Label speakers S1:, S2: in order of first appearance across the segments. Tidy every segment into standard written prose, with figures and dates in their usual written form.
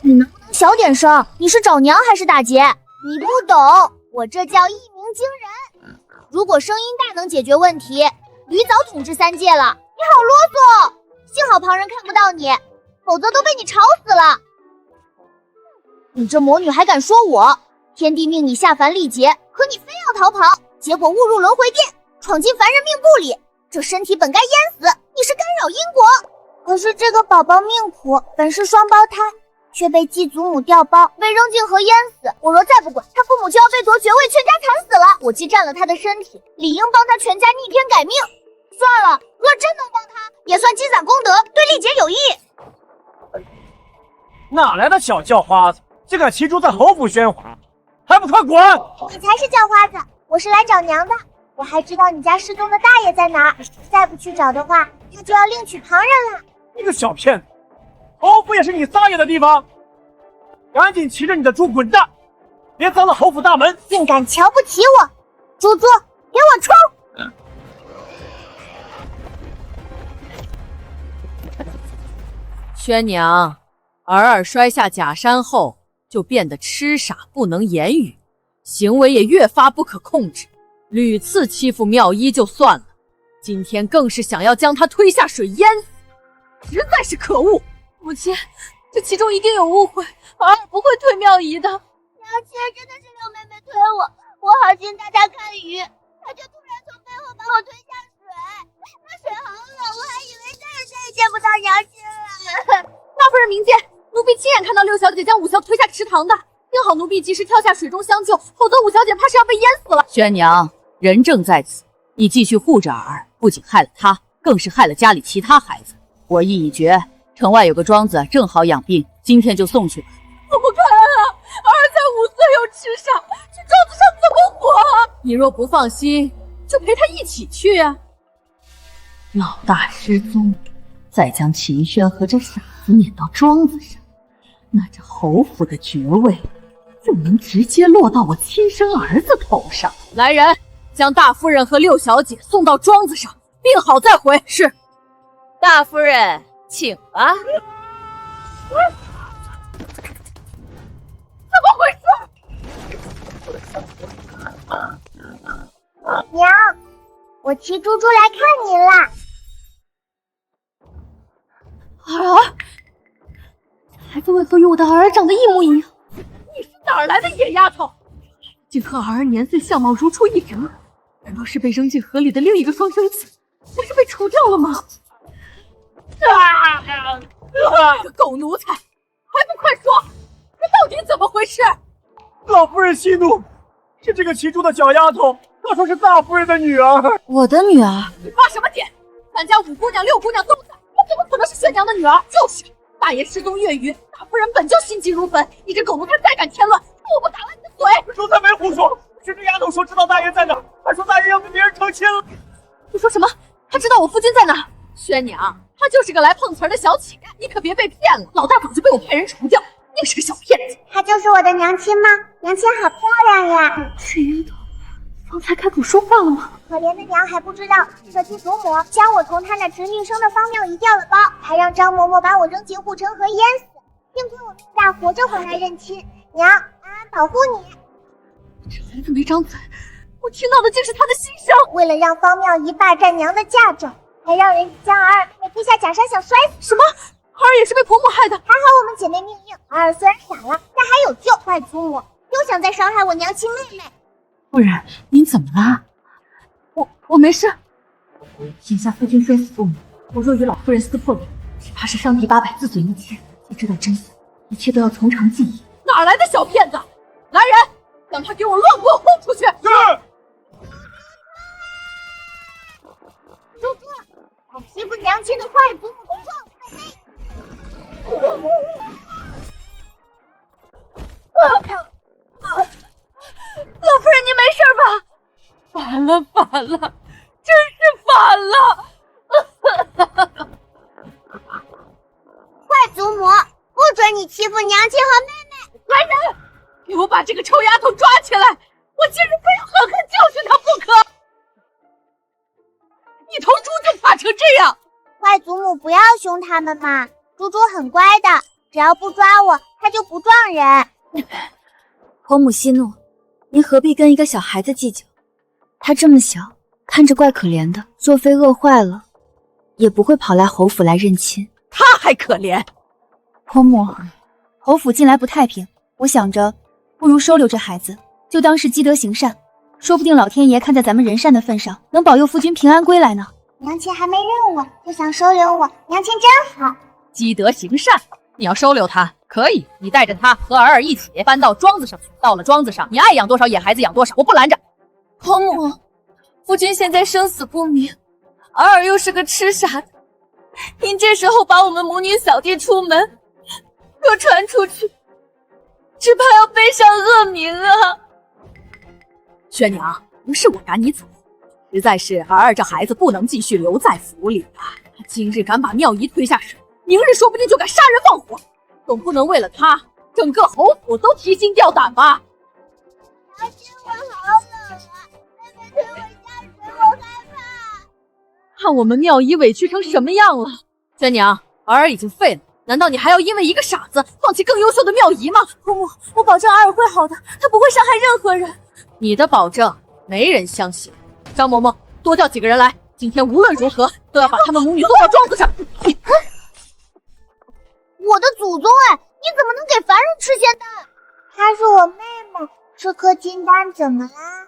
S1: 你能不能小点声？你是找娘还是打劫？你不懂，我这叫一鸣惊人。如果声音大能解决问题，驴早统治3届了。你好啰嗦，幸好旁人看不到你，否则都被你吵死了。你这魔女还敢说我？天帝命你下凡历劫，可你非要逃跑，结果误入轮回殿，闯进凡人命簿里，这身体本该淹死，你是干扰因果。可是这个宝宝命苦，本是双胞胎，却被继祖母调包，被扔进河淹死。我若再不管，他父母就要被夺爵位，全家惨死了。我既占了他的身体，理应帮他全家逆天改命。算了，若真能帮他，也算积攒功德，对历劫有益。
S2: 哪来的小叫花子，竟敢骑猪在侯府喧哗，还不快滚！
S1: 你才是叫花子，我是来找娘的。我还知道你家失踪的大爷在哪儿，再不去找的话，他就要另娶旁人了。
S2: 你个小骗子，侯府也是你撒野的地方，赶紧骑着你的猪滚蛋，别脏了侯府大门！
S1: 竟敢瞧不起我，猪猪，给我冲！
S3: 宣娘，儿摔下假山后，就变得痴傻不能言语，行为也越发不可控制，屡次欺负妙医就算了，今天更是想要将她推下水淹死，实在是可恶！
S4: 母亲，这其中一定有误会，儿不会推妙仪的。
S1: 娘亲，真的是六妹妹推我好心带她看鱼，她就突然从背后把我推下水，那水好冷，我还以为再也见不到娘亲了。
S4: 大夫人明鉴，奴婢亲眼看到六小姐将五小推下池塘的，幸好奴婢及时跳下水中相救，否则五小姐怕是要被淹死了。
S3: 宣娘，人正在此，你继续护着儿，不仅害了她，更是害了家里其他孩子。我意已决，城外有个庄子正好养病，今天就送去吧。
S4: 我不肯啊！儿才5岁又吃傻，去庄子上怎么活？
S3: 你若不放心，就陪他一起去啊。老大失踪，再将秦轩和这傻子撵到庄子上，那这侯府的爵位就能直接落到我亲生儿子头上。来人，将大夫人和六小姐送到庄子上，病好再回。是。
S4: 大夫人，请吧。
S3: 怎么回事？
S1: 娘，我骑猪猪来看您啦。
S4: 儿，孩子为何与我的儿长得一模一样？你是哪儿来的野丫头？竟和儿年岁相貌如出一辙，难道是被扔进河里的另一个双生子？我是被除掉了吗？这个狗奴才，还不快说，这到底怎么回事？
S2: 老夫人息怒，是这个骑猪的小丫头，她说是大夫人的女儿。
S4: 我的女儿？你发什么癫？咱家5姑娘、6姑娘都在，我怎么可能是宣娘的女儿？就是，大爷失踪月余，大夫人本就心急如焚，你这狗奴才再敢添乱，我不打了你的嘴！
S2: 奴才没胡说，是这丫头说知道大爷在哪，还说大爷要跟别人成亲了。
S4: 你说什么？他知道我夫君在哪？宣娘，他就是个来碰瓷儿的小乞丐，你可别被骗了。老大早就被我派人除掉，硬是个小骗子。
S1: 她就是我的娘亲吗？娘亲好漂亮呀！
S4: 这丫头，方才开口说话了吗？
S1: 可怜的娘还不知道，这继祖母将我从她那侄女生的方妙仪调了包，还让张嬷嬷把我扔进护城河淹死，幸亏我命大活着回来认亲。娘，安安保护你。
S4: 这孩子没张嘴，我听到的竟是他的心声。
S1: 为了让方妙仪霸占娘的嫁妆，还让人将儿给推下假山想摔死。
S4: 什么？儿也是被婆婆害的？
S1: 还好我们姐妹命硬，儿虽然傻了，但还有救。坏祖母又想再伤害我娘亲妹妹。
S3: 夫人，您怎么了？
S4: 我没事。
S3: 眼下夫君摔死父母，我若与老夫人撕破脸，只怕是伤敌800，自损1000。既知道真相，一切都要从长计议。
S4: 哪来的小骗子？来人，将他给我乱棍轰出去！
S2: 是。
S1: 猪猪，把欺负娘亲的坏祖母撞死！
S4: 老夫人，您没事吧？反了，真是反了！
S1: 坏祖母，不准你欺负娘亲和妹妹！
S4: 来人，给我把这个臭丫头抓起来！我今日非要狠狠教训她不可！一头猪就怕成这样！
S1: 坏祖母不要凶他们嘛，猪猪很乖的，只要不抓我，他他就不撞人。
S5: 婆母息怒，您何必跟一个小孩子计较？他这么小，看着怪可怜的，若非饿坏了，也不会跑来侯府来认亲。
S3: 他还可怜。
S5: 婆母，侯府近来不太平，我想着，不如收留这孩子，就当是积德行善，说不定老天爷看在咱们人善的份上，能保佑夫君平安归来呢。
S1: 娘亲还没认我，就想收留我，娘亲真好。
S4: 积德行善，你要收留他可以，你带着他和儿儿一起搬到庄子上去。到了庄子上，你爱养多少野孩子养多少，我不拦着。
S5: 婆母，夫君现在生死不明，儿儿又是个痴傻的，您这时候把我们母女扫地出门，若传出去，只怕要背上恶名啊！
S4: 宣娘，不是我赶你走，实在是儿儿这孩子不能继续留在府里啊！他今日敢把妙仪推下水，明日说不定就敢杀人放火，总不能为了他，整个侯府都提心吊胆吧？
S1: 娘亲，我好冷啊！妹妹推我下水，我害怕。
S4: 看我们妙仪委屈成什么样了！宣娘，儿儿已经废了，难道你还要因为一个傻子放弃更优秀的妙仪吗？
S5: 婆母，我保证儿儿会好的，他不会伤害任何人。
S4: 你的保证没人相信。张嬷嬷，多叫几个人来，今天无论如何都要把他们母女送到庄子上。
S1: 我的祖宗哎，你怎么能给凡人吃仙丹？她是我妹妹，吃颗金丹怎么啦？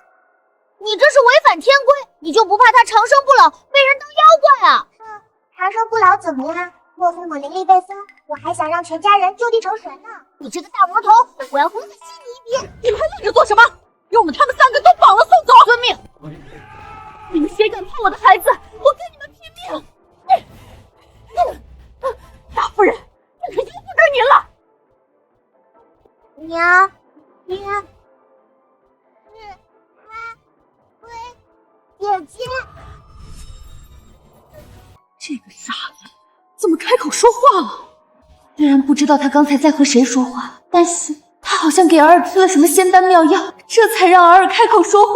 S1: 你这是违反天规，你就不怕她长生不老，被人当妖怪啊？长生不老怎么样？若非我灵力被封，我还想让全家人就地成神呢。你这个大魔头，我要狠狠吸你一笔！
S4: 你们还愣着做什么？给我们他们三个都绑了送走！遵命！你们谁敢碰我的孩子，我跟你们拼命！大夫人，这可由不得您了。
S1: 娘，娘，是她推姐姐。
S3: 这个傻子怎么开口说话了？虽然不知道他刚才在和谁说话，但是他好像给儿儿吃了什么仙丹妙药，这才让儿儿开口说话。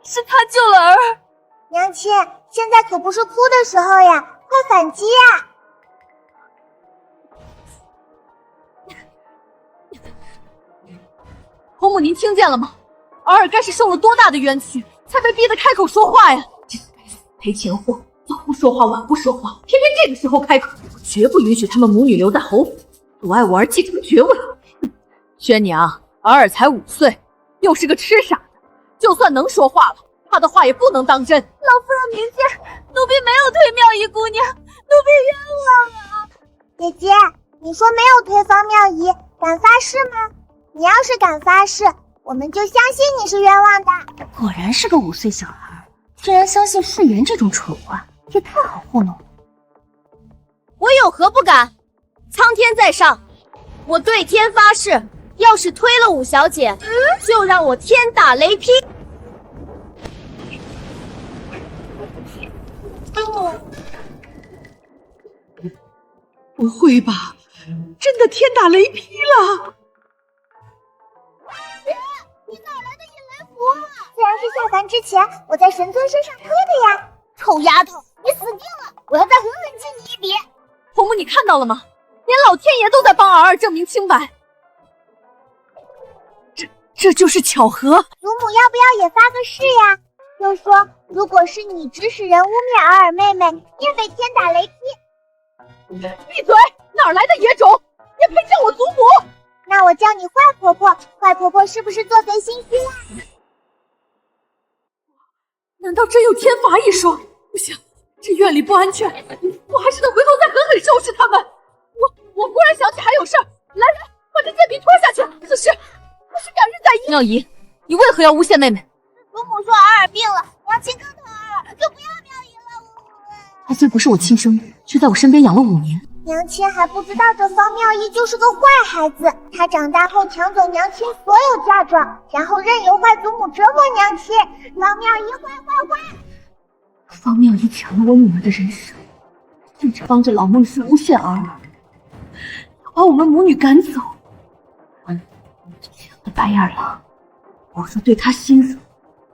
S3: 是他救了儿儿。
S1: 娘亲，现在可不是哭的时候呀，快反击呀！
S4: 婆母，您听见了吗？儿儿该是受了多大的冤屈，才被逼得开口说话呀！真是该死，赔钱货！早不说话，晚不说话，偏偏这个时候开口，我绝不允许他们母女留在侯府，阻碍我儿继承爵位。宣娘，儿儿才5岁，又是个痴傻子，就算能说话了，他的话也不能当真。
S5: 老夫人明鉴，奴婢没有推妙仪姑娘，奴婢冤枉啊！
S1: 姐姐，你说没有推方妙仪，敢发誓吗？你要是敢发誓，我们就相信你是冤枉的。
S3: 果然是个5岁小孩，居然相信誓言这种蠢话，也太好糊弄了。
S5: 我有何不敢？苍天在上，我对天发誓，要是推了五小姐，就让我天打雷劈！
S3: 不会吧？真的天打雷劈了？
S1: 你哪来的引来符啊？自然是下凡之前我在神尊身上磕的呀！臭丫头，你死定了！我要再狠狠记你一笔！
S4: 婆母，你看到了吗？连老天爷都在帮儿儿证明清白。这就是巧合。
S1: 祖母要不要也发个誓呀？就说如果是你指使人污蔑尔尔妹妹，也被天打雷劈。
S4: 闭嘴！哪来的野种？也配叫我祖母？
S1: 那我叫你坏婆婆，坏婆婆是不是做贼心虚啊？
S4: 难道真有天罚一说？不行，这院里不安全，我还是得回头再狠狠收拾他们。我忽然想起还有事儿，来，把这剑柄脱下去。此事可是赶日在一。妙仪，你为何要诬陷妹妹？
S1: 祖母说尔尔病了，娘亲更疼尔尔，就不要妙仪了。
S3: 她虽不是我亲生的，却在我身边养了5年。
S1: 娘亲还不知道这方妙仪就是个坏孩子，她长大后抢走娘亲所有嫁妆，然后任由坏祖母折磨娘亲。方妙仪坏！
S3: 方妙仪抢了我女儿的人生，甚至帮着老孟氏诬陷儿儿，要把我们母女赶走。这样的白眼狼，我若对他心软，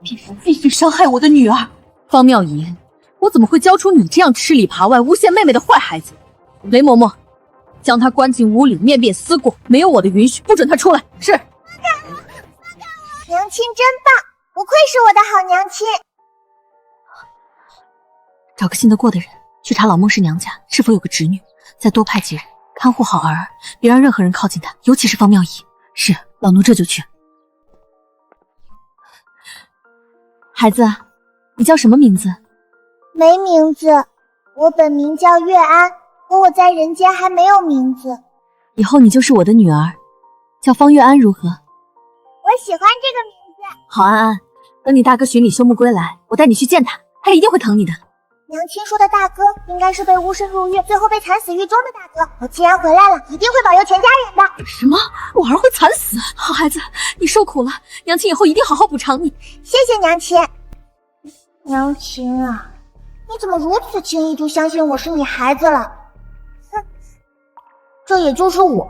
S3: 必然继续伤害我的女儿。
S4: 方妙仪，我怎么会教出你这样吃里扒外诬陷妹妹的坏孩子？雷嬷嬷，将他关进屋里面壁思过，没有我的允许，不准他出来。是。
S1: 娘亲真棒，不愧是我的好娘亲。
S4: 找个信得过的人去查老孟氏娘家是否有个侄女，再多派几人看护好儿，别让任何人靠近她，尤其是方妙仪。是，老奴这就去。孩子，你叫什么名字？
S1: 没名字，我本名叫月安，可我在人间还没有名字。
S4: 以后你就是我的女儿，叫方月安如何？
S1: 我喜欢这个名字。
S4: 好，安安，等你大哥巡礼休沐归来，我带你去见他，他一定会疼你的。
S1: 娘亲说的大哥，应该是被巫师入狱，最后被惨死狱中的大哥。我既然回来了，一定会保佑全家人的。
S4: 什么？我儿会惨死？好孩子，你受苦了，娘亲以后一定好好补偿你。
S1: 谢谢娘亲。娘亲啊，你怎么如此轻易就相信我是你孩子了？哼，这也就是我，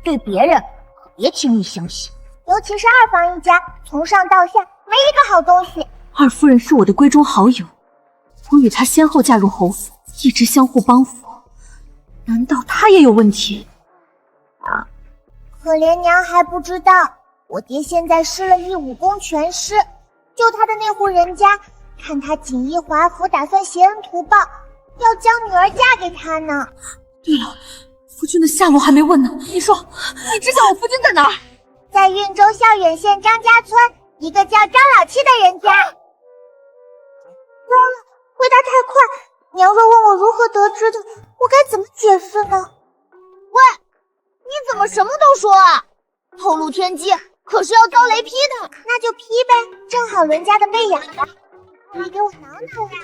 S1: 对别人可别轻易相信，尤其是二房一家，从上到下没一个好东西。
S4: 二夫人是我的闺中好友，我与她先后嫁入侯府，一直相互帮扶，难道她也有问题？
S1: 可怜娘还不知道，我爹现在失了忆，武功全失，救他的那户人家看他锦衣华服，打算携恩图报，要将女儿嫁给他呢。
S4: 对了，夫君的下落还没问呢，你说，你知晓我夫君在哪儿？
S1: 在运州孝远县张家村一个叫张老七的人家。糟了，回答太快，娘若问我如何得知的，我该怎么解释呢？喂，你怎么什么都说啊？透露天机可是要遭雷劈的。那就劈呗，正好伦家的妹养的，你给我挠挠呀。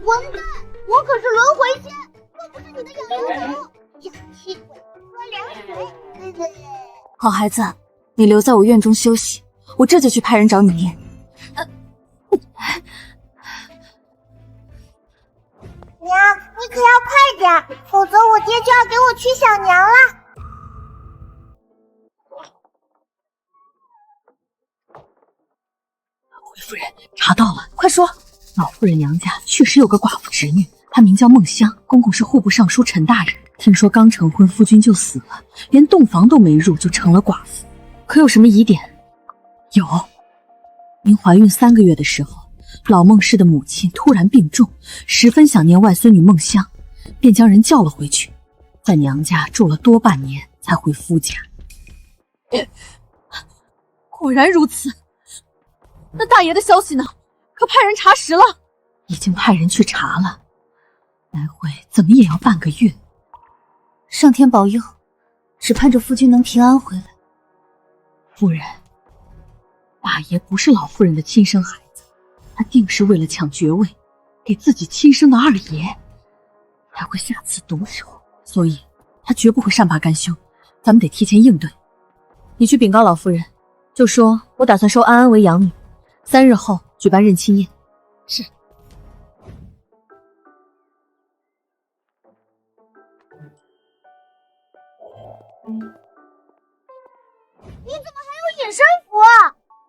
S1: 混蛋，我可是轮回仙，又不是你的养羊狗。养气鬼，喝凉水。
S4: 好孩子，你留在我院中休息，我这就去派人找你爹。
S1: 娘，你可要快点，否则我爹就要给我娶小娘了。
S4: 回夫人，查到了，快说。老夫人娘家确实有个寡妇侄女，她名叫孟香，公公是户部尚书陈大人。听说刚成婚，夫君就死了，连洞房都没入就成了寡妇。可有什么疑点？有，您怀孕3个月的时候，老孟氏的母亲突然病重，十分想念外孙女孟香，便将人叫了回去，在娘家住了多半年才回夫家。果然如此。那大爷的消息呢？可派人查实了？已经派人去查了，来回怎么也要半个月。上天保佑，只盼着夫君能平安回来。夫人，大爷不是老夫人的亲生孩子，他定是为了抢爵位，给自己亲生的二爷，才会下此毒手，所以他绝不会善罢甘休，咱们得提前应对。你去禀告老夫人，就说我打算收安安为养女，3日后举办认亲宴。是。
S1: 你怎么还有隐身符？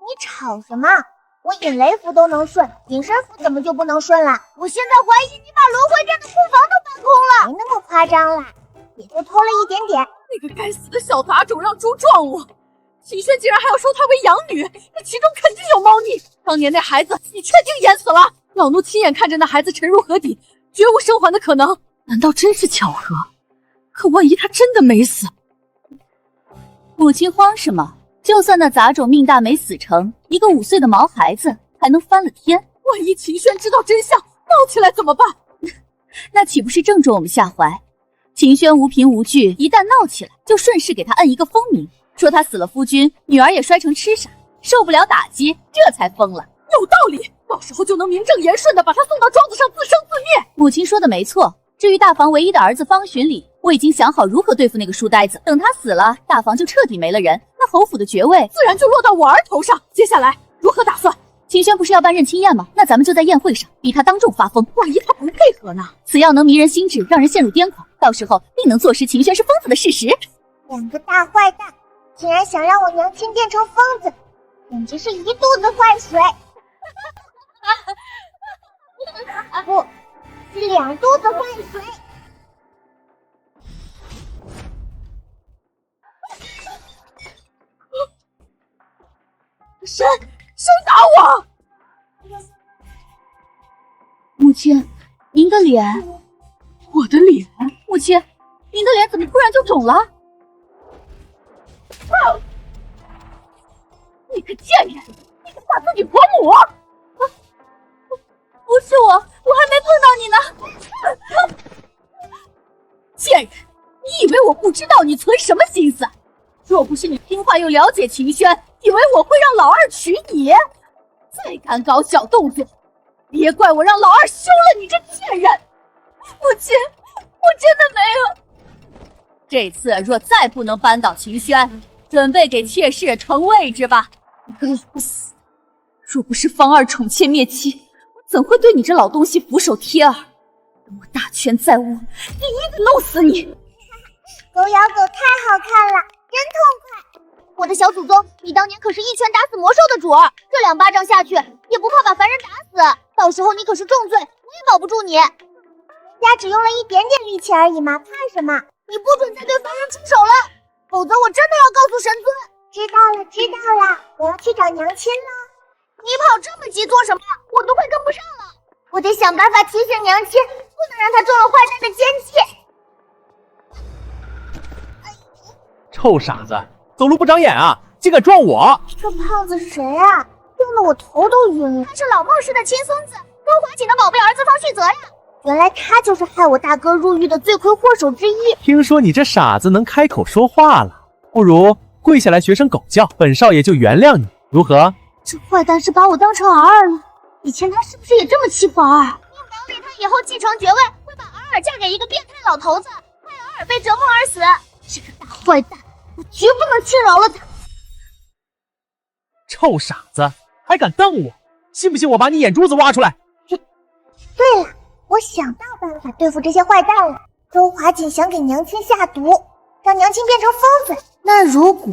S1: 你吵什么？我引雷符都能顺，隐身符怎么就不能顺了？我现在怀疑你把轮回阵的库房都搬空了。没那么夸张啦，也就偷了一点点。
S4: 那个该死的小杂种让猪撞我，秦轩竟然还要收她为养女，这其中肯定有猫腻。当年那孩子你确定淹死了？老奴亲眼看着那孩子沉入河底，绝无生还的可能。难道真是巧合？可万一他真的没死？
S5: 母亲慌什么？就算那杂种命大没死成，一个5岁的毛孩子还能翻了天？
S4: 万一秦轩知道真相，闹起来怎么办？
S5: 那岂不是正中我们下怀？秦轩无凭无据，一旦闹起来，就顺势给他摁一个风名，说他死了夫君，女儿也摔成痴傻，受不了打击，这才疯了。
S4: 有道理，到时候就能名正言顺地把他送到庄子上自生自灭。
S5: 母亲说的没错，至于大房唯一的儿子方寻礼，我已经想好如何对付那个书呆子。等他死了，大房就彻底没了人，那侯府的爵位
S4: 自然就落到我儿头上。接下来如何打算？
S5: 秦轩不是要办认亲宴吗？那咱们就在宴会上逼他当众发疯，
S4: 万一他不配合呢？
S5: 此药能迷人心智，让人陷入癫狂，到时候定能坐实秦轩是疯子的事实。
S1: 2个大坏蛋，竟然想让我娘亲变成疯子，简直是一肚子坏水。不，是2肚子坏水。
S4: 谁打我？母亲，您的脸，
S3: 我的脸，
S4: 母亲，您的脸怎么突然就肿了？你个贱人，你敢打自己婆母！不是我还没碰到你呢。贱人，你以为我不知道你存什么心思？若不是你听话又了解秦轩，以为我会让老二娶你？再敢搞小动作，别怪我让老二休了你这贱人！母亲，我真的没有。这次若再不能扳倒秦轩，准备给妾室腾位置吧。你个老不死！若不是方二宠妾灭妻，我怎会对你这老东西俯首帖耳？等我大权在握，第一个弄死你！
S1: 狗咬狗太好看了，真痛快！我的小祖宗，你当年可是一拳打死魔兽的主儿，这2巴掌下去，也不怕把凡人打死。到时候你可是重罪，我也保不住你。人家只用了一点点力气而已嘛，怕什么？你不准再对凡人出手了，否则我真的要告诉神尊。知道了，我要去找娘亲了。你跑这么急做什么？我都快跟不上了。我得想办法提醒娘亲，不能让她中了坏蛋的奸计。
S2: 臭傻子，走路不长眼啊，竟敢撞我！
S1: 这胖子谁啊？撞得我头都晕了。他是老孟氏的亲孙子，周华锦的宝贝儿子方旭泽呀。原来他就是害我大哥入狱的罪魁祸首之一。
S2: 听说你这傻子能开口说话了，不如跪下来学声狗叫，本少爷就原谅你，如何？
S1: 这坏蛋是把我当成儿儿了，以前他是不是也这么欺负儿儿？你表里他以后继承爵位，会把儿儿嫁给一个变态老头子，害儿儿被折磨而死。这个大坏蛋，我绝不能轻饶了他！
S2: 臭傻子，还敢瞪我？信不信我把你眼珠子挖出来？
S1: 对了，我想到办法对付这些坏蛋了。周华锦想给娘亲下毒，让娘亲变成疯子。那如果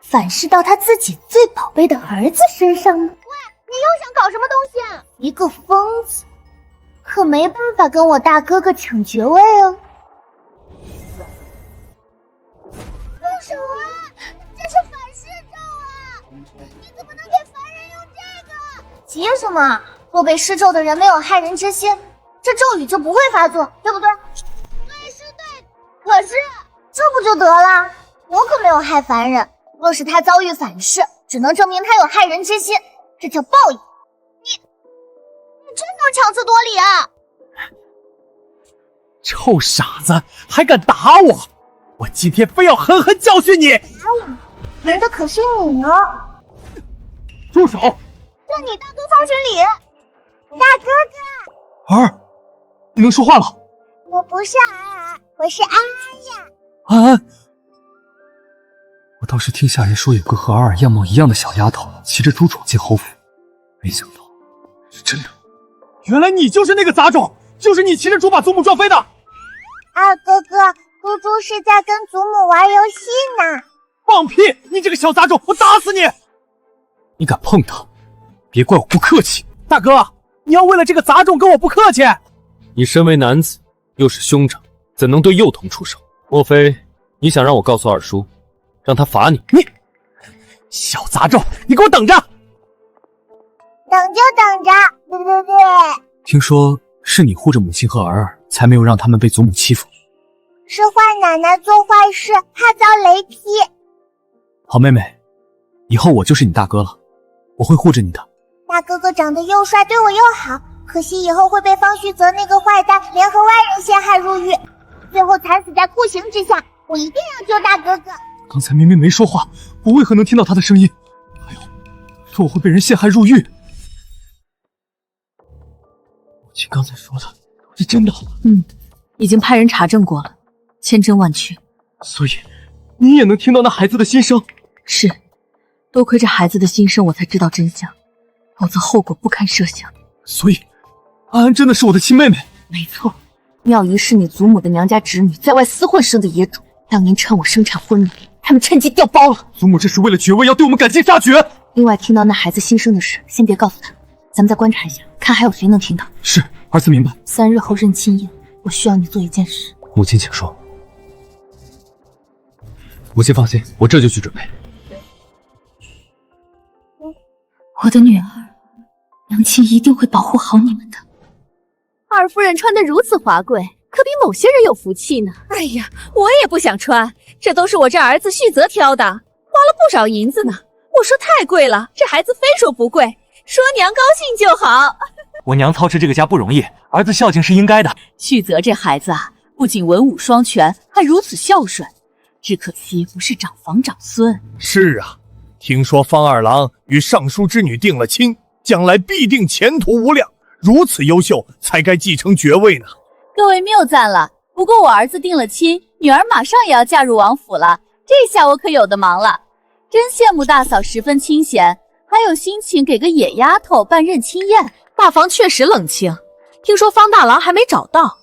S1: 反噬到他自己最宝贝的儿子身上呢？喂，你又想搞什么东西啊？一个疯子，可没办法跟我大哥哥抢爵位哦。动手啊！这是反噬咒啊！你怎么能给凡人用这个？急什么？若被施咒的人没有害人之心，这咒语就不会发作，对不对？对，是对。可是这不就得了？我可没有害凡人，若是他遭遇反噬，只能证明他有害人之心，这叫报应。你真能强词夺理啊！
S2: 臭傻子，还敢打我！我今天非要狠狠教训你！
S1: 打我，赢的可是你哦！
S2: 住手！
S1: 这你大哥方寻礼，大哥哥，
S2: 儿，你能说话了？
S1: 我不是儿，我是安安呀。
S6: 安安，我倒是听夏爷说有个和尔尔样貌一样的小丫头骑着猪闯进侯府，没想到是真的。
S2: 原来你就是那个杂种，就是你骑着猪把祖母撞飞的。
S1: 二哥哥，猪猪是在跟祖母玩游戏呢。
S2: 放屁！你这个小杂种，我打死你！
S6: 你敢碰她，别怪我不客气。
S2: 大哥，你要为了这个杂种跟我不客气？
S6: 你身为男子，又是兄长，怎能对幼童出手？莫非你想让我告诉二叔，让他罚你？
S2: 你小杂种，你给我等着！
S1: 等就等着，对。
S6: 听说是你护着母亲和尔尔，才没有让他们被祖母欺负。
S1: 是坏奶奶做坏事，怕遭雷劈。
S6: 好妹妹，以后我就是你大哥了，我会护着你的。
S1: 大哥哥长得又帅，对我又好，可惜以后会被方旭泽那个坏蛋联合外人陷害入狱，最后惨死在酷刑之下。我一定要救大哥哥。
S6: 刚才明明没说话，我为何能听到他的声音？还有，说我会被人陷害入狱。母亲刚才说的是真的？
S3: 已经派人查证过了，千真万确。
S6: 所以你也能听到那孩子的心声？
S3: 是，多亏这孩子的心声，我才知道真相，否则后果不堪设想。
S6: 所以安安真的是我的亲妹妹？
S3: 没错，妙仪是你祖母的娘家侄女，在外厮混生的野种。当年趁我生产昏迷，他们趁机调包了。
S6: 祖母这是为了爵位，要对我们赶尽杀绝。
S3: 另外，听到那孩子心声的事，先别告诉他，咱们再观察一下，看还有谁能听到。
S6: 是，儿子明白。
S3: 3日后认亲宴，我需要你做一件事。
S6: 母亲请说。母亲放心，我这就去准备。
S4: 我的女儿，娘亲一定会保护好你们的。
S5: 二夫人穿得如此华贵，可比某些人有福气呢。哎呀，我也不想穿，这都是我这儿子旭泽挑的，花了不少银子呢。我说太贵了，这孩子非说不贵，说娘高兴就好。
S2: 我娘操持这个家不容易，儿子孝敬是应该的。
S3: 旭泽这孩子啊，不仅文武双全，还如此孝顺，只可惜不是长房长孙。
S7: 是啊，听说方二郎与尚书之女定了亲，将来必定前途无量。如此优秀，才该继承爵位呢。
S3: 各位谬赞了，不过我儿子定了亲，女儿马上也要嫁入王府了，这下我可有的忙了。真羡慕大嫂十分清闲，还有心情给个野丫头办认亲宴。
S5: 大房确实冷清，听说方大郎还没找到，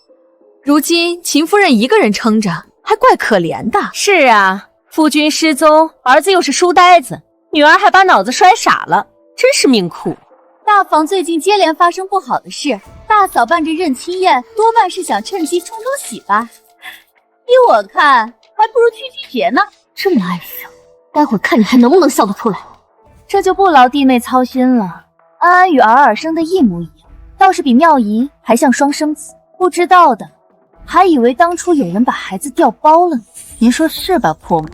S5: 如今秦夫人一个人撑着，还怪可怜的。是啊，夫君失踪，儿子又是书呆子，女儿还把脑子摔傻了，真是命苦。
S3: 大房最近接连发生不好的事，大嫂办这认亲宴，多半是想趁机冲冲喜吧。依我看，还不如去居节呢。
S4: 这么爱笑，待会儿看你还能不能笑得出来。
S1: 这就不劳弟妹操心了。安安与尔尔生的一模一样，倒是比妙仪还像双生子。不知道的，还以为当初有人把孩子调包了呢。您说是吧，婆母？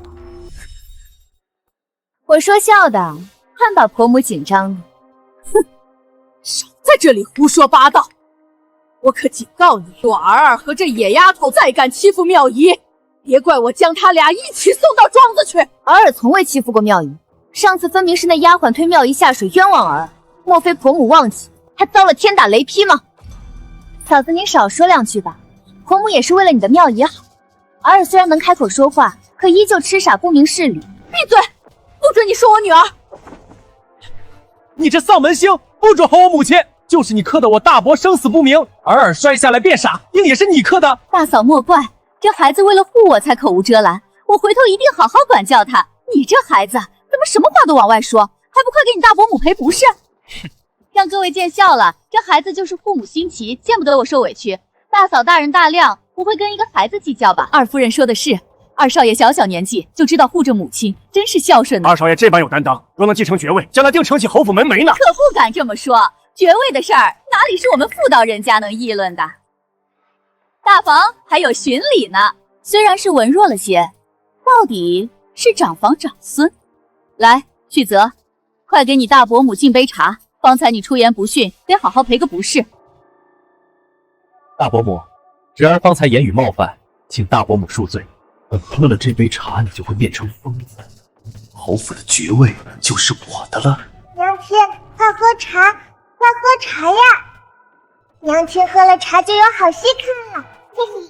S1: 我说笑的，看把婆母紧张的。
S4: 少在这里胡说八道！我可警告你，若尔尔和这野丫头再敢欺负妙仪，别怪我将他俩一起送到庄子去。
S1: 尔尔从未欺负过妙仪，上次分明是那丫鬟推妙仪下水冤枉尔尔，莫非婆母忘记还遭了天打雷劈吗？嫂子，您少说两句吧，婆母也是为了你的妙仪好。尔尔虽然能开口说话，可依旧痴傻不明事理。
S4: 闭嘴！不准你说我女儿！
S2: 你这丧门星，不准吼我母亲！就是你克得我大伯生死不明，尔尔摔下来变傻，应也是你克的。
S3: 大嫂莫怪，这孩子为了护我才口无遮拦，我回头一定好好管教他。你这孩子怎么什么话都往外说，还不快给你大伯母赔不是？让各位见笑了，这孩子就是父母心齐，见不得我受委屈。大嫂大人大量，不会跟一个孩子计较吧？二夫人说的是，二少爷小小年纪就知道护着母亲，真是孝顺呢。
S2: 二少爷这般有担当，若能继承爵位，将来定承起侯府门楣呢。
S3: 可不敢这么说，爵位的事儿哪里是我们妇道人家能议论的？大房还有巡礼呢，虽然是文弱了些，到底是长房长孙。来，旭泽，快给你大伯母敬杯茶。方才你出言不逊，得好好赔个不是。
S6: 大伯母，侄儿方才言语冒犯，请大伯母恕罪。等喝了这杯茶，你就会变成疯子，侯府的爵位就是我的了。
S8: 娘亲，快喝茶，快喝茶呀！娘亲喝了茶就有好戏看了，嘿嘿。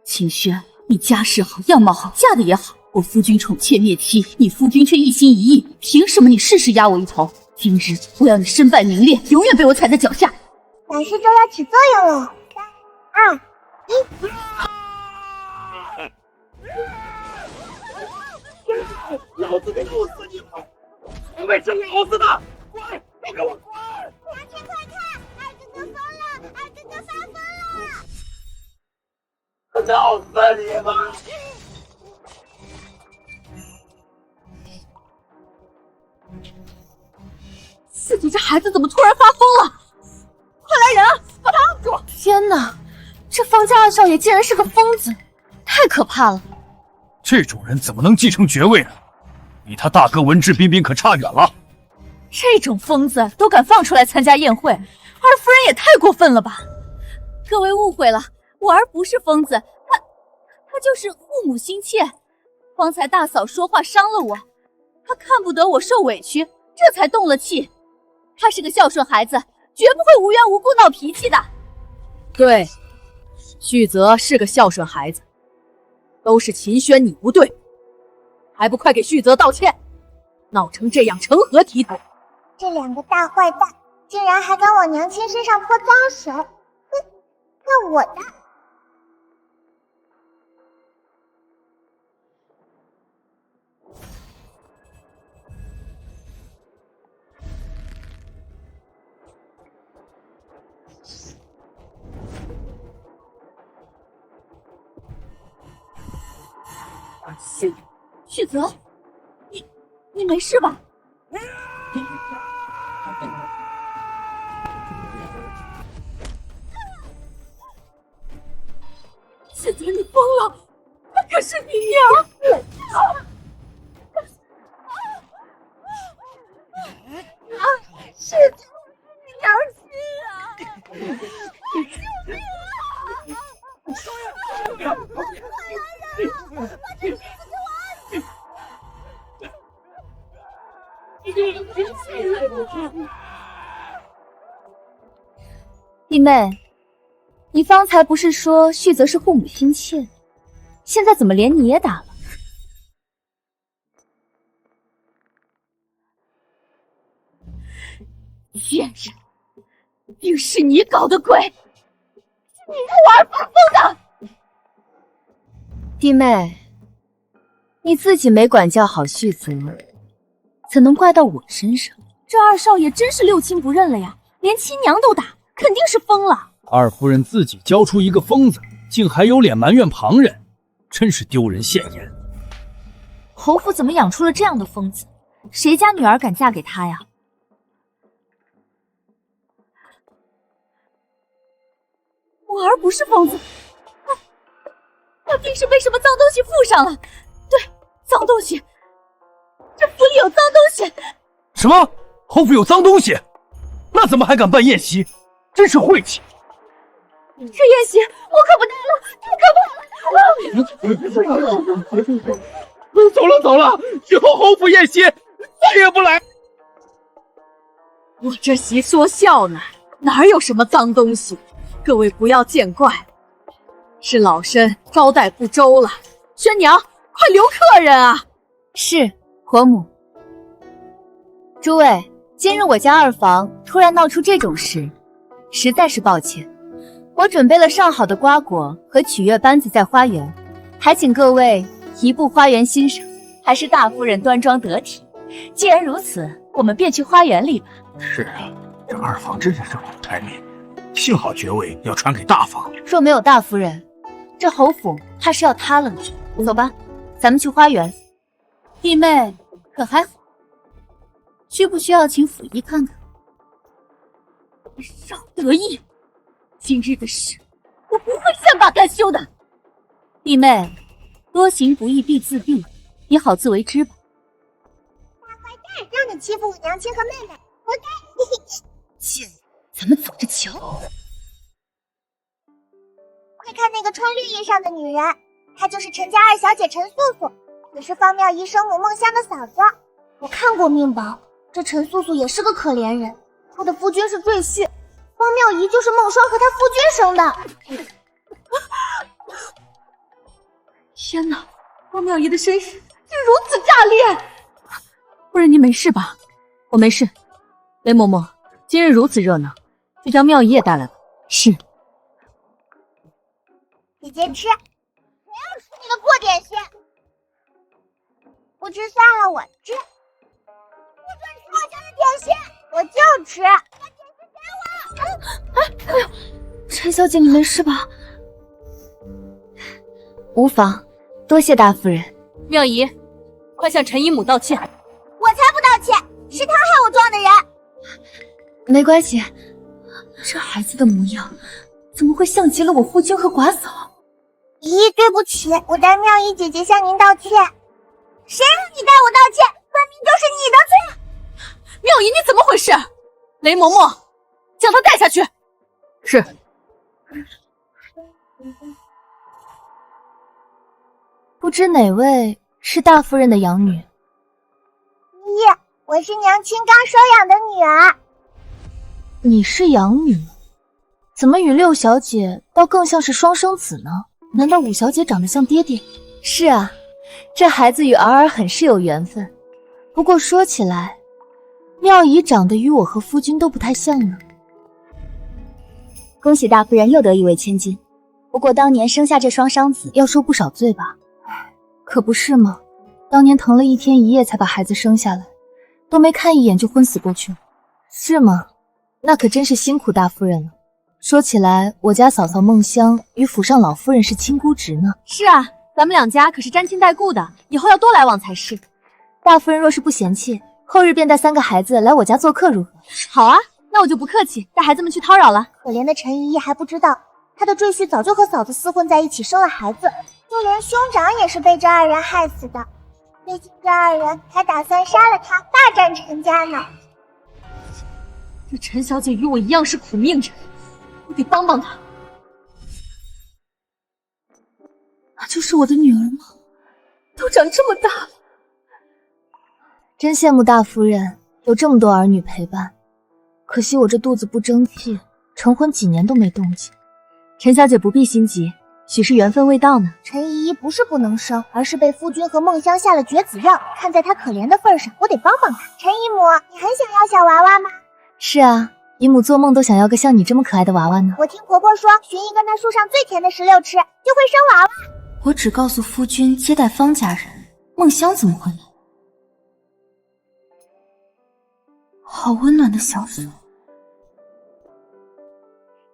S3: 秦轩，你家世好，样貌好，嫁的也好，我夫君宠妾灭妻，你夫君却一心一意，凭什么你事事压我一头？今日我要你身败名裂，永远被我踩在脚下。
S8: 乃是就要起作用了。3、2、1。
S2: 老子得弄死你！我会真咬死他！滚！都给我滚！
S8: 娘亲快看，二哥哥疯了！二哥哥发疯了！
S2: 闹死你吧！
S4: 自己这孩子怎么突然发疯了？快来人啊，把他按住！
S1: 天哪，这方家二少爷竟然是个疯子，太可怕了！
S7: 这种人怎么能继承爵位呢？比他大哥文质彬彬可差远了。
S3: 这种疯子都敢放出来参加宴会，二夫人也太过分了吧！各位误会了，我儿不是疯子，他就是父母心切。方才大嫂说话伤了我，他看不得我受委屈，这才动了气。他是个孝顺孩子，绝不会无缘无故闹脾气的。
S4: 对，旭泽是个孝顺孩子，都是秦轩你不对，还不快给旭泽道歉！闹成这样，成何体统？
S8: 这两个大坏蛋竟然还敢往娘亲身上泼脏水！哼，看我的！
S4: 旭泽，你没事吧？旭泽，你疯了！她可是你娘！旭泽，你娘亲啊！救命
S5: 弟妹，你方才不是说旭泽是护母心切，现在怎么连你也打了？
S4: 贱人，定是你搞的鬼！你让我儿发疯的！
S5: 弟妹，你自己没管教好旭泽，怎能怪到我身上？
S4: 这二少爷真是六亲不认了呀，连亲娘都打，肯定是疯了。
S2: 二夫人自己教出一个疯子，竟还有脸埋怨旁人，真是丢人现眼。
S5: 侯府怎么养出了这样的疯子？谁家女儿敢嫁给他呀？
S4: 我儿不是疯子，他定是被什么脏东西附上了。对，脏东西，这府里有脏东西。
S2: 什么？侯府有脏东西？那怎么还敢办宴席？真是晦气！
S4: 这宴席我可不待了，太可怕了！
S2: 走了，以后侯府宴席再也不来。
S4: 我这席说笑呢，哪有什么脏东西？各位不要见怪，是老身招待不周了。宣娘，快留客人啊！
S5: 是，婆母。诸位，今日我家二房突然闹出这种事，实在是抱歉。我准备了上好的瓜果和曲月班子在花园，还请各位移步花园欣赏。还是大夫人端庄得体。既然如此，我们便去花园里吧。
S7: 是啊，这二房真是生出差命，幸好爵位要传给大房。
S5: 若没有大夫人，这侯府怕是要塌了呢。走吧，咱们去花园。弟妹，可还好？需不需要请府医看看？
S4: 少得意！今日的事，我不会善罢甘休的。
S5: 弟妹，多行不义必自毙，你好自为之吧。
S8: 大坏蛋，让你欺负我娘亲和妹妹，活该！
S5: 贱人，咱们走着瞧。
S8: 快看那个穿绿衣裳的女人，她就是陈家二小姐陈素素，也是方妙仪生母孟香的嫂子。我看过命宝，这陈素素也是个可怜人，她的夫君是赘婿，方妙仪就是孟霜和她夫君生的。
S4: 天哪，方妙仪的身世竟如此炸裂！夫人，您没事吧？
S5: 我没事。雷嬷嬷，今日如此热闹，就将妙仪也带来吧。是。
S8: 姐姐吃，谁要吃你的破点心？不吃算了，我吃。不准吃我家的点心，我就吃。把点心给我！
S5: 陈小姐，你没事吧？无妨，多谢大夫人。
S4: 妙仪，快向陈姨母道歉。
S8: 我才不道歉，是他害我撞的人。
S5: 没关系，这孩子的模样怎么会像极了我夫君和寡嫂？
S8: 咦，对不起，我代妙仪姐姐向您道歉。谁让你代我道歉？分明就是你的错。
S4: 妙仪，你怎么回事？雷嬷嬷，将她带下去。
S5: 是。不知哪位是大夫人的养女？
S8: 咦，我是娘亲刚收养的女儿。
S5: 你是养女，怎么与六小姐倒更像是双生子呢？难道五小姐长得像爹爹？是啊，这孩子与儿很是有缘分。不过说起来，妙仪长得与我和夫君都不太像呢。恭喜大夫人又得一位千金，不过当年生下这双商子要受不少罪吧？可不是吗？当年疼了一天一夜才把孩子生下来，都没看一眼就昏死过去了。是吗？那可真是辛苦大夫人了。说起来，我家嫂嫂孟香与府上老夫人是亲姑侄呢。
S4: 是啊，咱们两家可是沾亲带故的，以后要多来往才是。
S1: 大夫人若是不嫌弃，后日便带3个孩子来我家做客，如何？
S4: 好啊，那我就不客气，带孩子们去叨扰了。
S8: 可怜的陈姨还不知道，她的赘婿早就和嫂子厮混在一起，生了孩子，就连兄长也是被这2人害死的。最近这2人还打算杀了他，霸占陈家呢。
S4: 这陈小姐与我一样是苦命人，我得帮帮她。那就是我的女儿吗？都长这么大了。
S1: 真羡慕大夫人有这么多儿女陪伴，可惜我这肚子不争气，成婚几年都没动静。
S4: 陈小姐不必心急，许是缘分未到呢。
S8: 陈姨不是不能生，而是被夫君和梦香下了绝子药。看在她可怜的份上，我得帮帮她。陈姨母，你很想要小娃娃吗？
S1: 是啊，姨母做梦都想要个像你这么可爱的娃娃呢。
S8: 我听婆婆说，寻一个那树上最甜的石榴吃，就会生娃娃。
S9: 我只告诉夫君接待方家人，梦香怎么会来？好温暖的小手。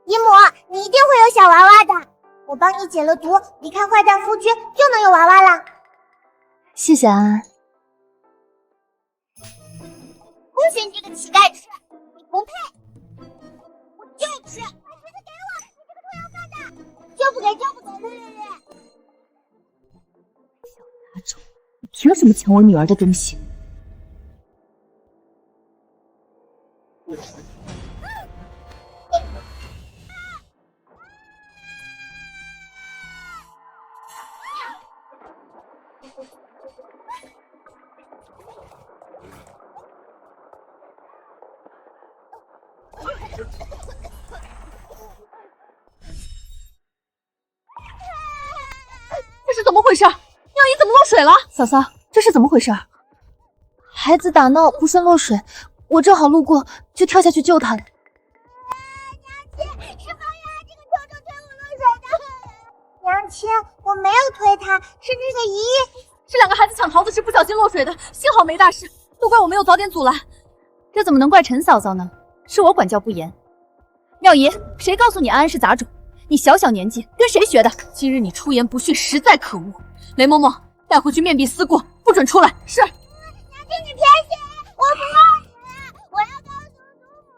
S8: 姨母，你一定会有小娃娃的。我帮你解了毒，离开坏蛋夫君就能有娃娃了。
S1: 谢谢安安。
S8: 不许你这个乞丐吃，你不配！我就吃，把橘子给我，你这个臭要饭的！就不给就不给，略。
S4: 杂种，你凭什么抢我女儿的东西？这是怎么回事？妙姨怎么落水了？
S1: 嫂嫂，这是怎么回事？孩子打闹不慎落水，我正好路过，就跳下去救他了。
S8: 娘亲，是方圆这个臭臭推我落水的。娘亲，我没有推他，是那个姨。
S4: 这2个孩子抢桃子时不小心落水的，幸好没大事，都怪我没有早点阻拦。
S5: 这怎么能怪陈嫂嫂呢？是我管教不严。妙姨，谁告诉你安安是杂种？你小小年纪跟谁学的？
S4: 今日你出言不逊，实在可恶。雷嬷嬷，带回去面壁思过，不准出来。是。
S8: 娘亲，你偏心，我不要你，我要告诉祖母。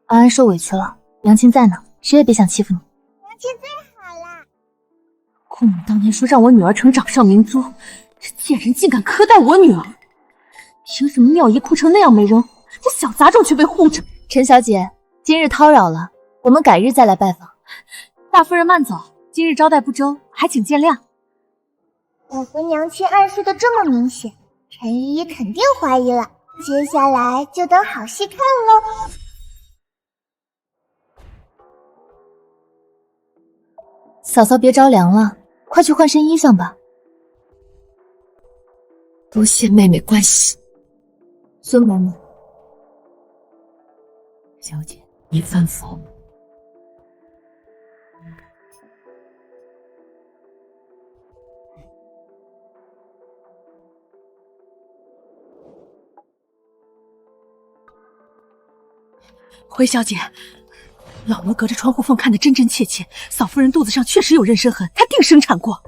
S1: 安安受委屈了，娘亲在呢，谁也别想欺负你。
S8: 娘亲最好了。
S4: 顾母当年说让我女儿成掌上明珠，这贱人竟敢苛待我女儿！凭什么妙姨哭成那样没人，这小杂种却被护着？
S1: 陈小姐，今日叨扰了，我们改日再来拜访。
S4: 大夫人慢走，今日招待不周，还请见谅。
S8: 我和娘亲暗示的这么明显，陈姨肯定怀疑了。接下来就等好戏看喽。
S1: 嫂嫂别着凉了，快去换身衣裳吧。
S9: 多谢妹妹关心。
S1: 孙嬷嬷，
S9: 小姐，你吩咐。
S4: 回小姐，老奴隔着窗户缝看得真真切切，嫂夫人肚子上确实有妊娠痕，她定生产过。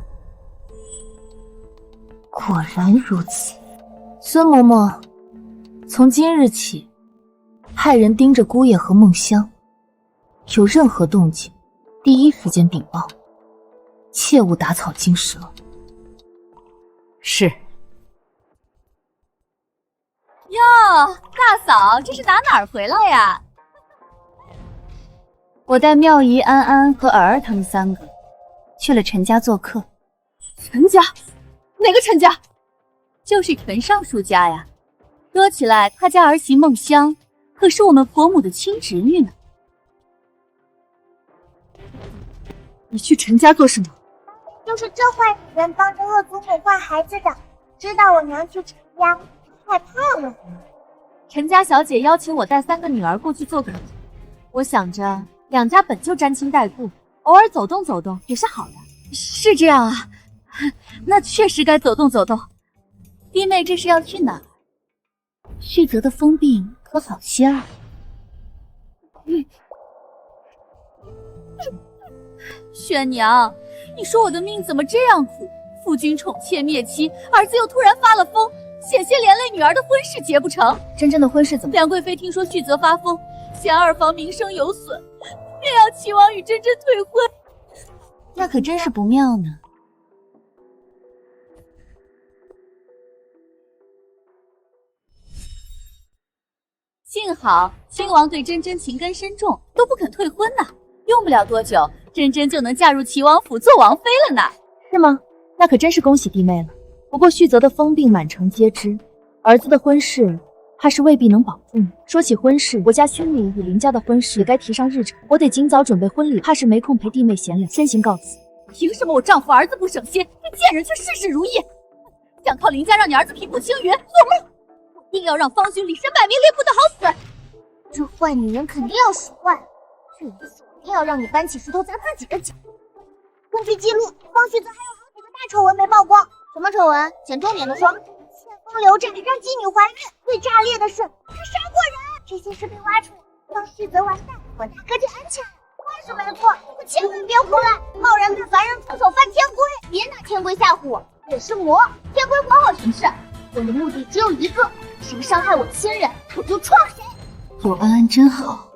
S1: 果然如此。孙嬷嬷，从今日起，派人盯着姑爷和梦香，有任何动静，第一时间禀报，切勿打草惊蛇。
S4: 是。
S5: 哟，大嫂，这是打哪儿回来呀？我带妙姨、安安和尔尔他们3个去了陈家做客。
S4: 陈家？哪个陈家？
S5: 就是陈尚书家呀。说起来，他家儿媳梦香可是我们婆母的亲侄女呢。
S4: 你去陈家做什么？
S8: 就是这坏女人帮着恶祖母坏孩子的，知道我娘去陈家，害怕了。
S5: 陈家小姐邀请我带3个女儿过去做客，我想着2家本就沾亲带故，偶尔走动走动也是好的。是这样啊，那确实该走动走动。弟妹这是要去哪儿？旭泽的疯病可好些了？宣娘，你说我的命怎么这样苦？夫君宠妾灭妻，儿子又突然发了疯，险些连累女儿的婚事结不成。
S4: 真正的婚事怎么？
S5: 梁贵妃听说旭泽发疯，嫌二房名声有损，便要齐王与真真退婚。
S4: 那可真是不妙呢。
S5: 幸好亲王对真真情根深重，都不肯退婚呢。用不了多久，真真就能嫁入齐王府做王妃了呢。
S4: 是吗？那可真是恭喜弟妹了。不过旭泽的疯病满城皆知，儿子的婚事怕是未必能保住呢。说起婚事，我家勋礼与林家的婚事也该提上日程，我得尽早准备婚礼，怕是没空陪弟妹闲聊。先行告辞。
S5: 凭什么我丈夫儿子不省心，这贱人却事事如意？想靠林家让你儿子平步青云，做梦！我定要让方勋里身败名裂，不得好死！
S8: 这坏女人肯定要使坏，这一次我一定要让你搬起石头砸自己的脚。根据记录，方旭泽还有好几个大丑闻没曝光。什么丑闻？请重点的说。欠风流债，让妓女怀孕，最炸裂的是他杀过人。这些事被挖出来，方旭泽完蛋，我大哥就安全了。我是没错，可千万别胡来，贸然对凡人出手犯天规。别拿天规吓唬我，我是魔，天规管好行事。我的目的只有一个，谁伤害我亲人，我就撞谁。
S9: 有安安真好，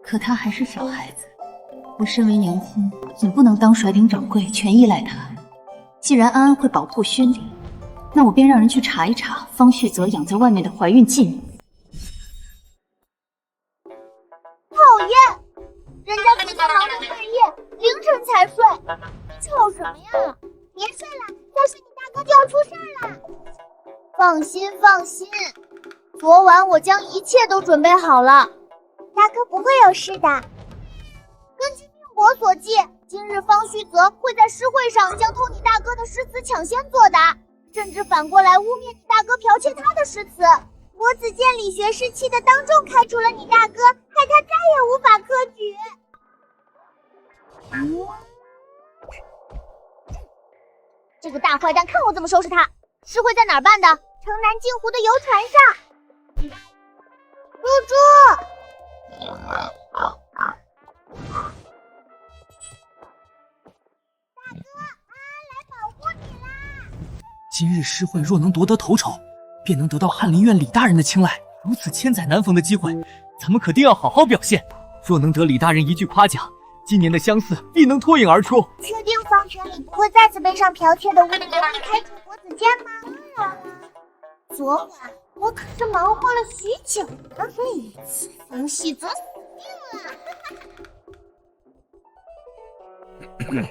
S9: 可她还是小孩子。我身为娘亲，总不能当甩领掌柜全依赖她。既然安安会保护勋礼，那我便让人去查一查方旭泽养在外面的怀孕妓女。
S8: 讨厌，人家最近忙到半夜，凌晨才睡，吵什么呀？别睡了，要是你大哥就要出事了。
S1: 放心放心，昨晚我将一切都准备好了，
S8: 大哥不会有事的。根据命帛所记，今日方旭泽会在诗会上将偷你大哥的诗词抢先作答，甚至反过来污蔑你大哥剽窃他的诗词。我子见理学士气的当众开除了你大哥，害他再也无法科举。
S1: 这个大坏蛋，看我怎么收拾他！诗会在哪儿办的？
S8: 城南镜湖的游船上。猪猪，大哥，安安来保护你啦！
S2: 今日诗会若能夺得头筹，便能得到翰林院李大人的青睐。如此千载难逢的机会，咱们可定要好好表现。若能得李大人一句夸奖，今年的相似必能脱颖而出。
S8: 确定方权里不会再次背上剽窃的污名，开除国子监吗？昨晚我可是忙活了许久呢，这一次方旭泽死
S10: 定了。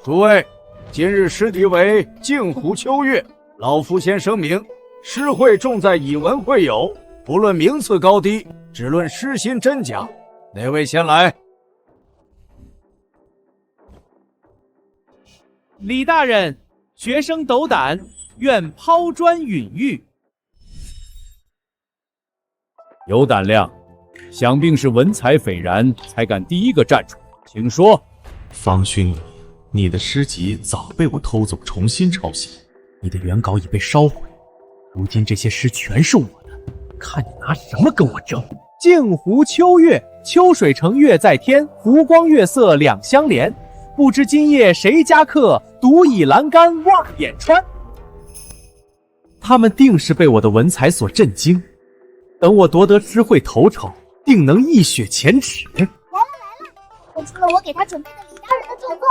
S10: 诸位，今日诗题为《镜湖秋月》，老夫先声明，诗会重在以文会友，不论名次高低，只论诗心真假。哪位先来？
S2: 李大人，学生斗胆，愿抛砖引玉。
S6: 有胆量，想必是文采斐然，才敢第一个站出来。请说。
S11: 方勋礼，你的诗集早被我偷走，重新抄写，你的原稿已被烧毁，如今这些诗全是我的，看你拿什么跟我争！
S2: 镜湖秋月，秋水成月在天，湖光月色两相连。不知今夜谁家客，独倚栏杆望眼穿。他们定是被我的文采所震惊，等我夺得诗会头筹，定能一雪前耻。
S8: 来了，我出了我给他准备的李大人的著作。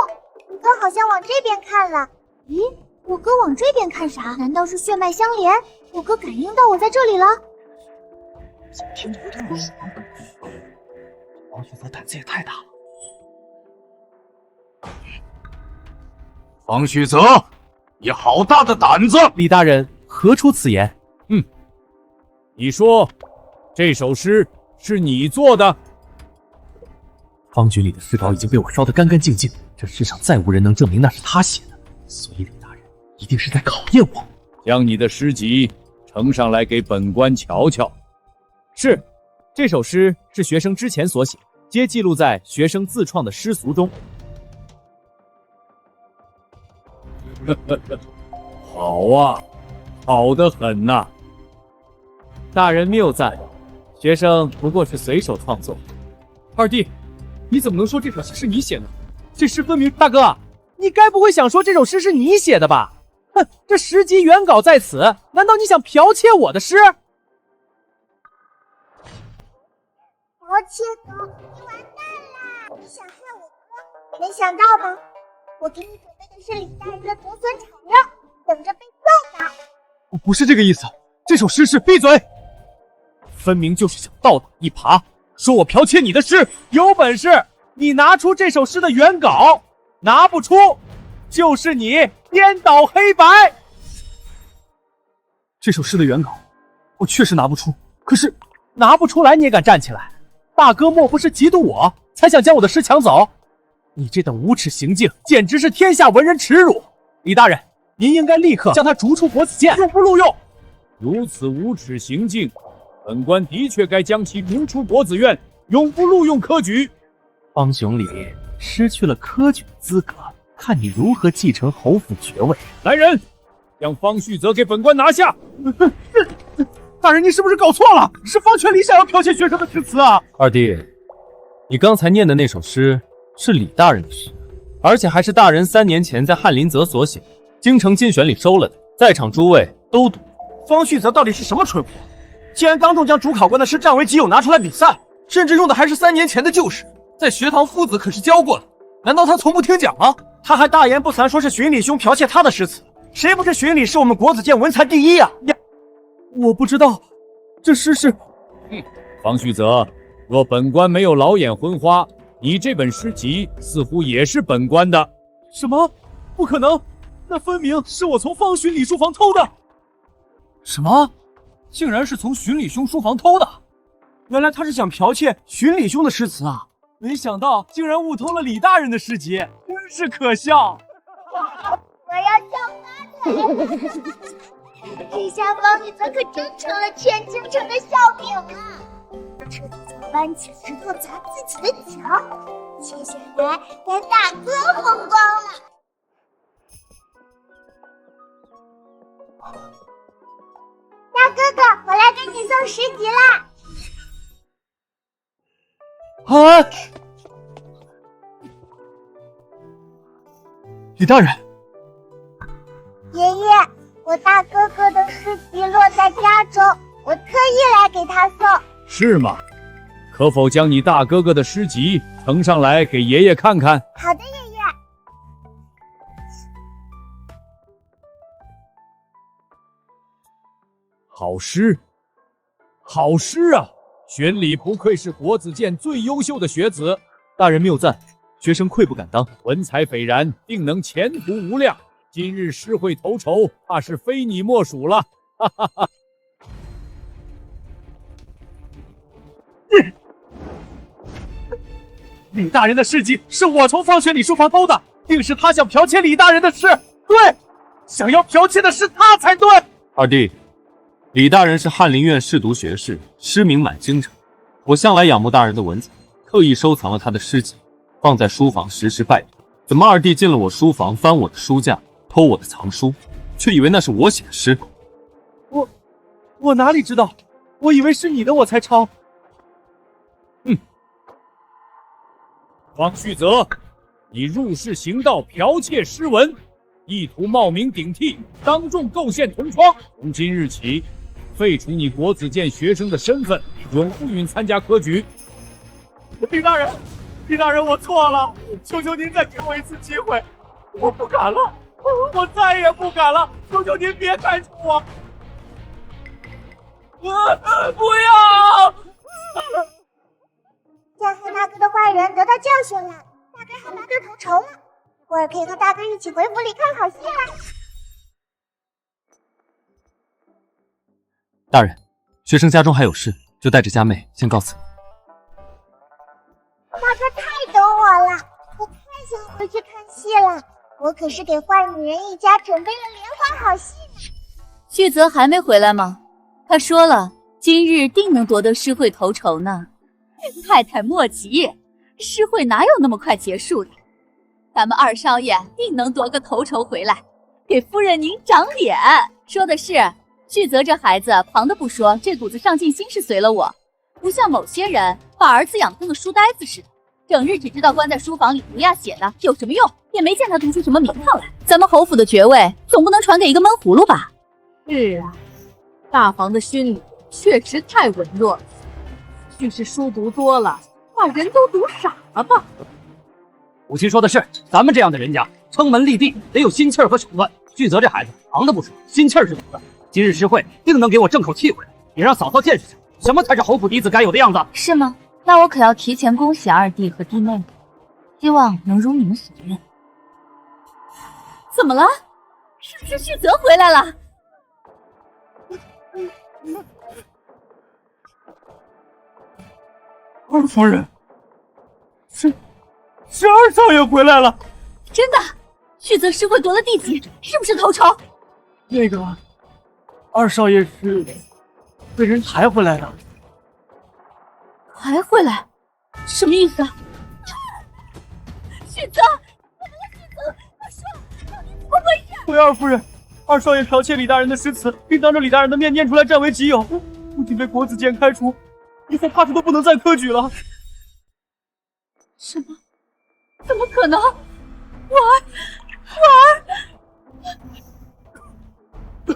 S8: 我哥好像往这边看了。咦，我哥往这边看啥？难道是血脉相连？我哥感应到我在这里了？
S2: 天图图是王旭泽胆子也太大了。
S10: 方旭泽，你好大的胆子！
S2: 李大人何出此言？
S6: 你说，这首诗是你做的？
S11: 方局里的诗稿已经被我烧得干干净净，这世上再无人能证明那是他写的，所以李大人一定是在考验我。
S6: 将你的诗集呈上来给本官瞧瞧。
S2: 是，这首诗是学生之前所写，皆记录在学生自创的诗俗中。
S6: 好啊，好得很呐！
S2: 大人谬赞，学生不过是随手创作。
S12: 二弟，你怎么能说这首诗是你写的？
S2: 这诗分明……大哥，你该不会想说这首诗是你写的吧？哼，这10集原稿在此，难道你想剽窃我的诗？
S8: 剽窃狗，你完蛋啦！你想害我哥，没想到吧？我给你准备的是李大人的竹笋炒肉，等着被揍呢。
S2: 我不是这个意思，这首诗是……闭嘴！分明就是想倒打一耙，说我剽窃你的诗。有本事你拿出这首诗的原稿，拿不出就是你颠倒黑白。这首诗的原稿我确实拿不出，可是拿不出来你也敢站起来？大哥莫不是嫉妒我才想将我的诗抢走？你这等无耻行径简直是天下文人耻辱！李大人，您应该立刻将他逐出国子监，永不录用。
S12: 如此无耻行径，本官的确该将其逐出国子院，永不录用科举。
S11: 方雄礼失去了科举资格，看你如何继承侯府爵位。
S12: 来人，将方旭泽给本官拿下！
S2: 大人，你是不是搞错了？是方全礼想要剽窃学生的诗词啊！
S11: 二弟，你刚才念的那首诗是李大人的诗，而且还是大人3年前在翰林阁所写，京城金选里收了的，在场诸位都读。
S2: 方旭泽到底是什么蠢货？竟然当众将主考官的诗占为己有拿出来比赛，甚至用的还是3年前的旧诗，在学堂夫子可是教过的，难道他从不听讲吗？他还大言不惭说是巡礼兄剽窃他的诗词，谁不是巡礼是我们国子监文才第一啊？我不知道，这诗是……
S12: 方旭泽，若本官没有老眼昏花，你这本诗集似乎也是本官的。
S2: 什么？不可能！那分明是我从方巡礼书房偷的。什么？竟然是从巡礼兄书房偷的？原来他是想剽窃巡礼兄的诗词啊！没想到竟然误偷了李大人的诗集，真是可笑！
S8: 我要叫发财！这下方玉泽可真成了全京城的笑柄了。这就叫搬起石头砸自己的脚，接下来该大哥风光了。大哥哥，我来给你送诗集啦！
S2: 啊！李大人，
S8: 爷爷，我大哥哥的诗集落在家中，我特意来给他送。
S12: 是吗？可否将你大哥哥的诗集呈上来给爷爷看看？
S8: 好的，爷爷。
S12: 好诗，好诗啊！玄礼不愧是国子监最优秀的学子，
S11: 大人谬赞，学生愧不敢当。
S12: 文采斐然，定能前途无量。今日诗会头筹，怕是非你莫属了。哈哈哈。
S2: 李大人的诗集是我从方玄礼书房偷的，定是他想剽窃李大人的诗。对，想要剽窃的是他才对。
S11: 二弟，李大人是翰林院侍读学士，诗名满京城。我向来仰慕大人的文采，特意收藏了他的诗集，放在书房时时拜读。怎么二弟进了我书房，翻我的书架，偷我的藏书，却以为那是我写的诗？
S2: 我哪里知道？我以为是你的，我才抄。
S12: 方旭泽，你入室行盗，剽窃诗文，意图冒名顶替，当众构陷同窗。从今日起，废除你国子监学生的身份，永不允参加科举。
S2: 李大人，我错了，求求您再给我一次机会，我不敢了，我再也不敢了，求求您别开除我！不要！
S8: 陷害大哥的坏人得到教训了，大概还拔得头筹了，我也可以和大哥一起回府里看好戏了。
S11: 大人，学生家中还有事，就带着家妹先告辞。
S8: 大哥太懂我了，我太想回去看戏了，我可是给坏女人一家准备了连环好戏呢。
S5: 旭泽还没回来吗？他说了，今日定能夺得诗会头筹呢。太太莫急，诗会哪有那么快结束的？咱们二少爷定能夺个头筹回来，给夫人您长脸。说的是，旭泽这孩子旁的不说，这股子上进心是随了我，不像某些人把儿子养得跟个书呆子似的，整日只知道关在书房里涂鸦写的，有什么用？也没见他读出什么名堂来。咱们侯府的爵位总不能传给一个闷葫芦吧？
S4: 是啊，大房的勋礼确实太文弱了，须是书读多了，把人都读傻了吧？
S13: 母亲说的是，咱们这样的人家，撑门立地得有心气儿和手段。旭泽这孩子扛得不说，心气儿是足的。今日诗会定能给我争口气回来，也让嫂嫂见识下什么才是侯府嫡子该有的样子。
S5: 是吗？那我可要提前恭喜二弟和弟妹，希望能如你们所愿。怎么了？是不是旭泽回来了？
S7: 二夫人，是二少爷回来了。
S5: 真的？旭泽诗会夺了第几？是不是头筹？
S7: 那个二少爷是被人抬回来的。
S5: 还回来？什么意思啊？旭泽，我说，你怎么回事？
S7: 回二夫人，二少爷剽窃李大人的诗词，并当着李大人的面念出来占为己有，不仅被国子监开除，以后怕是都不能再科举了。
S5: 什么？怎么可能？我儿，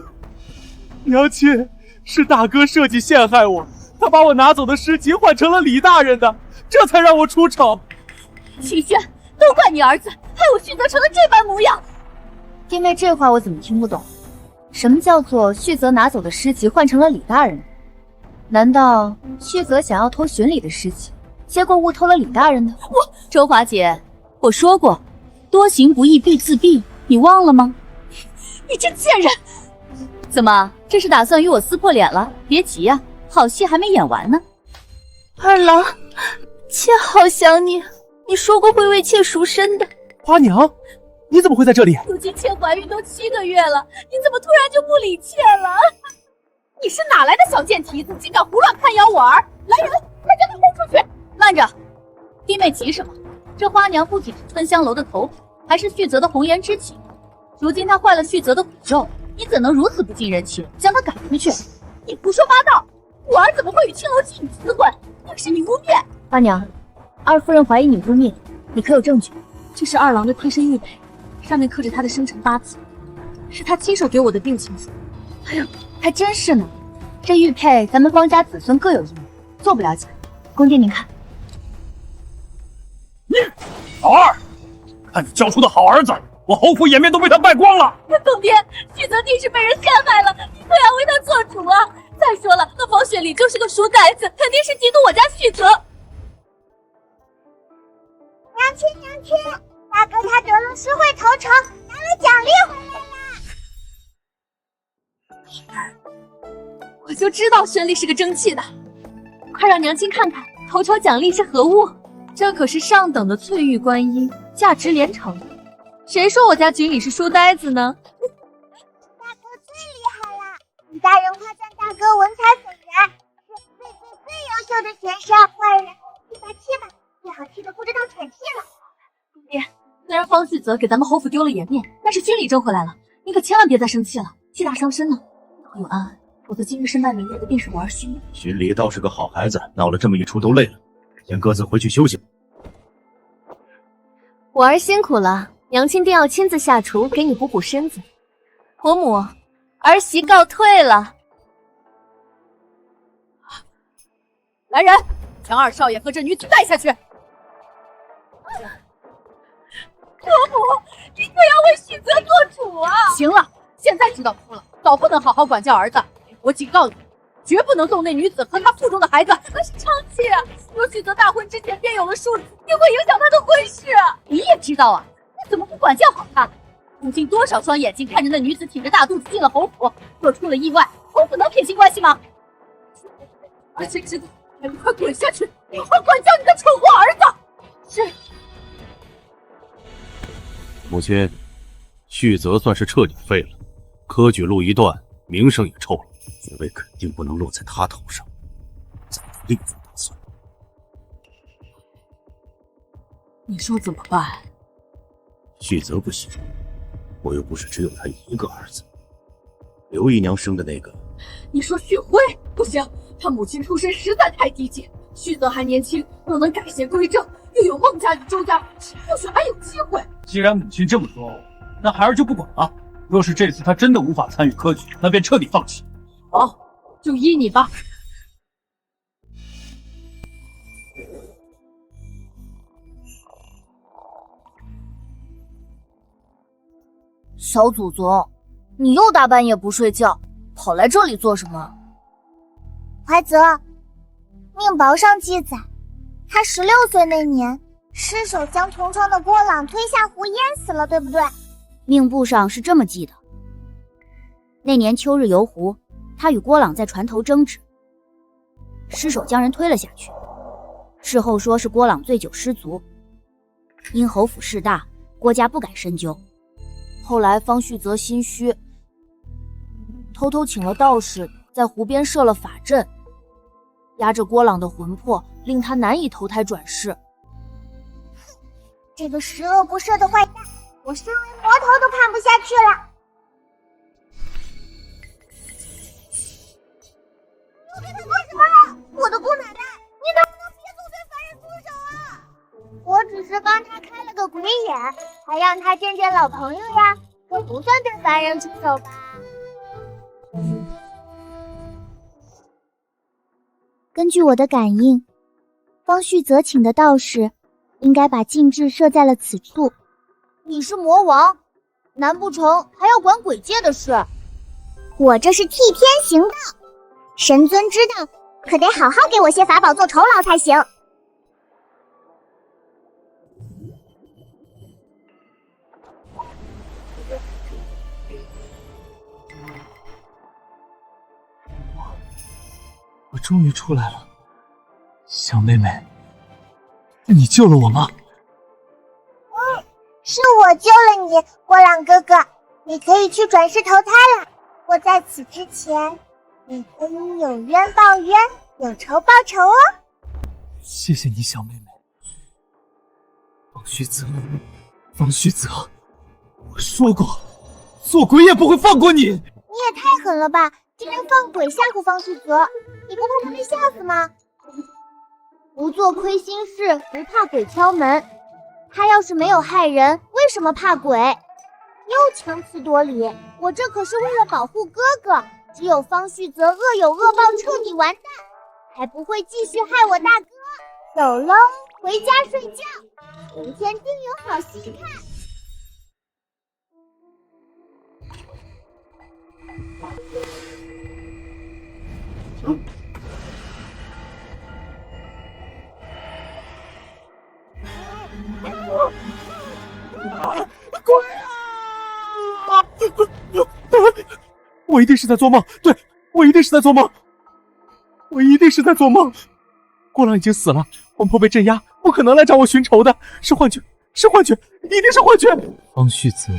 S7: 娘亲，是大哥设计陷害我，他把我拿走的诗集换成了李大人的，这才让我出丑。
S5: 齐轩，都怪你儿子，害我旭泽成了这般模样。弟妹，这话我怎么听不懂？什么叫做旭泽拿走的诗集换成了李大人？难道旭泽想要偷巡礼的诗集，结果误偷了李大人的？周华姐，我说过，多行不义必自毙，你忘了吗？你这贱人！怎么，这是打算与我撕破脸了？别急呀，好戏还没演完呢。二郎，妾好想你，你说过会为妾赎身的。
S2: 花娘，你怎么会在这里？
S5: 如今妾怀孕都7个月了，你怎么突然就不理妾了？你是哪来的小贱蹄子，竟敢胡乱攀咬我儿！来人，快将他轰出去！慢着，弟妹急什么？这花娘不仅是春香楼的头牌，还是旭泽的红颜知己。如今她坏了旭泽的骨肉，你怎能如此不近人情，将她赶出去？你胡说八道！我儿怎么会与青楼妓女私混？那是你污蔑！花娘，二夫人怀疑你污蔑，你可有证据？
S4: 这是二郎的贴身玉佩，上面刻着他的生辰八字，是他亲手给我的定情书。
S5: 哎呦，还真是呢。这玉佩咱们方家子孙各有一枚，做不了假。宫殿您看。
S12: 老二，看你教出的好儿子，我侯府颜面都被他败光了。
S5: 总编，旭泽定是被人陷害了，你可要为他做主啊！再说了，那方雪里就是个书呆子，肯定是嫉妒我家旭泽。
S8: 娘亲，大哥他得了诗会头筹，拿了奖励回来了。
S5: 我就知道轩丽是个争气的，快让娘亲看看头筹奖励是何物。这可是上等的翠玉观音，价值连城。谁说我家局里是书呆子呢？
S8: 大哥最厉害了，李大人夸赞大哥文采斐然，是最优秀的学生。坏人一把气吧，最好气得不知道喘气了。
S5: 爹，虽然方旭泽给咱们侯府丢了颜面，但是军礼争回来了，你可千万别再生气了，气大伤身呢。保佑安安，否则今日身败名裂的便是我儿勋礼。
S6: 巡礼倒是个好孩子，闹了这么一出都累了，先各自回去休息吧。
S5: 我儿辛苦了，娘亲定要亲自下厨给你补补身子。婆母，儿媳告退了。
S4: 来人，将二少爷和这女子带下去。
S5: 婆母，你可要为旭泽做主啊！
S4: 行了，现在知道错了，早不能好好管教儿子。我警告你，绝不能送那女子和她腹中的孩子。
S5: 可是长妻，若旭泽大婚之前便有了庶子，定会影响他的婚事。
S4: 你也知道啊，你怎么不管教好她？如今多少双眼睛看着那女子挺着大肚子进了侯府，若出了意外，侯府能撇清关系吗？而且知道，你快滚下去，好好管教你的蠢货儿子。是。
S11: 母亲，旭泽算是彻底废了，科举路一断，名声也臭了，
S6: 爵位肯定不能落在他头上，咱们另做打算。
S4: 你说怎么办？
S6: 旭泽不行，我又不是只有他一个儿子，刘姨娘生的那个。
S4: 你说旭辉不行，他母亲出身实在太低贱，旭泽还年轻，若能改邪归正，又有孟家与周家扶持，或许还有机会。
S13: 既然母亲这么说，那孩儿就不管了。若是这次他真的无法参与科举，那便彻底放弃。
S4: 好，就依你吧。
S1: 小祖宗，你又大半夜不睡觉，跑来这里做什么？
S8: 怀泽，命簿上记载，他16岁那年，失手将同窗的郭朗推下湖淹死了，对不对？
S1: 命簿上是这么记的。那年秋日游湖，他与郭朗在船头争执，失手将人推了下去。事后说是郭朗醉酒失足，因侯府势大，郭家不敢深究。后来方旭泽心虚，偷偷请了道士，在湖边设了法阵，压着郭朗的魂魄，令他难以投胎转世。
S8: 这个十恶不赦的坏蛋，我身为魔头都看不下去了。你对他做什么了？我的姑奶奶，你能不能别总对凡人出手啊？我只是帮他开了个鬼眼，还让他见见老朋友呀，这不算对凡人出手吧？
S1: 根据我的感应，方旭泽请的道士应该把禁制设在了此处。你是魔王，难不成还要管鬼界的事？
S8: 我这是替天行道，神尊知道，可得好好给我些法宝做酬劳才行。
S6: 我终于出来了，小妹妹，你救了我吗？
S8: 是我救了你，郭朗哥哥，你可以去转世投胎了。我在此之前，你可以有冤报冤，有仇报仇哦。
S6: 谢谢你，小妹妹。方旭泽，我说过，做鬼也不会放过你。
S8: 你也太狠了吧！竟然放鬼吓唬方旭泽，你不怕他被吓死吗？
S1: 不做亏心事，不怕鬼敲门。他要是没有害人，为什么怕鬼？
S8: 又强词夺理，我这可是为了保护哥哥。只有方旭泽恶有恶报，彻底完蛋，才不会继续害我大哥。走喽，回家睡觉，明天定有好戏看。
S2: 我一定是在做梦，对，我一定是在做梦，我一定是在做梦。郭朗已经死了，魂魄被镇压，不可能来找我寻仇的，是幻觉，是幻觉，一定是幻觉。
S6: 方旭泽，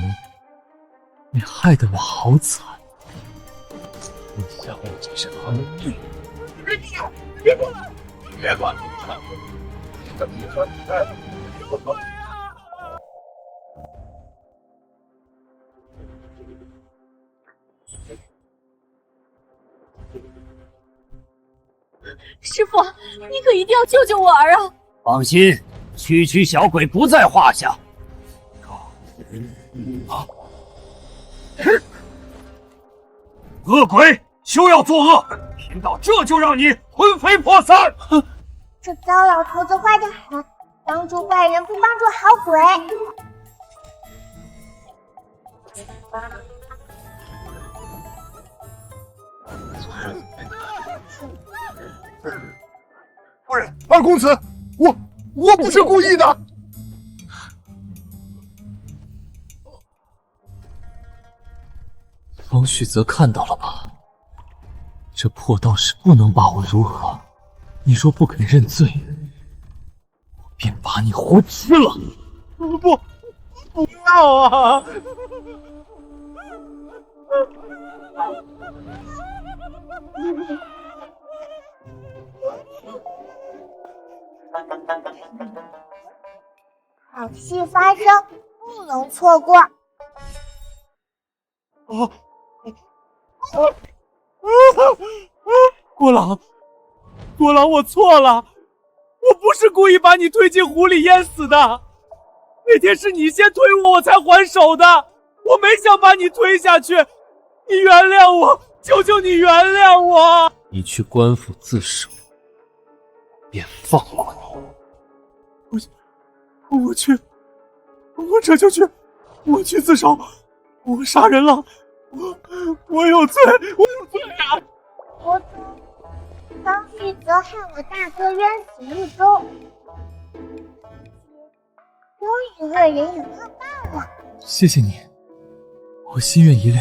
S6: 你害得我好惨，你想我这是何罪？
S7: 别过来！别过来！
S5: 师傅，你可一定要救救我儿啊！
S13: 放心，区区小鬼不在话下。恶鬼，休要作恶！听到这就让你魂飞魄散！
S8: 这糟老头子坏得很，帮助坏人不帮助好鬼。
S7: 夫人，二公子，我不是故意的。
S6: 方旭泽看到了吧？这破道士不能把我如何？你若不肯认罪，我便把你活吃了。
S2: 不要啊！
S8: 好戏发生，不能错过。
S2: 郭朗，我错了，我不是故意把你推进湖里淹死的。那天是你先推我，我才还手的，我没想把你推下去。你原谅我，求求你原谅我。
S6: 你去官府自首，便放过你。
S2: 我这就去，我去自首。我杀人了，我有罪啊！
S8: 国主，方旭泽害我大哥冤死狱中，终于恶人有恶报了。
S2: 谢谢你，我心愿已了，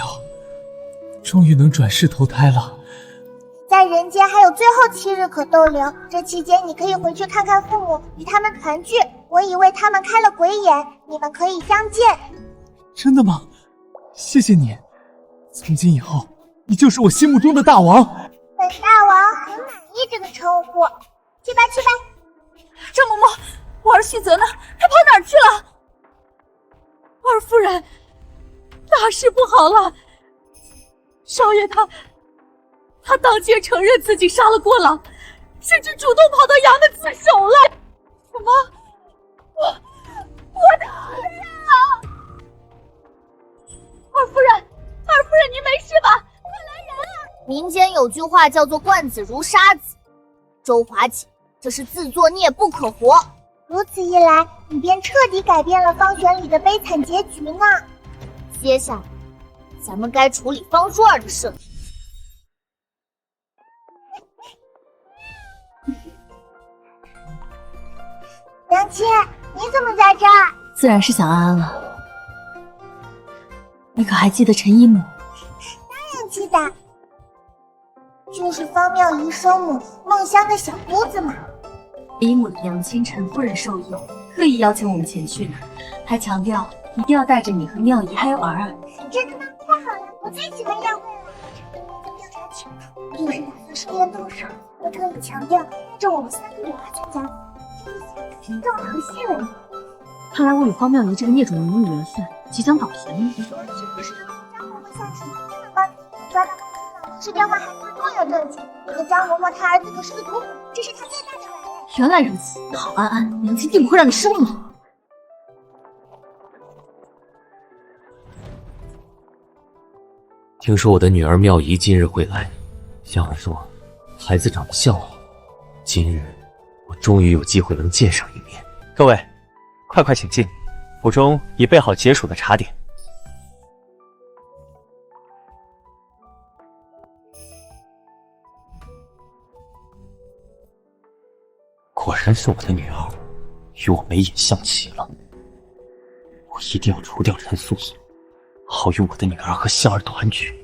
S2: 终于能转世投胎了。
S8: 在人间还有最后7日可逗留，这期间你可以回去看看父母，与他们团聚。我已为他们开了鬼眼，你们可以相见。
S2: 真的吗？谢谢你，从今以后，你就是我心目中的大王。
S8: 本大王很满意这个称呼。去吧去吧。
S5: 张嬷嬷，我儿旭泽呢？他跑哪儿去了？二夫人，大事不好了！少爷他当街承认自己杀了郭郎，甚至主动跑到衙门自首了。什么？我的儿子！二夫人，您没事吧？快来人啊！
S1: 民间有句话叫做惯子如杀子，周华锦这是自作孽不可活。
S8: 如此一来，你便彻底改变了方玄礼的悲惨结局呢。
S1: 接下来，咱们该处理方舒儿的事了。
S8: 娘亲，你怎么在这儿？
S9: 自然是想安安了。你可还记得陈一母？
S8: 当然记得，就是方妙仪生母梦香的小姑子嘛。
S9: 一母的娘亲陈夫人授意，特意邀请我们前去呢，还强调一定要带着你和妙仪还有儿儿。
S8: 真的吗？太好了，我最喜欢宴会了。调查清楚，就是打算设宴动手。我特意强调带着我们3个女儿参加，这一下正合适了。
S9: 看来我与方妙仪这个孽种的母女缘分即将倒甜了。
S8: 是不是张嬷嬷下属帮你抓到了老是电话还不是重要证据？那个张嬷嬷她儿子可是个毒妇，这是她最大的软肋。
S9: 原来如此，好安安，娘亲定不会让你失望的。
S6: 听说我的女儿妙仪今日会来，香儿说孩子长得像我，今日我终于有机会能见上一面。
S2: 各位，快请进，府中已备好解暑的茶点。
S6: 果然是我的女儿，与我眉眼相齐了。我一定要除掉陈素素，好与我的女儿和香儿团聚。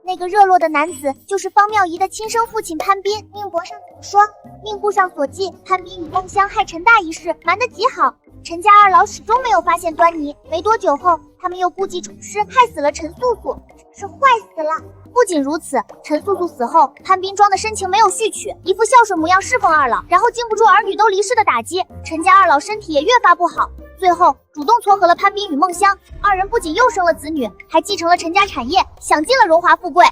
S8: 那个热络的男子就是方妙仪的亲生父亲潘斌。命簿上怎么说？命簿上所记，潘斌与梦香害陈大一事瞒得极好，陈家二老始终没有发现端倪。没多久后，他们又故技重施，害死了陈素素，真是坏死了。不仅如此，陈素素死后，潘斌装的深情没有续娶，一副孝顺模样侍奉二老，然后经不住儿女都离世的打击，陈家二老身体也越发不好，最后主动撮合了潘斌与梦香，二人不仅又生了子女，还继承了陈家产业，享尽了荣华富贵。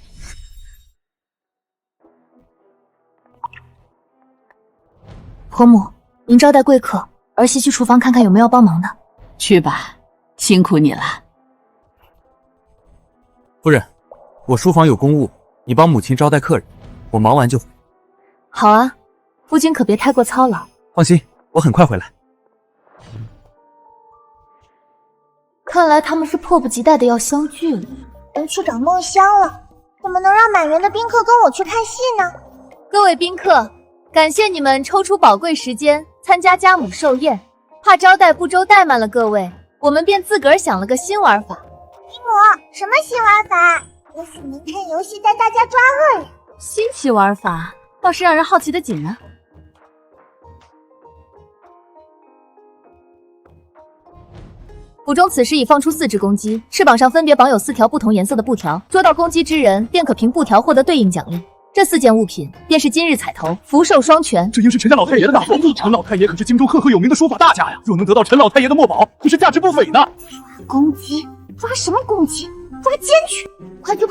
S9: 婆母，您招待贵客，儿媳去厨房看看有没有要帮忙的。
S3: 去吧，辛苦你了。
S2: 夫人，我书房有公务，你帮母亲招待客人，我忙完就回。
S9: 好啊，夫君可别太过操劳。
S2: 放心，我很快回来。
S9: 看来他们是迫不及待的要相聚了。
S8: 人去找梦香了，怎么能让满园的宾客跟我去看戏呢？
S5: 各位宾客，感谢你们抽出宝贵时间参加家母寿宴，怕招待不周怠慢了各位，我们便自个儿想了个新玩法。
S8: 姨母，什么新玩法？也许能趁游戏带大家抓恶人。
S5: 新奇玩法倒是让人好奇的紧呢。府中此时已放出4只公鸡，翅膀上分别绑有4条不同颜色的布条，捉到公鸡之人便可凭布条获得对应奖励。这4件物品便是今日彩头，福寿双全。
S7: 这应是陈家老太爷的大宝，陈老太爷可是京中赫赫有名的书法大家呀，若能得到陈老太爷的墨宝，可是价值不菲呢。
S8: 公鸡？抓什么公鸡？抓奸去！
S1: 快去！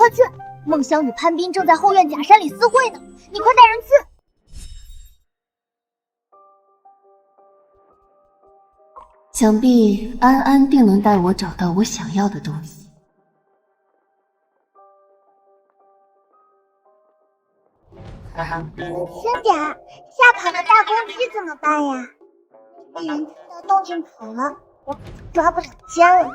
S1: 孟香与潘斌正在后院假山里私会呢，你快带人去。
S9: 想必安安定能带我找到我想要的东西。
S8: 轻点儿，吓跑的大公鸡怎么办呀？被人听到动静跑了，我可抓不了奸了。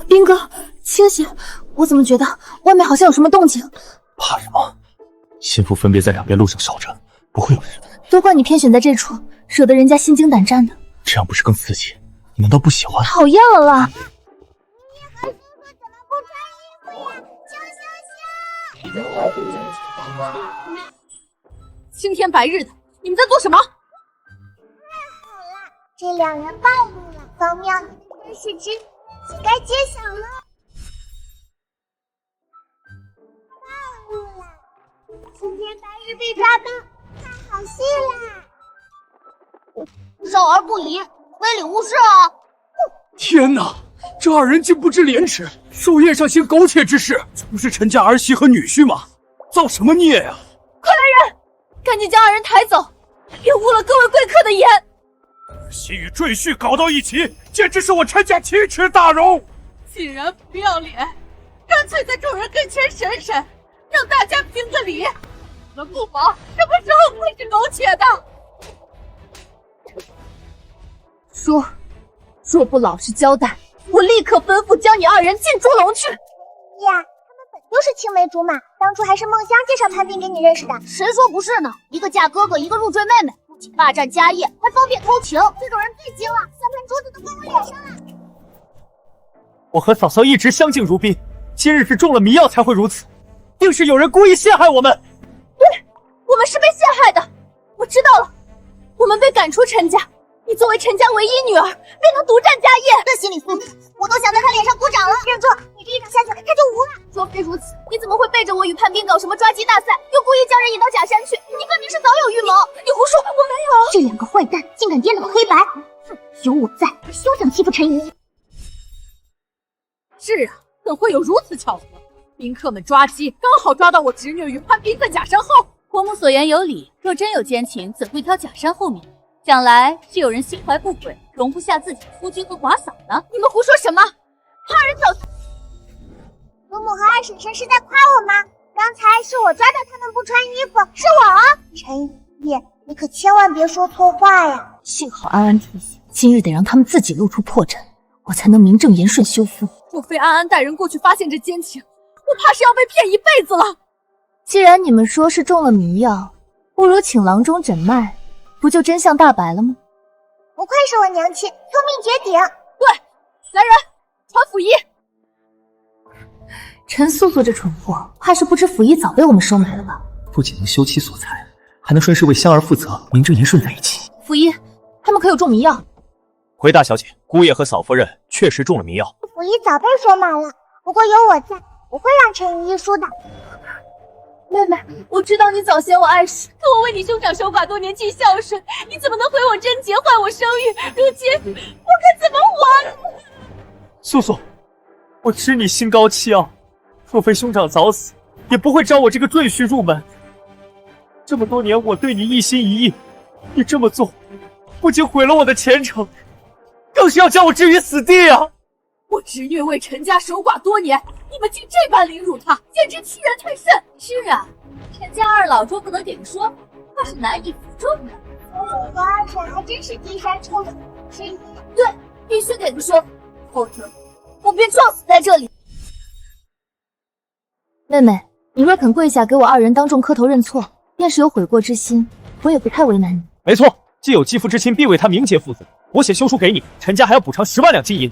S4: 斌哥，清醒！我怎么觉得外面好像有什么动静？
S6: 怕什么？心腹分别在两边路上守着，不会有事的。
S4: 都怪你偏选在这处，惹得人家心惊胆战的。
S6: 这样不是更刺激？你难道不喜欢？
S4: 讨厌了啦！青天白日的，你们在做什么？
S8: 太好了，这两人暴露了，方妙你的真实之就该揭晓了。暴露了，青天白日被抓到，看好戏啦！
S1: 少儿不宜，非礼勿视啊！
S12: 天哪，这二人竟不知廉耻，寿宴上行苟且之事，这不是陈家儿媳和女婿吗？造什么孽呀！
S5: 快来人，赶紧将二人抬走，别污了各位贵客的颜。
S12: 儿媳与赘婿搞到一起，简直是我陈家奇耻大辱！
S5: 竟然不要脸，干脆在众人跟前审审，让大家评个理。你们不保，什么时候会是苟且的？若不老实交代，我立刻吩咐将你二人进猪笼去。
S8: 呀，他们本就是青梅竹马，当初还是梦香介绍潘斌给你认识的。
S1: 谁说不是呢？一个嫁哥哥，一个入赘妹妹，不仅霸占家业，还方便偷情。这种人最精了，三盘桌子都放我脸上了。
S2: 我和嫂嫂一直相敬如宾，今日是中了迷药才会如此，定是有人故意陷害我们。
S5: 对，我们是被陷害的。我知道了，我们被赶出陈家。你作为陈家唯一女儿，便能独占家业，
S8: 这心理素质，我都想在他脸上鼓掌了。认错，你这一掌下去，他就无了。
S5: 若非如此，你怎么会背着我与潘斌搞什么抓鸡大赛，又故意将人引到假山去？你分明是早有预谋。你胡说，我没有。
S8: 这两个坏蛋竟敢颠倒黑白，哼，有我在，休想欺负陈姨。
S5: 是啊，怎会有如此巧合？宾客们抓鸡，刚好抓到我侄女与潘斌在假山后。
S3: 伯母所言有理，若真有奸情，怎会挑假山后面？想来是有人心怀不轨，容不下自己的夫君和寡嫂呢。
S5: 你们胡说什么？二人挑唆！
S8: 伯母和二婶婶是在夸我吗？刚才是我抓到他们不穿衣服，是我啊！陈姨，你可千万别说错话呀！
S4: 幸好安安提醒，今日得让他们自己露出破绽，我才能名正言顺休夫。
S5: 若非安安带人过去发现这奸情，我怕是要被骗一辈子了。
S4: 既然你们说是中了迷药，不如请郎中诊脉。不就真相大白了吗？
S8: 不愧是我娘亲，聪明绝顶。
S5: 对，来人，传府医。
S4: 陈素素这蠢货，怕是不知府医早被我们收买了吧？
S6: 不仅能修妻所裁，还能顺势为香儿负责，名正言顺在一起。
S4: 府医，他们可有中迷药？
S2: 回大小姐，姑爷和嫂夫人确实中了迷药。
S8: 府医早被收买了，不过有我在，不会让陈姨输的。
S5: 妹妹，我知道你早嫌我碍事，可我为你兄长守寡多年，尽孝顺，你怎么能毁我贞洁，坏我声誉？如今我可怎么活？
S2: 素素，我知你心高气傲，若非兄长早死，也不会招我这个赘婿入门。这么多年我对你一心一意，你这么做，不仅毁了我的前程，更是要将我置于死地啊！
S5: 我侄女为陈家守寡多年，你们竟这般凌辱她，简直欺人太甚！
S3: 是啊，陈家二老若不能给个说法，怕是难以服众的。
S8: 我和二婶还真是低山臭水之一。
S5: 对，必须给个说法，否则我便撞死在这里。
S4: 妹妹，你若肯跪下给我二人当众磕头认错，便是有悔过之心，我也不太为难你。
S2: 没错，既有继父之亲，必为他名节负责。我写休书给你，陈家还要补偿10万两金银，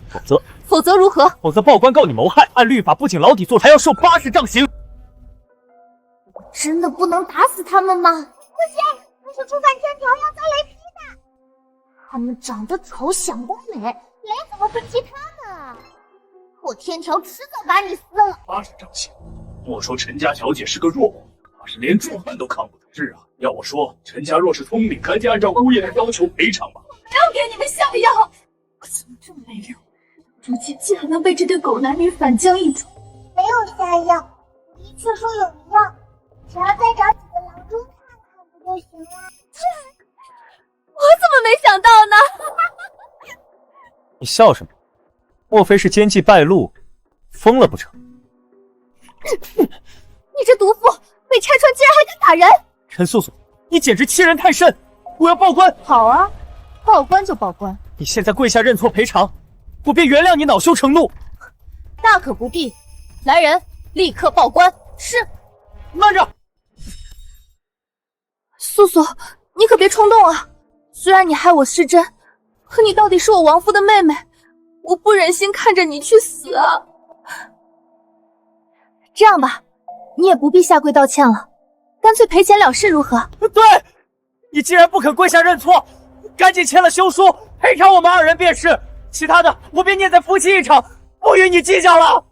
S5: 否则如何？
S2: 否则报官告你谋害，按律法不仅牢底坐，还要受80杖刑。
S1: 真的不能打死他们吗？
S8: 不行，那是触犯天条，要遭雷劈的。
S1: 他们长得丑，想得美，雷怎么会劈他们啊？破天条迟早把你撕了。
S12: 80杖刑，莫说陈家小姐是个弱妇，怕是连主犯都扛不住。是啊，要我说，陈家若是聪明，赶紧按照姑爷的要求赔偿吧。
S5: 不要给你们下药！我怎么这么没用？如今竟然能被这对狗男女反将一军。
S8: 没有下药，的确说有迷药，只要再找几个郎中看看不就行了？
S5: 我怎么没想到呢？
S6: 你笑什么？莫非是奸计败露，疯了不成？
S5: 你这毒妇，被拆穿竟然还敢打人！
S6: 陈素素，你简直欺人太甚！我要报官！
S4: 好啊，报官就报官，
S6: 你现在跪下认错赔偿，我便原谅你恼羞成怒。
S4: 大可不必。来人，立刻报官。是。
S6: 慢着，
S4: 素素，你可别冲动啊！虽然你害我失贞，可你到底是我亡夫的妹妹，我不忍心看着你去死啊！这样吧，你也不必下跪道歉了，干脆赔钱了事如何？
S6: 对，你既然不肯跪下认错，赶紧签了休书，赔偿我们2人便是，其他的我便念在夫妻一场，不与你计较了。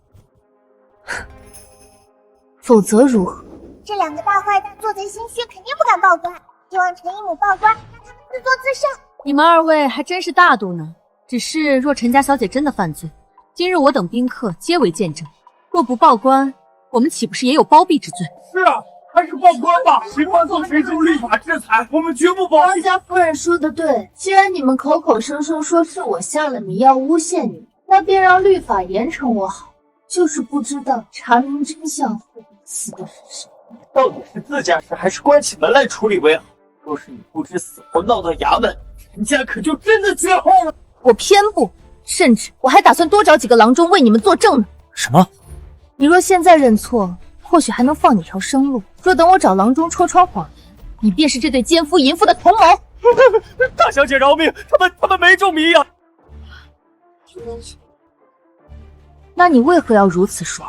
S4: 否则如何？
S8: 这2个大坏蛋做贼心虚，肯定不敢报官。希望陈姨母报官，让他们自作自受。
S4: 你们2位还真是大度呢。只是若陈家小姐真的犯罪，今日我等宾客皆为见证，若不报官，我们岂不是也有包庇之罪？
S12: 是啊，还是报官吧，谁犯错谁受立法制裁，我们绝不包庇。
S14: 王家夫人说的对，既然你们口口声声说是我下了迷药诬陷你们，那便让律法严惩我好。就是不知道查明真相后死的是谁。
S6: 到底是自家事还是关起门来处理为好？若是你不知死活闹到衙门，陈家可就真的绝后了。
S4: 我偏不，甚至我还打算多找几个郎中为你们作证呢。
S6: 什么？
S4: 你若现在认错，或许还能放你条生路；若等我找郎中戳穿谎言，你便是这对奸夫淫妇的同谋。
S6: 大小姐饶命，他们没中迷呀。
S4: 那你为何要如此说？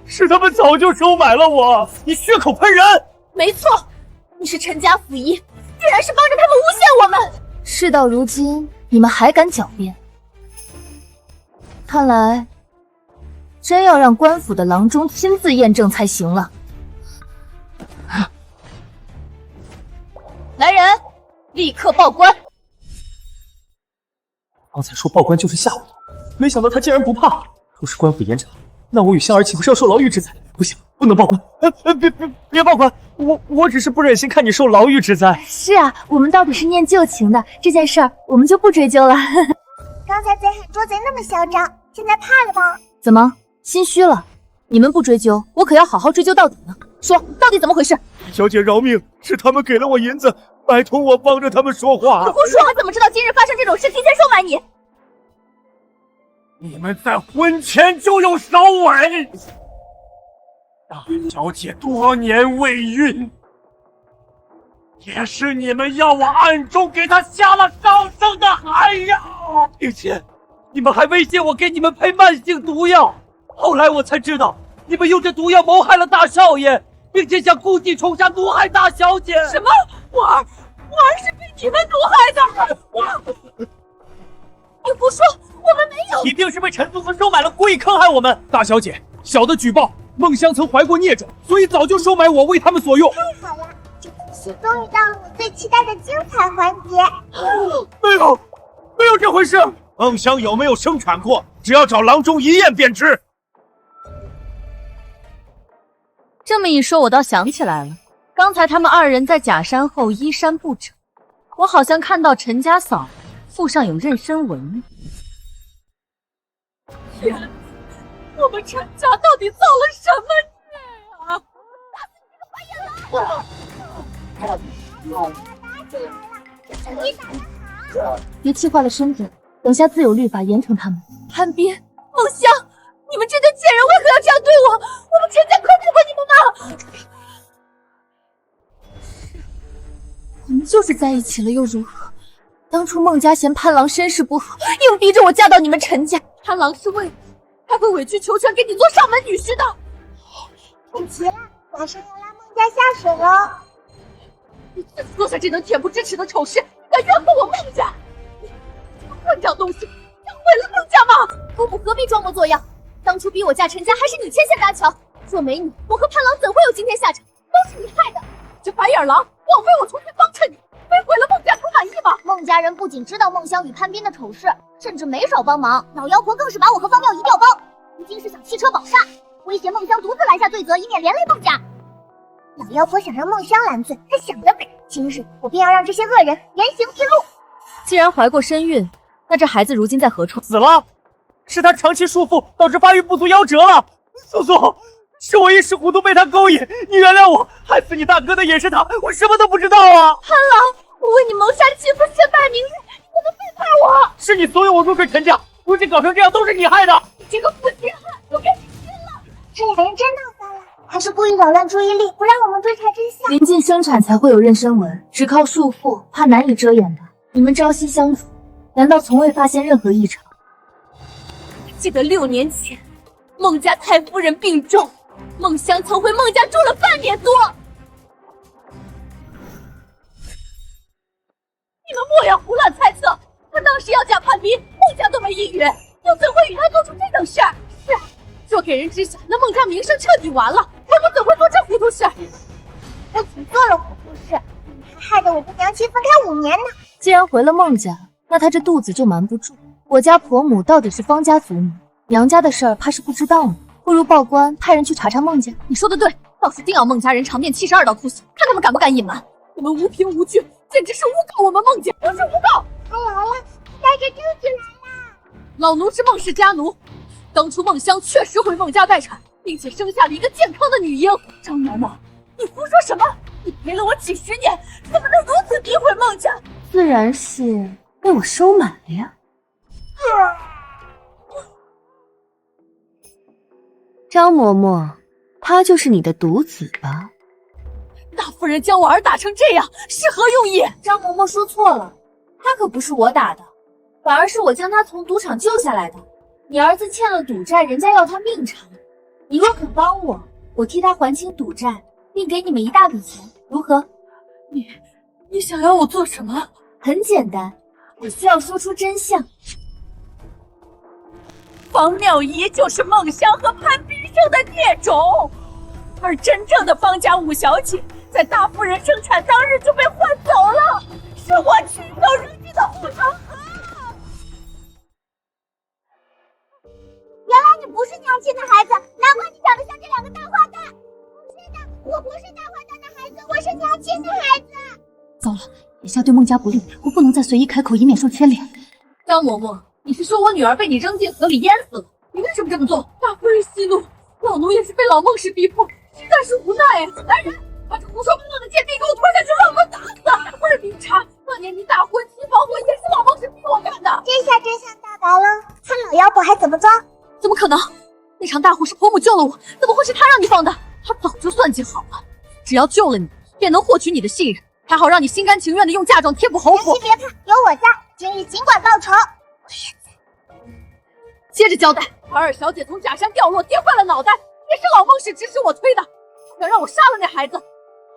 S6: 是他们早就收买了我，你血口喷人！
S4: 没错，你是陈家府医，居然是帮着他们诬陷我们。事到如今，你们还敢狡辩？看来真要让官府的郎中亲自验证才行了。来人，立刻报官！
S6: 刚才说报官就是吓我，没想到他竟然不怕。若是官府严查，那我与香儿岂不是要受牢狱之灾？不行，不能报官！别报官！我只是不忍心看你受牢狱之灾。
S4: 是啊，我们到底是念旧情的，这件事儿我们就不追究了。
S8: 刚才贼喊捉贼那么嚣张，现在怕了吗？
S4: 怎么心虚了？你们不追究，我可要好好追究到底呢。说，到底怎么回事？
S7: 小姐饶命，是他们给了我银子，拜托我帮着他们说话。
S4: 胡说！我怎么知道今日发生这种事，提前收买你？
S12: 你们在婚前就有首尾。大小姐多年未孕，也是你们要我暗中给她下了高升的寒药，
S6: 并且你们还威胁我给你们配慢性毒药。后来我才知道，你们用这毒药谋害了大少爷，并且想故技重杀毒害大小姐。
S5: 什么？我儿是被你们毒害的！你胡说，我们没有！
S6: 一定是被陈素素收买了，故意坑害我们。
S12: 大小姐，小的举报，梦香曾怀过孽种，所以早就收买我为他们所用。
S8: 太好了，这部戏终于到了我最期待的精彩环节。
S12: 没有这回事。梦香有没有生产过？只要找郎中一验便知。
S4: 这么一说，我倒想起来了，刚才他们2人在假山后衣衫不整，我好像看到陈家嫂腹上有妊娠纹。
S5: 天，我们陈家到底造了什么孽啊！打死你个白眼狼！
S4: 别气坏了身子，等下自有律法严惩他们。
S5: 潘斌、梦香，你们这对贱人为何要这样对我？我们陈家亏负过你们吗？
S4: 我们就是在一起了又如何？当初孟家嫌潘郎身世不好，硬逼着我嫁到你们陈家。
S5: 潘郎是为你，他会委曲求全给你做上门女婿的。
S8: 天琪，马上要拉孟家下水了。
S5: 你自己做下这等恬不知耻的丑事，敢冤枉我孟家！你混账东西，想毁了孟家吗？
S4: 姑母何必装模作样？当初逼我嫁陈家，还是你牵线搭桥。若没你，我和潘郎怎会有今天下场？都是你害的！
S5: 这白眼狼，枉费我重新帮衬你，非毁了孟家不满意吗？
S1: 孟家人不仅知道孟香与潘斌的丑事，甚至没少帮忙。老妖婆更是把我和方妙仪调包，如今是想弃车保帅。威胁孟香独自拦下罪责，以免连累孟家。老妖婆想让孟香拦罪，还想得美！今日我便要让这些恶人原形毕露。
S4: 既然怀过身孕，那这孩子如今在何处？
S2: 死了，是他长期束缚，导致发育不足夭折了。素素，是我一时糊涂被他勾引，你原谅我。害死你大哥的也是他，我什么都不知道啊！
S4: 潘郎，我为你谋杀妻夫，身败名裂，你怎么背叛我？
S2: 是你怂恿我入赘陈家，如今搞成这样都是你害的！
S4: 你这个负心汉，我跟你拼了！
S8: 这两人真闹翻了，还是故意扰乱注意力，不让我们追查真相。
S14: 临近生产才会有妊娠纹，只靠束缚怕难以遮掩吧？你们朝夕相处，难道从未发现任何异常？
S5: 记得6年前，孟家太夫人病重，孟香曾回孟家住了半年多。你们莫要胡乱猜测，他当时要嫁叛兵，孟家都没应允，又怎会与他做出这等事儿？是，若给人知晓，那孟家名声彻底完了。他们怎会做这糊涂事？
S8: 我只做了糊涂事，你还害得我跟娘亲分开5年呢。
S14: 既然回了孟家，那他这肚子就瞒不住。我家婆母到底是方家祖母，娘家的事儿怕是不知道呢。不如报官派人去查查孟家。
S4: 你说的对，到时定要孟家人长殿72道酷刑，看他们敢不敢隐瞒。你们无凭无据，简直是诬告我们孟家，就是诬告！
S8: 他来了，带着证据来了。
S4: 老奴是孟氏家奴，当初孟香确实回孟家待产，并且生下了一个健康的女婴。张嬷嬷，你胡说什么？你陪了我几10年，怎么能如此诋毁孟家？
S14: 自然是被我收买了呀。张嬷嬷，他就是你的独子吧？
S4: 大夫人将我儿打成这样，是何用意？
S14: 张嬷嬷说错了，他可不是我打的，反而是我将他从赌场救下来的。你儿子欠了赌债，人家要他命偿，你若肯帮我，我替他还清赌债，并给你们一大笔钱，如何？
S4: 你想要我做什么？
S14: 很简单，我需要说出真相。
S5: 方妙仪就是孟香和潘斌生的孽种，而真正的方家五小姐在大夫人生产当日就被换走了，是我亲手扔进的护城河。
S8: 原来你不是娘亲的孩子，难怪你长得像这2个大花旦。不是的，我不是大花旦的孩子，我是娘亲的孩子。
S14: 糟了，眼下对孟家不利，我不能再随意开口，以免受牵连。
S4: 张嬷嬷，你是说我女儿被你扔进河里淹死了？你为什么这么做？大夫人息怒，老奴也是被老孟氏逼迫，实在是无奈呀！来人，把这胡说八道的贱婢给我拖下去，让我打死！不是明察，当年你大婚期防我也是老孟氏逼我干的。
S8: 这下真相大白了，看老妖婆还怎么装！
S4: 怎么可能？那场大火是婆母救了我，怎么会是她让你放的？她早就算计好了，只要救了你，便能获取你的信任，还好让你心甘情愿的用嫁妆贴补侯府。
S8: 娘亲别怕，有我在，今日尽管报仇。
S4: 接着交代，二小姐从假山掉落，跌坏了脑袋，也是老孟氏指使我推的，要让我杀了那孩子，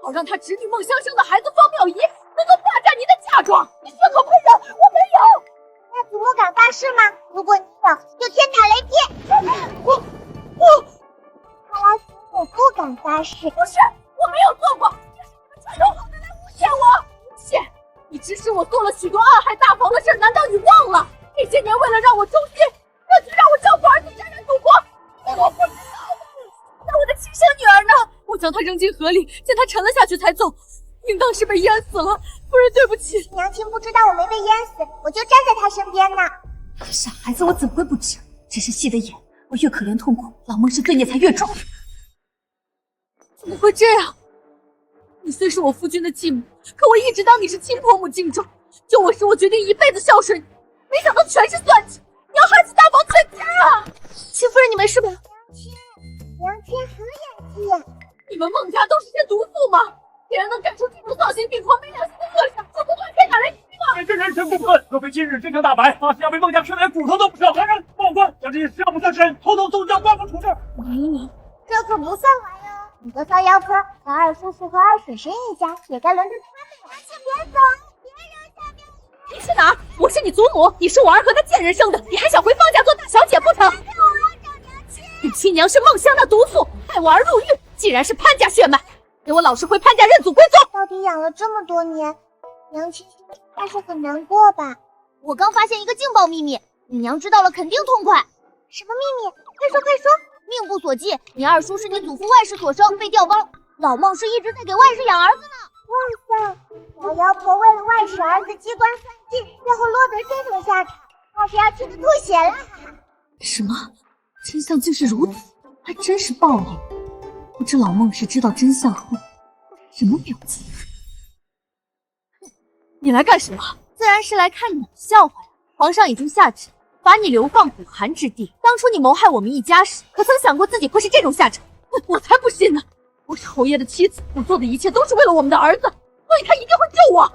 S4: 好让她侄女孟香生的孩子方妙仪能够霸占你的嫁妆。你血口喷人，我没有。
S8: 那祖母敢发誓吗？如果你有，就天打雷劈！我，看来祖母不敢发誓。
S5: 不是，我没有做过，这是你们串通好的来诬陷我！
S4: 诬陷？你指使我做了许多暗害大房的事，难道你忘了？这些年为了让我忠心，这就让我丈夫儿子沾染祖国，我不知道。
S5: 那我的亲生女儿呢？
S4: 我将她扔进河里，见她沉了下去才走，应当是被淹死了。夫人，对不起。
S8: 娘亲不知道我没被淹死，我就站在她身边呢。
S14: 傻孩子，我怎会不知？只是戏的眼，我越可怜痛苦，老孟氏罪孽才越重。
S4: 怎么会这样？你虽是我夫君的继母，可我一直当你是亲婆母敬重，救我时我决定一辈子孝顺你，没想到全是算计，你要害死大房全家啊！
S14: 戚夫人，你没事吧？
S8: 娘亲好演技。
S4: 你们孟家都是些毒妇吗？竟然能干出这种丧心病狂、没良心的恶事，这不算天打雷劈吗？
S12: 这人神不可，若非今日真相大白，发誓要被孟家吃连骨头都不剩。来人，报官，将这些杀不得身，统统送交官府处置。
S8: 这可不算完哟，你个骚妖婆，和二叔叔和二婶婶一家，也该轮着他们。娘亲别走，别扔下面。
S4: 你去哪儿？我是你祖母，你是我儿和他贱人生的，你还想回方家做大小姐不成？你亲娘是孟香的毒妇，害我儿入狱，既然是潘家血脉，给我老实回潘家认祖归宗。
S8: 到底养了这么多年，娘亲应该是很难过吧？
S1: 我刚发现一个劲爆秘密，你娘知道了肯定痛快。
S8: 什么秘密？快说快说！
S1: 命不所及，你二叔是你祖父外室所生，被调包。老孟是一直在给外室养儿子呢。
S8: 哇塞，小妖婆为了外室儿子机关算尽，最后落得这种下场，怕是要气得吐血了。
S4: 什么？真相竟是如此，还真是报应。不知老孟是知道真相后什么表情？
S5: 你来干什么？自然是来看你的笑话呀！皇上已经下旨，把你流放苦寒之地。当初你谋害我们一家时，可曾想过自己会是这种下场？
S4: 我才不信呢！我是侯爷的妻子，我做的一切都是为了我们的儿子，所以他一定会救我。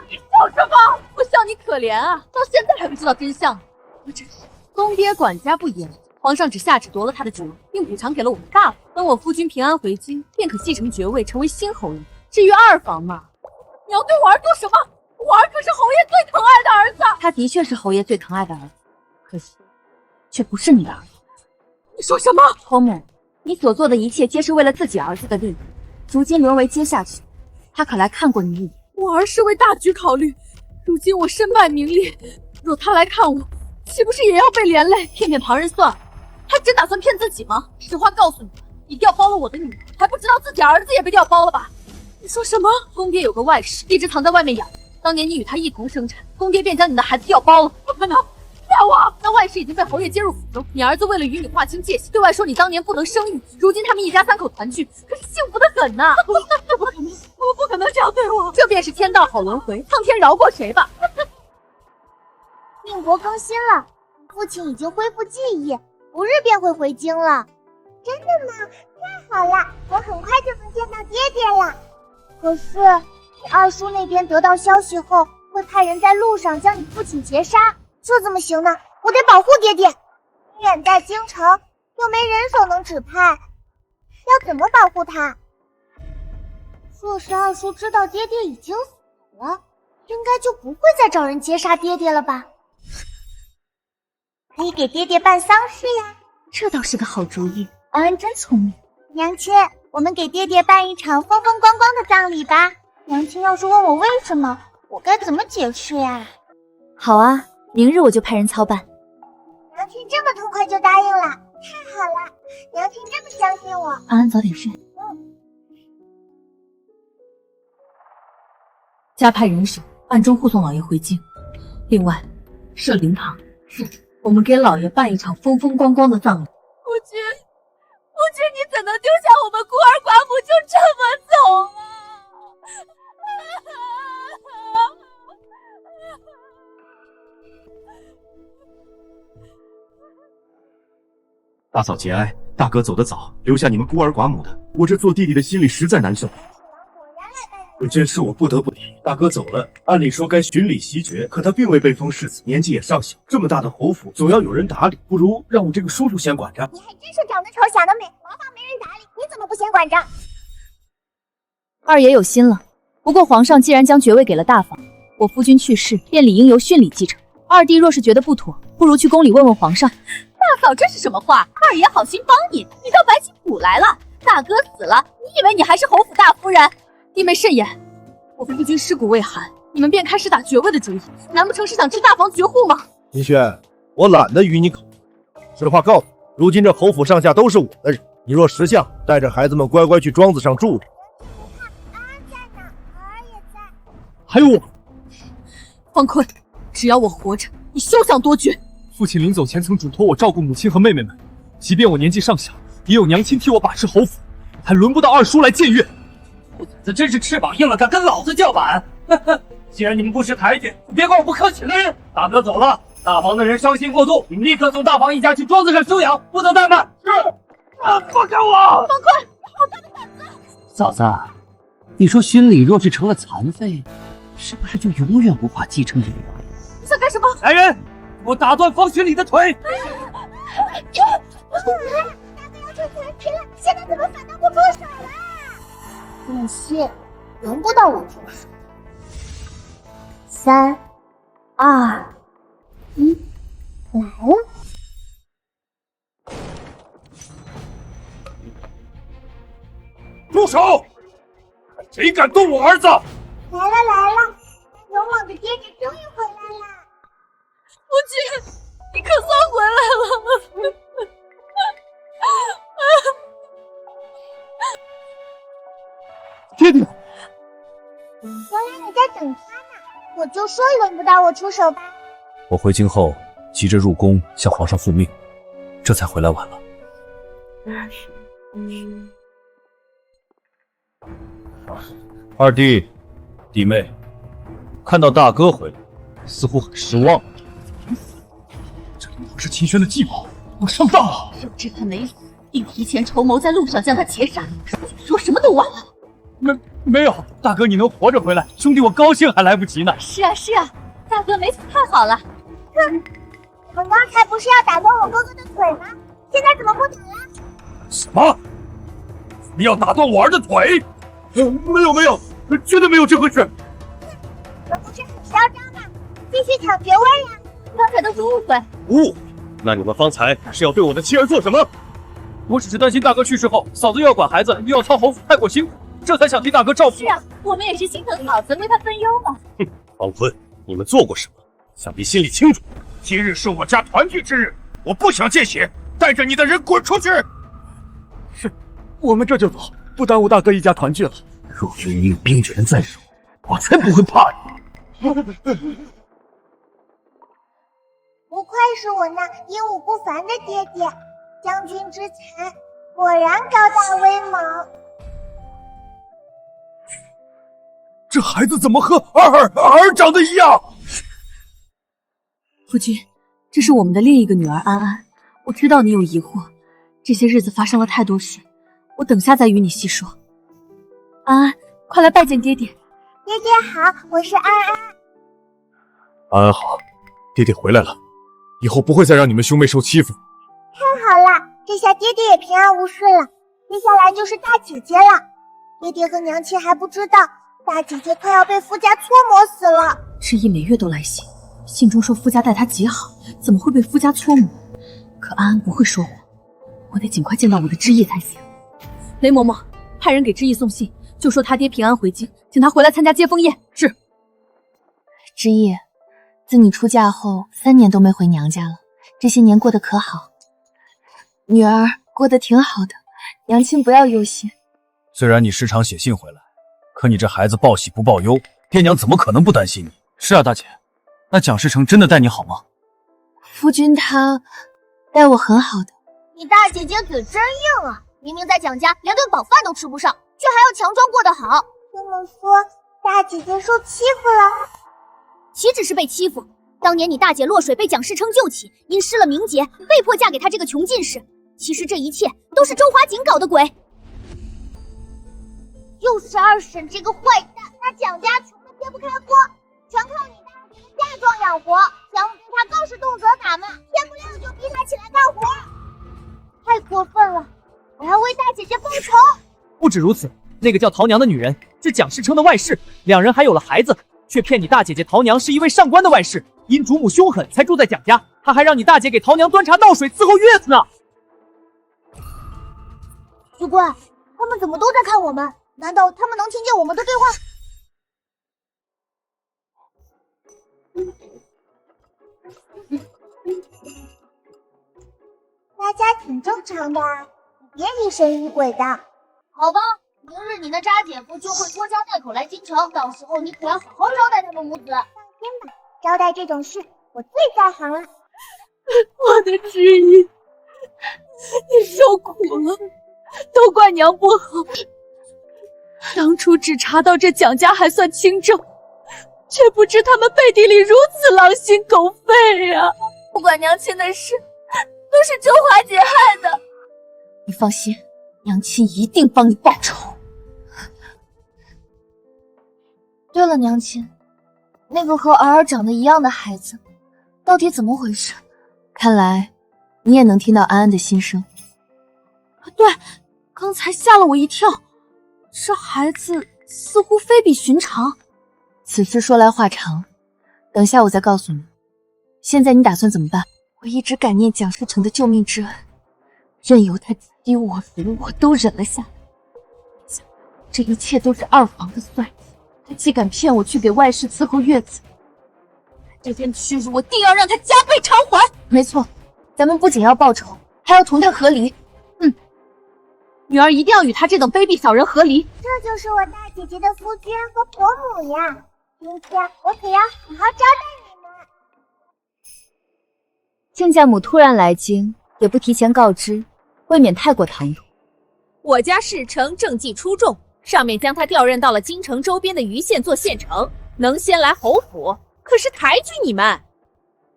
S5: 你笑什么？我笑你可怜啊！到现在还不知道真相呢，我真是东爹管家不严，皇上只下旨夺了他的爵位，并补偿给了我们大房。等我夫君平安回京，便可继承爵位，成为新侯爷。至于二房嘛，你要对我儿做什么？我儿可是侯爷最疼爱的儿子。
S9: 他的确是侯爷最疼爱的儿子，可惜却不是你的儿子。
S5: 你说什么？
S9: 侯母，你所做的一切皆是为了自己儿子的利益，如今沦为阶下囚，他可来看过你一眼。
S5: 我儿是为大局考虑，如今我身败名裂，若他来看我，岂不是也要被连累？骗骗旁人算了，还真打算骗自己吗？实话告诉你，你调包了我的女儿，还不知道自己儿子也被调包了吧？你说什么？公爹有个外室，一直藏在外面养。当年你与他一同生产，公爹便将你的孩子调包了。不可能！骗我！那外室已经被侯爷接入府中，你儿子为了与你划清界限，对外说你当年不能生育，如今他们一家三口团聚，可是幸福的很呐！不可能！我不可能这样对我！这便是天道好轮回，苍天饶过谁吧！
S8: 命国更新了，父亲已经恢复记忆，不日便会回京了。真的吗？太好了，我很快就能见到爹爹了。可是你二叔那边得到消息后，会派人在路上将你父亲劫杀，这怎么行呢？我得保护爹爹。你远在京城，又没人手能指派，要怎么保护他？若是二叔知道爹爹已经死了，应该就不会再找人劫杀爹爹了吧？可以给爹爹办丧事呀。
S9: 这倒是个好主意，安安真聪明。
S8: 娘亲，我们给爹爹办一场风风光光的葬礼吧。娘亲要是问我为什么，我该怎么解释呀？
S9: 好啊，明日我就派人操办。
S8: 娘亲这么痛快就答应了，太好了！娘亲这么相信我。
S9: 安安早点睡。
S4: 加派人手，暗中护送老爷回京。另外，设灵堂，我们给老爷办一场风风光光的葬礼。
S5: 夫君，你怎能丢下我们孤儿寡母就这么走啊？
S6: 大嫂节哀，大哥走得早，留下你们孤儿寡母的，我这做弟弟的心里实在难受。有件事我不得不提，大哥走了，按理说该巡礼袭爵，可他并未被封世子，年纪也尚小，这么大的侯府总要有人打理，不如让我这个叔叔先管着。
S8: 你还真是长得丑想得美，茅房没人打理，你怎么不先管着？
S9: 二爷有心了，不过皇上既然将爵位给了大房，我夫君去世，便理应由训礼继承。二弟若是觉得不妥，不如去宫里问问皇上。
S5: 大嫂，这是什么话？二爷好心帮你，你到白旗府来了。大哥死了，你以为你还是侯府大夫人？弟妹慎言，我夫君尸骨未寒，你们便开始打爵位的主意，难不成是想吃大房绝户吗？
S10: 林轩，我懒得与你口。实话告诉你，如今这侯府上下都是我的人，你若识相，带着孩子们乖乖去庄子上住着。
S7: 还有我，
S4: 方坤，只要我活着，你休想夺爵。
S7: 父亲临走前曾嘱托我照顾母亲和妹妹们，即便我年纪尚小，也有娘亲替我把持侯府，还轮不到二叔来僭越。
S13: 这真是翅膀硬了，敢跟老子叫板！既然你们不识抬举，别怪我不客气了。大哥走了，大房的人伤心过度，你们立刻送大房一家去庄子上休养，不得怠慢。是。放开我！
S5: 方坤，你好大的胆子！
S13: 嫂子，你说巡礼若是成了残废，是不是就永远无法继承爷了？
S5: 你想干什么？
S13: 来人，给我打断方巡礼的腿！
S8: 大哥要成残疾了，现在怎么反倒不出手了？放心，轮不到我出手。3、2、1，来了！
S7: 住手！谁敢动我儿子？
S8: 来了！勇猛的爹爹终于回来了！
S5: 夫君，你可算回来了！
S8: 就说轮不到我出手吧。
S6: 我回京后急着入宫向皇上复命，这才回来晚了。二弟，弟妹，看到大哥回来，似乎很失望。
S7: 这里不是秦轩的计谋，我上当了。
S4: 手知他没死，并提前筹谋，在路上将他劫杀，说什么都晚了。
S7: 没有，大哥你能活着回来，兄弟我高兴还来不及呢。
S4: 是啊是啊，大哥没死太好了。
S8: 哼，你们刚才不是要打断我哥哥的腿吗？现在怎么不打了？
S7: 什么？你要打断我儿的腿？没有，绝对没有这回事。
S8: 你们不是很嚣张吗？继续抢爵位呀！
S4: 刚才都是误会。
S7: 误？那你们方才是要对我的妻儿做什么？我只是担心大哥去世后，嫂子又要管孩子，又要操侯府，太过辛苦，这才想替大哥照顾。
S4: 是啊，我们也是心疼嫂子，为她分忧嘛。
S7: 哼，方坤，你们做过什么？想必心里清楚。今日是我家团聚之日，我不想见血，带着你的人滚出去！是，我们这就走，不耽误大哥一家团聚了。若非你有兵权在手，我才不会怕你。
S8: 不愧是我那英武不凡的爹爹，将军之才，果然高大威猛。
S7: 这孩子怎么和儿长得一样？
S4: 夫君，这是我们的另一个女儿安安。我知道你有疑惑，这些日子发生了太多事，我等下再与你细说。安安，快来拜见爹爹。
S8: 爹爹好，我是安安。
S7: 安安好，爹爹回来了，以后不会再让你们兄妹受欺负。
S8: 太好了，这下爹爹也平安无事了。接下来就是大姐姐了。爹爹和娘亲还不知道，大姐姐快要被夫家搓磨死了。
S4: 知意每月都来信，信中说夫家待她极好，怎么会被夫家搓磨？可安安不会说谎，我得尽快见到我的知意才行。雷嬷嬷，派人给知意送信，就说他爹平安回京，请他回来参加接风宴。是。
S9: 知意，自你出嫁后3年都没回娘家了，这些年过得可好？女儿过得挺好的，娘亲不要忧心。
S6: 虽然你时常写信回来，可你这孩子报喜不报忧，爹娘怎么可能不担心你？是啊，大姐，那蒋世成真的待你好吗？
S9: 夫君他待我很好的。
S1: 你大姐姐嘴真硬啊！明明在蒋家连顿饱饭都吃不上，却还要强装过得好。
S8: 这么说，大姐姐受欺负了？
S1: 岂止是被欺负，当年你大姐落水被蒋世成救起，因失了名节，被迫嫁给他这个穷进士。其实这一切都是周华锦搞的鬼。又是二婶这个坏蛋，那蒋家穷得揭不开锅，全靠你大姐的嫁妆养活，想对他更是动辄打骂，天不亮就逼他起来干活，太过分了！我要为大姐姐报仇。
S2: 不止如此，那个叫陶娘的女人是蒋世成的外室，两人还有了孩子，却骗你大姐姐陶娘是一位上官的外室，因主母凶狠才住在蒋家，他还让你大姐给陶娘端茶倒水伺候月子呢。
S1: 奇怪，他们怎么都在看我们？难道他们能听见我们的对话？
S8: 大家挺正常的，你别疑神疑鬼的。
S1: 好吧，明日你那渣姐夫就会拖家带口来京城，到时候你可要好好招待他们母子。
S8: 放心吧，招待这种事我最在行了。
S4: 我的知意，你受苦了，都怪娘不好。当初只查到这蒋家还算清正，却不知他们背地里如此狼心狗肺啊！
S5: 不管娘亲的事，都是周华姐害的。
S9: 你放心，娘亲一定帮你报仇。对了，娘亲，那个和儿长得一样的孩子，到底怎么回事？看来你也能听到安安的心声。
S4: 对，刚才吓了我一跳，这孩子似乎非比寻常。
S9: 此事说来话长，等下我再告诉你。现在你打算怎么办？我一直感念蒋世成的救命之恩，任由他欺我辱我都忍了下来。这一切都是二房的算计，他竟敢骗我去给外室伺候月子，这件屈辱我定要让他加倍偿还。没错，咱们不仅要报仇，还要同他和离。
S4: 女儿一定要与他这等卑鄙小人和离。
S8: 这就是我大姐姐的夫君和婆母呀！今天我可要好好招待你们。
S5: 亲家母突然来京，也不提前告知，未免太过唐突。
S15: 我家世成政绩出众，上面将他调任到了京城周边的余县做县城，能先来侯府，可是抬举你们。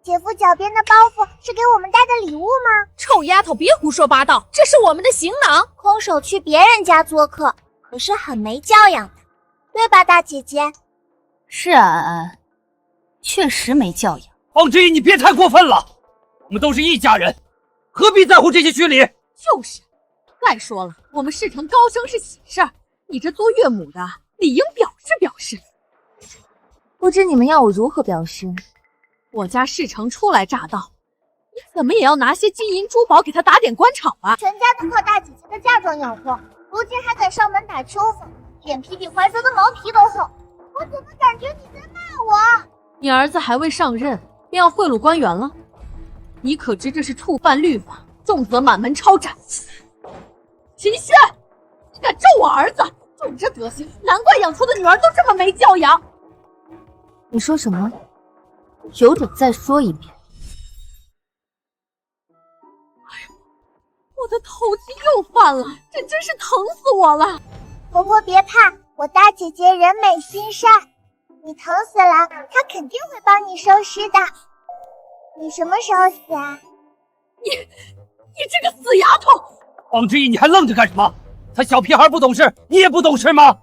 S8: 姐夫脚边的包袱是给我们带的礼物吗？
S15: 臭丫头，别胡说八道，这是我们的行囊。
S8: 空手去别人家做客，可是很没教养的，对吧，大姐姐？
S9: 是啊，安安，确实没教养。
S13: 方之一，你别太过分了，我们都是一家人，何必在乎这些虚礼？
S4: 就是。再说了，我们事成高升是喜事儿，你这做岳母的理应表示表示。
S5: 不知你们要我如何表示？
S4: 我家世成初来乍到，你怎么也要拿些金银珠宝给他打点官场吧？
S8: 全家都靠大姐姐的嫁妆养活，如今还敢上门打秋风，脸皮比怀泽的毛皮都厚。我怎么感觉你在骂我？
S4: 你儿子还未上任，便要贿赂官员了？你可知这是触犯律法，重则满门抄斩。秦轩，你敢咒我儿子？就你这德行，难怪养出的女儿都这么没教养。
S5: 你说什么？有种再说一遍。
S4: 哎呀，我的头巾又犯了，这真是疼死我了。
S8: 婆婆别怕，我大姐姐人美心善，你疼死了，她肯定会帮你收尸的。你什么时候死啊？
S4: 你这个死丫头！
S13: 方之义，你还愣着干什么？他小屁孩不懂事，你也不懂事吗？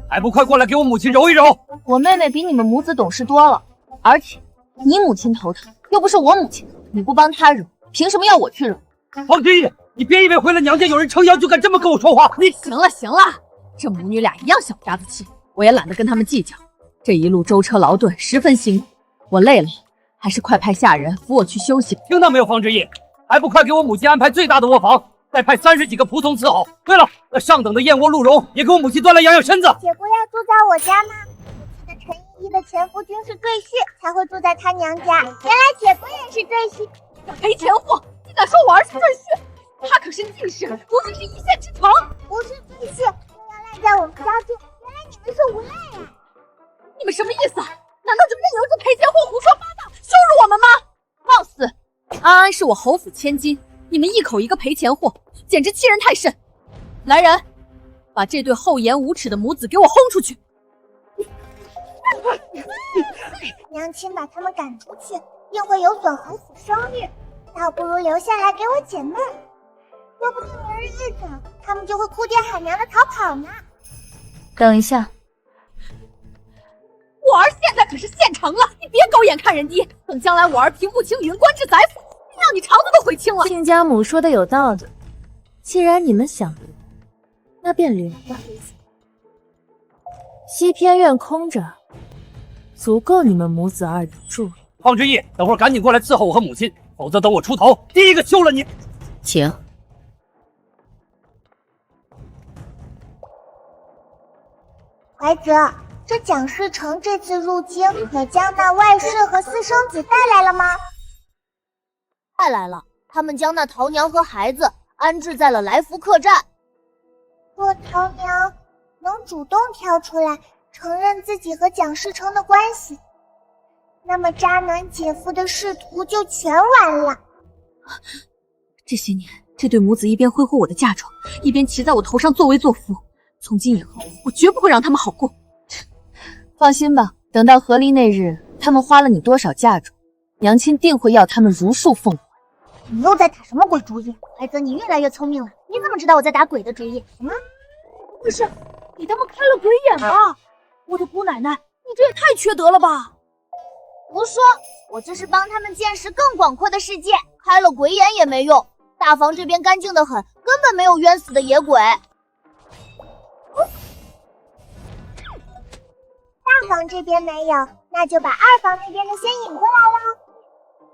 S13: 还不快过来给我母亲揉一揉！
S5: 我妹妹比你们母子懂事多了，而且你母亲头疼，又不是我母亲，你不帮她揉，凭什么要我去揉？
S13: 方之义，你别以为回了娘家有人撑腰就敢这么跟我说话！你
S4: 行了行了，这母女俩一样小家子气，我也懒得跟他们计较。这一路舟车劳顿，十分辛苦，我累了，还是快派下人扶我去休息。
S13: 听到没有，方之义？还不快给我母亲安排最大的卧房，再派30几个仆从伺候。对了，那上等的燕窝鹿茸也给我母亲端来养养身子。
S8: 姐夫要住在我家吗？我记得陈依依的前夫君是赘婿，才会住在他娘家。原来姐夫也是赘婿，
S4: 赔钱货！你敢说我儿是赘婿？他可是进士，如今是一县之长，
S8: 不是赘婿，又要赖在我们家住。原来你们是无赖啊！
S4: 你们什么意思？难道就任由这赔钱货胡说八道，羞辱我们吗？放肆！安安是我侯府千金，你们一口一个赔钱货，简直欺人太甚！来人，把这对厚颜无耻的母子给我轰出去！
S8: 娘亲把他们赶出去，定会有损侯府声誉，倒不如留下来给我解闷。说不定明日一早，他们就会哭爹喊娘的逃跑呢。
S5: 等一下，
S4: 我儿现在可是县城了，你别狗眼看人低，等将来我儿平步青云，官至宰府，让你肠子都悔青了。
S5: 亲家母说的有道理，既然你们想留，那便留吧。西偏院空着，足够你们母子二人住了。
S13: 方之义，等会儿赶紧过来伺候我和母亲，否则等我出头，第一个休了你。
S5: 请。
S8: 怀泽，这蒋世成这次入京，可将那外室和私生子带来了吗？
S1: 带来了，他们将那桃娘和孩子安置在了来福客栈。
S8: 若桃娘能主动跳出来承认自己和蒋世成的关系，那么渣男姐夫的仕途就全完了。
S4: 这些年，这对母子一边挥霍我的嫁妆，一边骑在我头上作威作福。从今以后，我绝不会让他们好过。
S5: 放心吧，等到和离那日，他们花了你多少嫁妆，娘亲定会要他们如数奉还。
S8: 你又在打什么鬼主意？怀泽，你越来越聪明了。你怎么知道我在打鬼的主意？什么？
S4: 不是，给他们开了鬼眼吧？我的姑奶奶，你这也太缺德了吧！
S1: 胡说，我这是帮他们见识更广阔的世界，开了鬼眼也没用。大房这边干净得很，根本没有冤死的野鬼。
S8: 大房这边没有，那就把二房那边的先引过来了。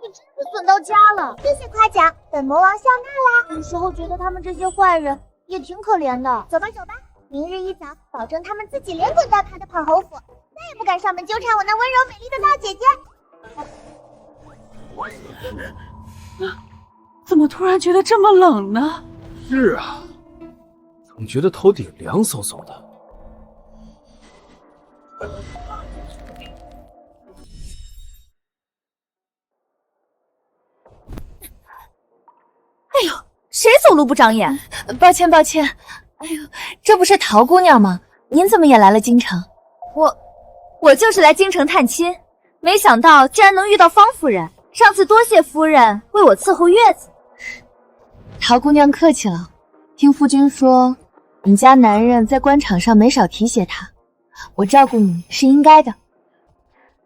S1: 你真是损到家了，
S8: 谢谢夸奖，本魔王笑纳啦。
S1: 有时候觉得他们这些坏人也挺可怜的。
S8: 走吧走吧，明日一早，保证他们自己连滚带爬的跑侯府，再也不敢上门纠缠我那温柔美丽的大姐
S3: 姐。怎么突然觉得这么冷呢？
S6: 是啊，总觉得头顶凉飕飕的。
S14: 哎呦，谁走路不长眼？
S5: 抱歉抱歉。哎呦，这不是陶姑娘吗？您怎么也来了京城？
S14: 我就是来京城探亲，没想到竟然能遇到方夫人。上次多谢夫人为我伺候月子。
S5: 陶姑娘客气了，听夫君说，你家男人在官场上没少提携他，我照顾你是应该的。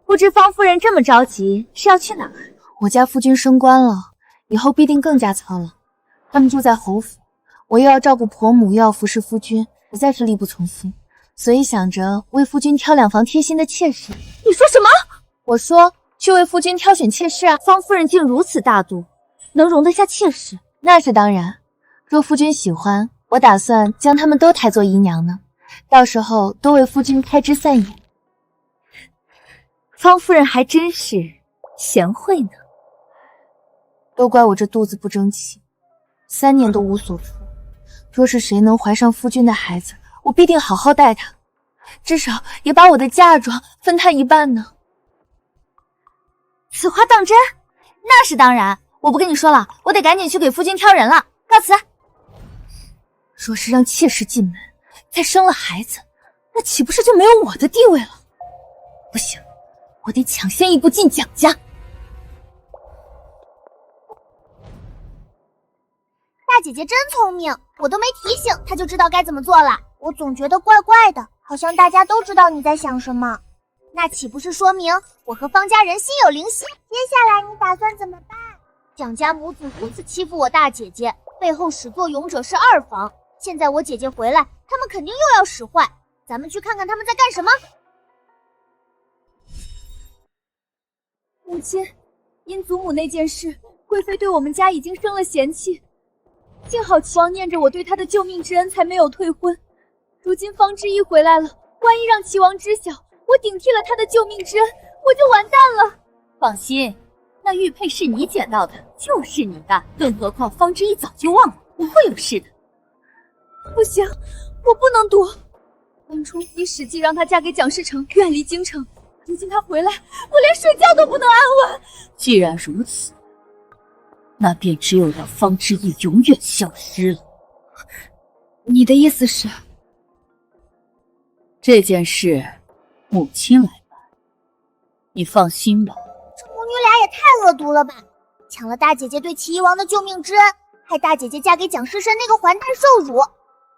S14: 不知方夫人这么着急是要去哪儿？
S5: 我家夫君升官了，以后必定更加操劳。他们住在侯府，我又要照顾婆母，又要服侍夫君，实在是力不从心，所以想着为夫君挑两房贴心的妾室。
S14: 你说什么？
S5: 我说去为夫君挑选妾室啊。
S14: 方夫人竟如此大度，能容得下妾室？
S5: 那是当然，若夫君喜欢，我打算将他们都抬做姨娘呢，到时候多为夫君开枝散叶。
S14: 方夫人还真是贤惠呢。
S5: 都怪我这肚子不争气，3年都无所出。若是谁能怀上夫君的孩子，我必定好好待他，至少也把我的嫁妆分他一半呢。
S14: 此话当真？那是当然，我不跟你说了，我得赶紧去给夫君挑人了，告辞。
S5: 若是让妾室进门，再生了孩子，那岂不是就没有我的地位了？不行，我得抢先一步进蒋家。
S8: 大姐姐真聪明，我都没提醒她就知道该怎么做了。我总觉得怪怪的，好像大家都知道你在想什么，那岂不是说明我和方家人心有灵犀？接下来你打算怎么办？
S1: 蒋家母子如此欺负我大姐姐，背后始作俑者是二房。现在我姐姐回来，他们肯定又要使坏。咱们去看看他们在干什么。
S14: 母亲，因祖母那件事，贵妃对我们家已经生了嫌弃。幸好齐王念着我对他的救命之恩，才没有退婚。如今方知意回来了，万一让齐王知晓我顶替了他的救命之恩，我就完蛋了。
S3: 放心，那玉佩是你捡到的，就是你的。更何况方知意早就忘了，不会有事的。
S14: 不行，我不能躲。当初你使计让她嫁给蒋世成，远离京城。如今她回来，我连睡觉都不能安稳。
S3: 既然如此，那便只有让方知意永远消失了。
S14: 你的意思是？
S3: 这件事，母亲来办，你放心吧。
S8: 这母女俩也太恶毒了吧！抢了大姐姐对齐王的救命之恩，害大姐姐嫁给蒋世申那个混蛋受辱，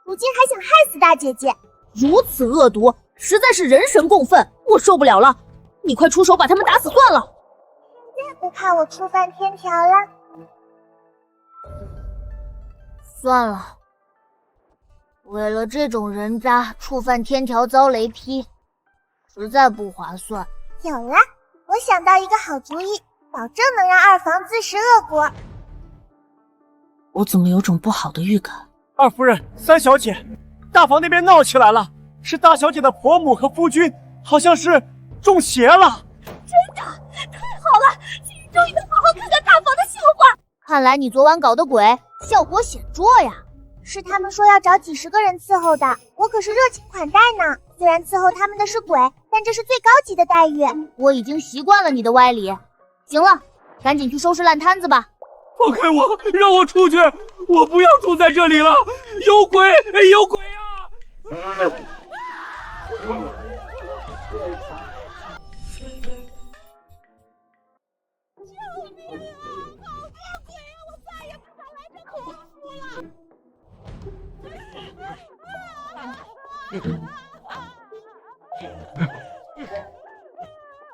S8: 如今还想害死大姐姐，
S14: 如此恶毒，实在是人神共愤，我受不了了！你快出手把他们打死算了。
S8: 现在不怕我触犯天条了？
S1: 算了，为了这种人渣触犯天条遭雷劈，实在不划算。
S8: 有了，我想到一个好主意，保证能让二房自食恶果。
S5: 我怎么有种不好的预感？
S2: 二夫人、三小姐，大房那边闹起来了，是大小姐的婆母和夫君，好像是中邪了。
S14: 真的，太好了，今日终于能好好看看大房的笑话。
S1: 看来你昨晚搞的鬼效果显著呀。
S8: 是他们说要找几10个人伺候的，我可是热情款待呢。虽然伺候他们的是鬼，但这是最高级的待遇。
S1: 我已经习惯了你的歪理。行了，赶紧去收拾烂摊子吧。
S12: 放开我，让我出去！我不要住在这里了，有鬼，有鬼啊！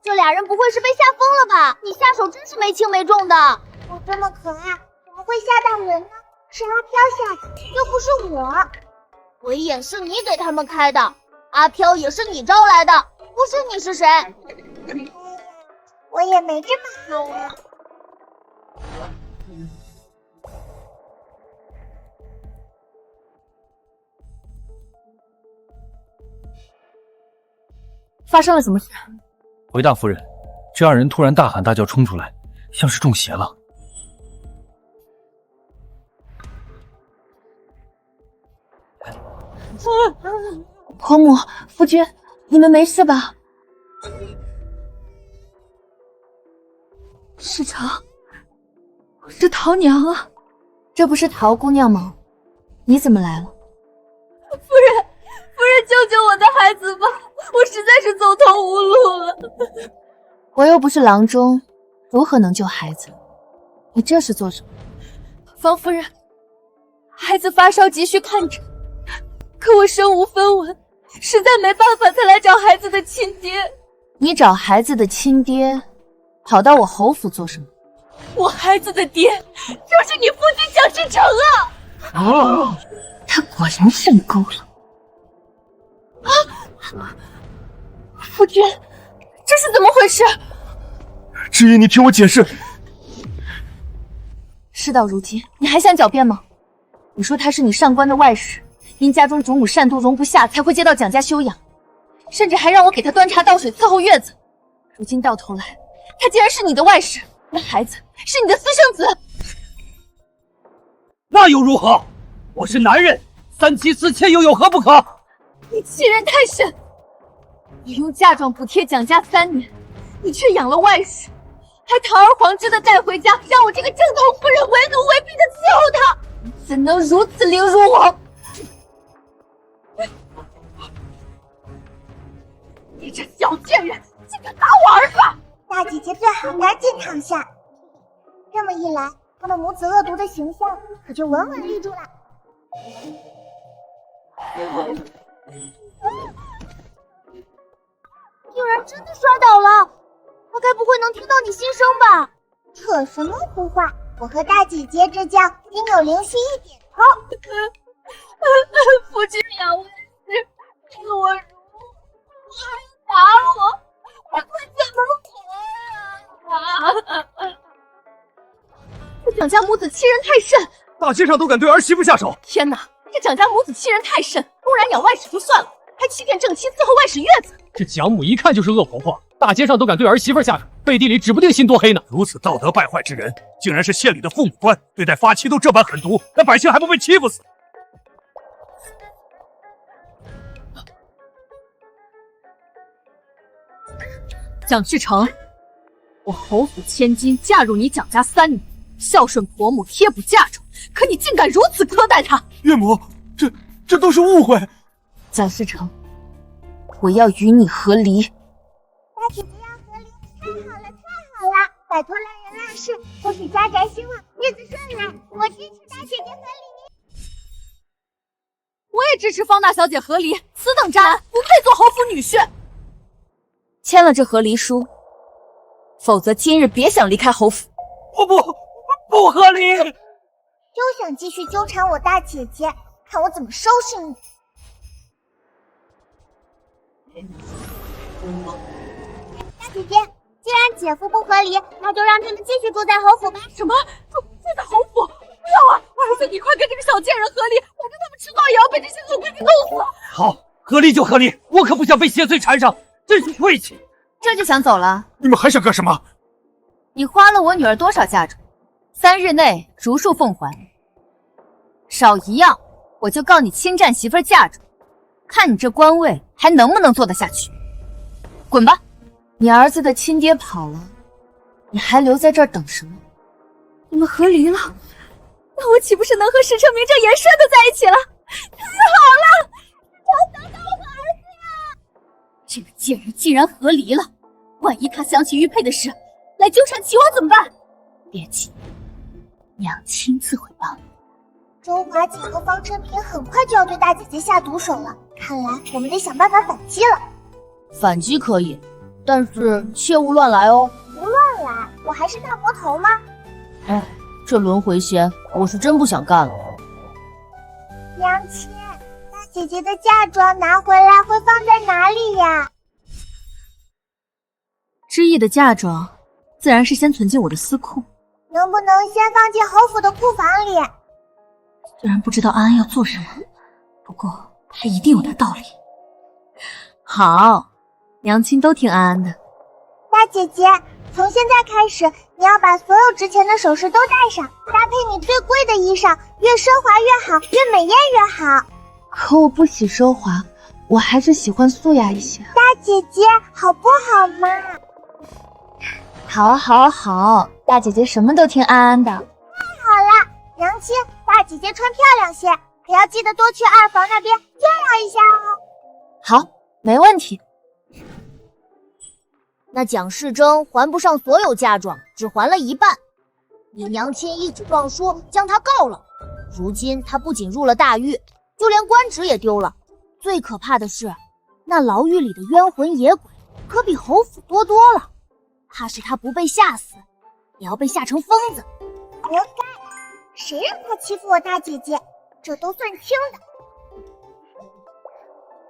S1: 这俩人不会是被吓疯了吧？你下手真是没轻没重的。
S8: 我这么可爱，怎么会吓到人呢？是阿飘吓的，又不是我。
S1: 鬼眼是你给他们开的，阿飘也是你招来的，不是你是谁？
S8: 我也没这么好啊。
S3: 发生了什么事？
S6: 回大夫人，这二人突然大喊大叫冲出来，像是中邪了。
S5: 婆母、夫君，
S4: 你们没事吧？世成，我是桃娘啊。
S9: 这不是桃姑娘吗？你怎么来了？
S14: 夫人，救救我的孩子吧！我实在是走投无路了。
S9: 我又不是郎中，如何能救孩子？你这是做什么？
S14: 方夫人，孩子发烧急需看诊，可我身无分文，实在没办法才来找孩子的亲爹。
S9: 你找孩子的亲爹，跑到我侯府做什么？
S14: 我孩子的爹就是你父亲蒋世成啊！
S9: 他果然上钩了。
S14: 夫君，这是怎么回事？
S7: 知音，你听我解释。
S9: 事到如今，你还想狡辩吗？你说他是你上官的外室，因家中主母善妒容不下，才会接到蒋家休养，甚至还让我给他端茶倒水伺候月子。如今到头来，他竟然是你的外室，那孩子是你的私生子。
S13: 那又如何？我是男人，三妻四妾又有何不可？
S14: 你欺人太甚！你用嫁妆补贴蒋家3年，你却养了外室，还堂而皇之的带回家，让我这个正统夫人为奴为婢的伺候他，你怎能如此凌辱我？你这小贱人，竟敢打我儿子！
S8: 大姐姐最好赶紧躺下，这么一来，他们母子恶毒的形象可就稳稳立住了。
S1: 竟然真的摔倒了，他该不会能听到你心声吧？
S8: 扯什么胡话！我和大姐姐这叫心有灵犀一点通。
S14: 夫君养我是对我如还打我，我可怎么活呀？
S4: 这蒋家母子欺人太甚，
S7: 大街上都敢对儿媳妇下手！
S4: 天哪，这蒋家母子欺人太甚，公然养外室就算了，还欺骗正妻伺候外室月子。
S12: 这蒋母一看就是恶婆婆，大街上都敢对儿媳妇下手，背地里指不定心多黑呢。
S7: 如此道德败坏之人，竟然是县里的父母官，对待发妻都这般狠毒，那百姓还不被欺负死？
S4: 蒋世成，我侯府千金嫁入你蒋家3年，孝顺婆母，贴补嫁妆，可你竟敢如此苛待她！
S7: 岳母，这都是误会。
S9: 蒋世成，我要与你和离。
S8: 大姐姐要和离，太好了，太好了！拜托烂人烂事，恭喜家宅兴旺，日子顺来，我支持大姐姐和离。
S4: 我也支持方大小姐和离，此等渣男不配做侯府女婿。
S9: 签了这和离书，否则今日别想离开侯府。
S13: 我不和离！
S8: 又想继续纠缠我大姐姐，看我怎么收拾你！大姐姐，既然姐夫不和离，那就让他们继续住在侯府吧。
S4: 什么？住在侯府？不要啊！儿子，你快跟这个小贱人和离，我跟他们迟早也要被这些恶闺女弄死！
S13: 好，和离就和离，我可不想被邪祟缠上，真是晦气！
S9: 这就想走了？
S7: 你们还想干什么？
S9: 你花了我女儿多少嫁妆？3日内如数奉还，少一样我就告你侵占媳妇儿嫁妆，看你这官位还能不能做得下去。滚吧！你儿子的亲爹跑了，你还留在这儿等什么？
S4: 你们和离了，那我岂不是能和石成名正言顺的在一起了？太好了！我等到我的儿子呀！
S9: 这个贱人竟然和离了，万一他想起玉佩的事来纠缠齐王怎么办？别急，娘亲自会帮你。
S8: 周华锦和方辰平很快就要对大姐姐下毒手了，看来我们得想办法反击了。
S9: 反击可以，但是切勿乱来哦。
S8: 不乱来，我还是大魔头吗？
S9: 哎，这轮回仙我是真不想干了。
S8: 娘亲，大姐姐的嫁妆拿回来会放在哪里呀？
S9: 知意的嫁妆自然是先存进我的私库。
S8: 能不能先放进侯府的库房里？
S9: 虽然不知道安安要做什么，不过他一定有他道理。好，娘亲都听安安的。
S8: 大姐姐，从现在开始，你要把所有值钱的首饰都戴上，搭配你最贵的衣裳，越奢华越好，越美艳越好。
S9: 可我不喜奢华，我还是喜欢素雅一些。
S8: 大姐姐，好不好嘛？
S1: 好，好，好，大姐姐什么都听安安的。
S8: 太好了，娘亲，大姐姐穿漂亮些，可要记得多去二房那边炫耀一下哦。
S1: 好，没问题。那蒋世珍还不上所有嫁妆，只还了一半。你娘亲一纸状书将他告了，如今他不仅入了大狱，就连官职也丢了。最可怕的是，那牢狱里的冤魂野鬼可比侯府多多了。怕是他不被吓死，也要被吓成疯子。
S8: 活该！谁让他欺负我大姐姐，这都算轻的。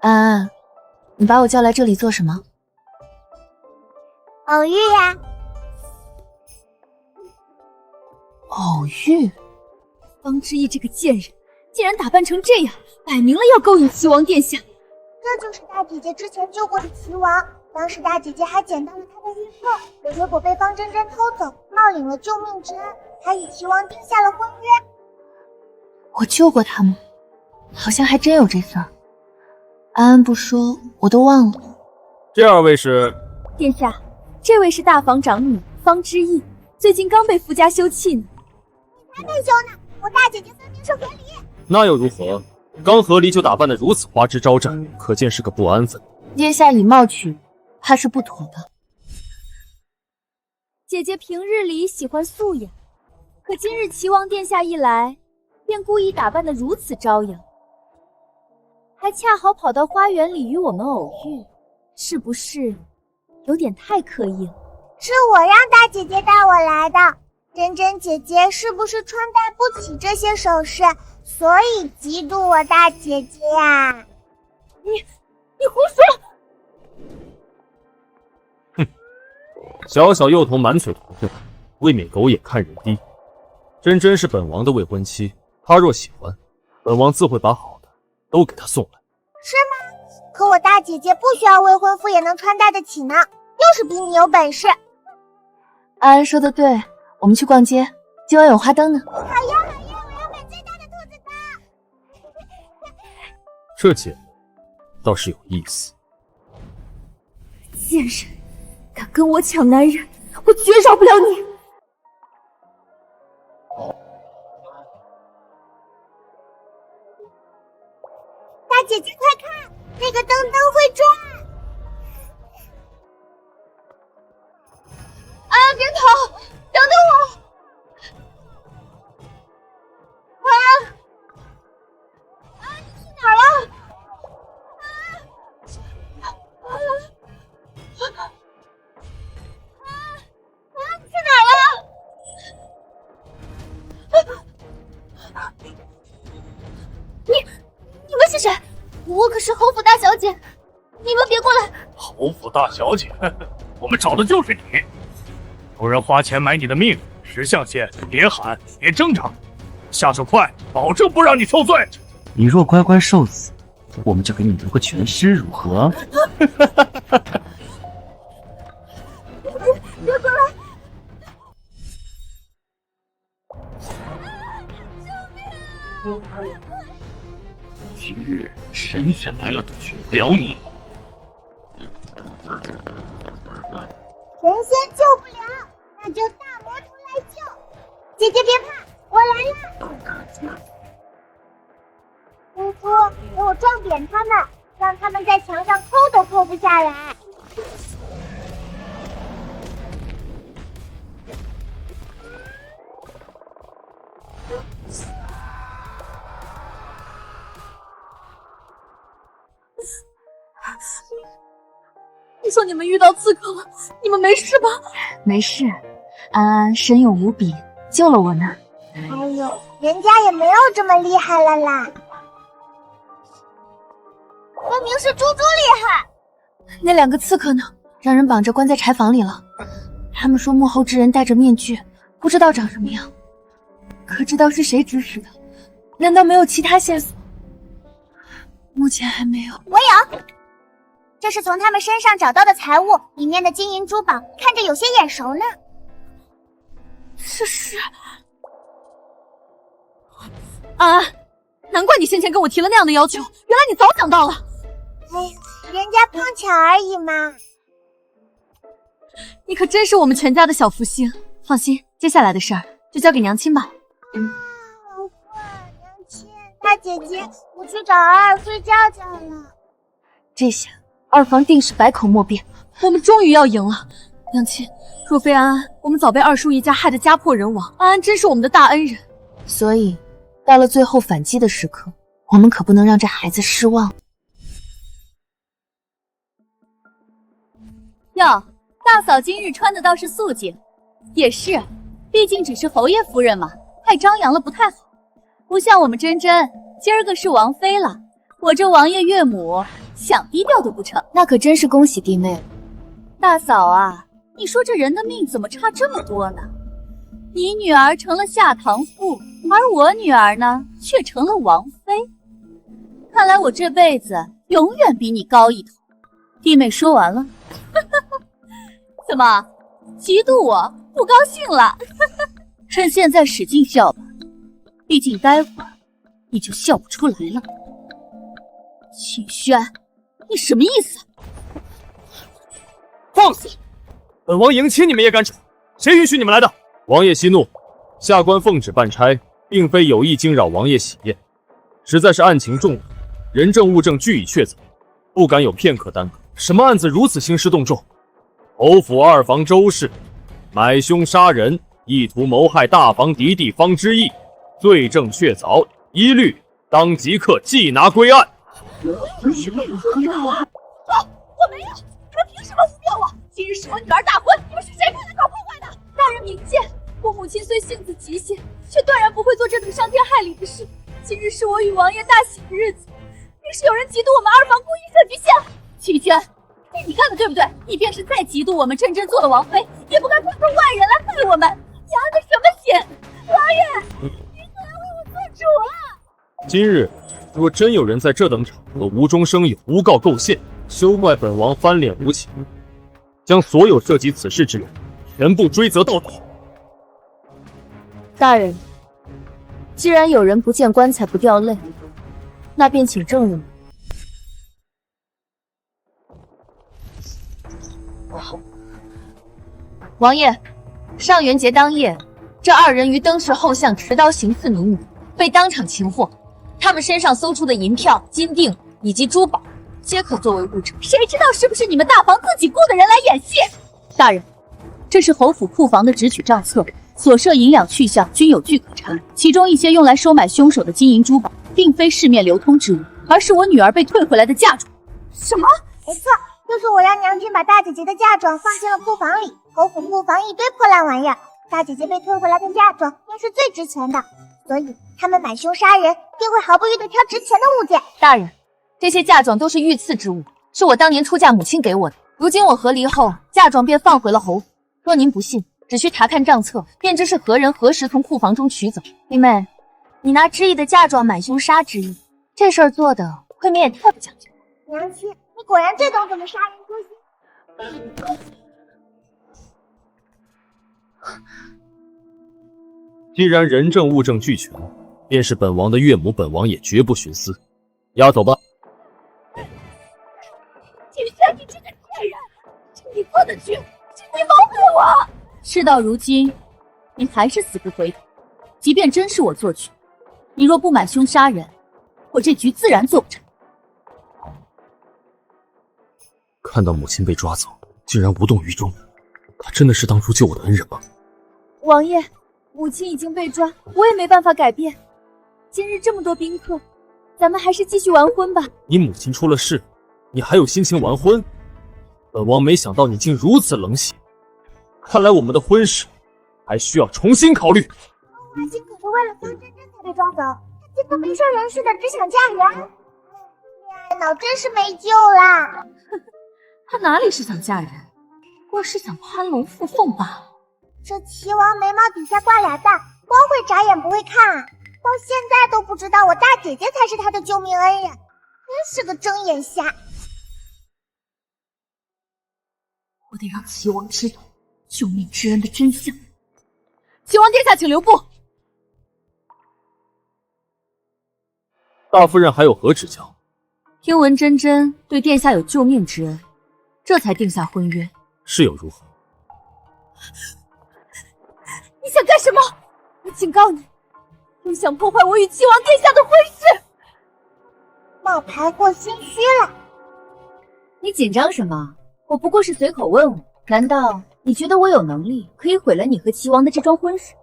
S9: 安安，你把我叫来这里做什么？
S8: 偶遇呀。
S9: 偶遇？
S14: 方知意这个贱人竟然打扮成这样，摆明了要勾引齐王殿下。
S8: 这就是大姐姐之前救过的齐王，当时大姐姐还捡到了他的玉佩，结果被方真真偷走，冒领了救命之恩，还与齐王定下了婚约。
S9: 我救过他吗？好像还真有这事儿。安安不说，我都忘了。
S11: 这二位是？
S14: 殿下，这位是大房长女方知意，最近刚被夫家休弃呢。
S8: 你才没休呢，我大姐姐分明是和离。
S11: 那又如何？刚和离就打扮得如此花枝招展，可见是个不安分。
S9: 殿下以貌取，怕是不妥的。
S14: 姐姐平日里喜欢素雅，可今日齐王殿下一来，便故意打扮得如此招摇，还恰好跑到花园里与我们偶遇，是不是有点太刻意了？
S8: 是我让大姐姐带我来的。真真姐姐是不是穿戴不起这些首饰，所以嫉妒我大姐姐呀？
S14: 你胡说！
S11: 哼，小小幼童满嘴铜臭，未免狗眼看人低。真真是本王的未婚妻，她若喜欢，本王自会把好的都给她送来。
S8: 是吗？可我大姐姐不需要未婚夫也能穿戴得起呢，又是比你有本事。
S9: 安安说的对，我们去逛街，今晚有花灯呢。
S8: 好呀好呀，我要买最大的兔子灯。
S11: 这姐倒是有意思。
S14: 贱人，敢跟我抢男人，我绝饶不了你！
S8: 大姐姐快看，那个灯会转！
S14: 安安别跑，等等我！安，你去哪儿了？你去哪儿了？你们是谁？我可是侯府大小姐，你们别过来！
S12: 侯府大小姐，我们找的就是你。有人花钱买你的命，识相些，别喊，别挣扎，下手快，保证不让你受罪。
S6: 你若乖乖受死，我们就给你留个全尸，如何？
S8: 别过来！
S6: 今日神仙来了，娶不了你。
S8: 神仙救不了，那就大魔头来救。姐姐别怕，我来了。姑姑，给我撞扁他们，让他们在墙上抠都抠不下来。
S14: 你说你们遇到刺客了，你们没事吧？
S9: 没事，安安神勇无比，救了我呢。
S8: 哎呦，人家也没有这么厉害了啦。分明是猪猪厉害。
S9: 那两个刺客呢？让人绑着关在柴房里了。他们说幕后之人戴着面具，不知道长什么样。可知道是谁指使的？难道没有其他线索？目前还没有。
S8: 我有，这是从他们身上找到的财物，里面的金银珠宝看着有些眼熟呢。
S14: 这是啊，难怪你先前跟我提了那样的要求，原来你早想到了。
S8: 哎，人家碰巧而已嘛。
S4: 你可真是我们全家的小福星。放心，接下来的事儿就交给娘亲吧。
S8: 好困，娘亲，大姐姐，我去找尔尔睡觉觉了。
S4: 这下二房定是百口莫辩，我们终于要赢了。娘亲，若非安安，我们早被二叔一家害得家破人亡。安安真是我们的大恩人，
S9: 所以到了最后反击的时刻，我们可不能让这孩子失望。
S14: 哟，大嫂今日穿的倒是素净。也是，毕竟只是侯爷夫人嘛，太张扬了不太好。不像我们珍珍，今儿个是王妃了，我这王爷岳母想低调都不成。
S9: 那可真是恭喜弟妹了。
S14: 大嫂啊，你说这人的命怎么差这么多呢？你女儿成了下堂妇，而我女儿呢，却成了王妃。看来我这辈子永远比你高一头。弟妹说完了。怎么，嫉妒我？不高兴了？趁现在使劲笑吧，毕竟待会儿你就笑不出来了。秦轩，你什么意思？
S11: 放肆！本王迎亲你们也敢闯？谁允许你们来的？王爷息怒，下官奉旨办差，并非有意惊扰王爷喜宴，实在是案情重大，人证物证俱已确凿，不敢有片刻耽搁。什么案子如此兴师动众？侯府二房周氏买凶杀人，意图谋害大房嫡弟方之义，罪证确凿，一律当即刻缉拿归案。
S14: 我没有，你们凭什么污蔑我？今日是我女儿大婚，你们是谁派来搞破坏的？大人明鉴，我母亲虽性子急性，却断然不会做这等伤天害理的事。今日是我与王爷大喜的日子，定是有人嫉妒我们二房故意设局陷害。齐娟，你干的对不对？你便是再嫉妒我们珍珍做了王妃，也不该派出外人来害我们。你安的什么心？王爷，你可来为我做主啊！
S11: 今日若真有人在这等场合无中生有、诬告构陷，休怪本王翻脸无情，将所有涉及此事之人全部追责到底。
S14: 大人，既然有人不见棺材不掉泪，那便请证人。
S9: 王爷，上元节当夜，这二人于灯市后巷持刀行刺民女，被当场擒获。他们身上搜出的银票、金锭以及珠宝，皆可作为物证。
S14: 谁知道是不是你们大房自己雇的人来演戏？大人，这是侯府库房的直取账册，所涉银两去向均有据可查，其中一些用来收买凶手的金银珠宝，并非市面流通之物，而是我女儿被退回来的嫁妆。
S8: 什么？没错，就是我让娘亲把大姐姐的嫁妆放进了库房里。侯府库房一堆破烂玩意儿，大姐姐被退回来的嫁妆便是最值钱的，所以他们买凶杀人定会毫不犹豫地挑值钱的物件。
S9: 大人，这些嫁妆都是御赐之物，是我当年出嫁母亲给我的。如今我和离后，嫁妆便放回了侯府。若您不信，只需查看账册，便知是何人何时从库房中取走。弟妹，你拿知意的嫁妆买凶杀知意，这事儿做的未免也太不讲究。
S8: 娘亲，你果然最懂怎么杀人诛心。
S11: 既然人证物证俱全，便是本王的岳母，本王也绝不徇私。押走吧。
S14: 秦轩，你这个贱人，是你做的局，是你谋害我。事到如今，你还是死不回头。即便真是我做局，你若不买凶杀人，我这局自然做不成。
S11: 看到母亲被抓走，竟然无动于衷，他真的是当初救我的恩人吗？
S14: 王爷，母亲已经被抓，我也没办法改变。今日这么多宾客，咱们还是继续完婚吧。
S11: 你母亲出了事，你还有心情完婚？本王没想到你竟如此冷血，看来我们的婚事还需要重新考虑。
S8: 花心可是为了方珍珍才被抓走，他竟然没事人似的只想嫁人，恋爱脑真是没救啦！
S4: 他哪里是想嫁人，不过是想攀龙附凤罢了。
S8: 这齐王眉毛底下挂俩蛋，光会眨眼不会看啊！到现在都不知道我大姐姐才是他的救命恩人，真是个睁眼瞎！
S4: 我得让齐王知道救命之恩的真相。齐王殿下，请留步。
S11: 大夫人还有何指教？
S3: 听闻真真对殿下有救命之恩，这才定下婚约。
S11: 是又如何？
S14: 你想干什么？我警告你，又想破坏我与齐王殿下的婚事！
S8: 冒牌货心虚了。
S14: 你紧张什么？我不过是随口问问，难道你觉得我有能力可以毁了你和齐王的这桩婚事？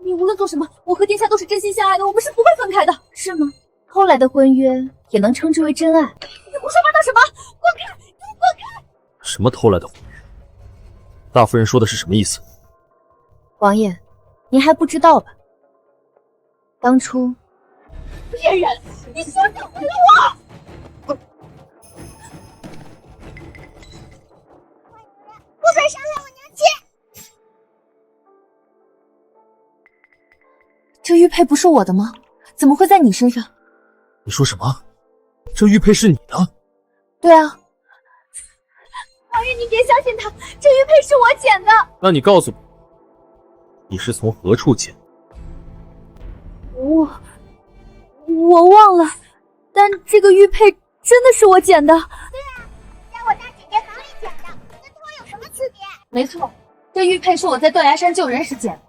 S14: 你无论做什么，我和殿下都是真心相爱的，我们是不会分开的，是吗？偷来的婚约也能称之为真爱？你胡说八道什么？滚开！给我滚开！
S11: 什么偷来的婚约？大夫人说的是什么意思？
S14: 王爷，您还不知道吧？当初……
S8: 骗人！你休想毁了我！不准伤害我娘亲！
S3: 这玉佩不是我的吗？怎么会在你身上？
S11: 你说什么？这玉佩是你的？
S3: 对啊。
S14: 王爷，你别相信他，这玉佩是我捡的。
S11: 那你告诉我，你是从何处捡的？
S14: 我忘了，但这个玉佩真的是我捡的。
S8: 对啊，在我大姐姐房里捡的，跟偷有什么区别？
S14: 没错，这玉佩是我在断崖山救人时捡的，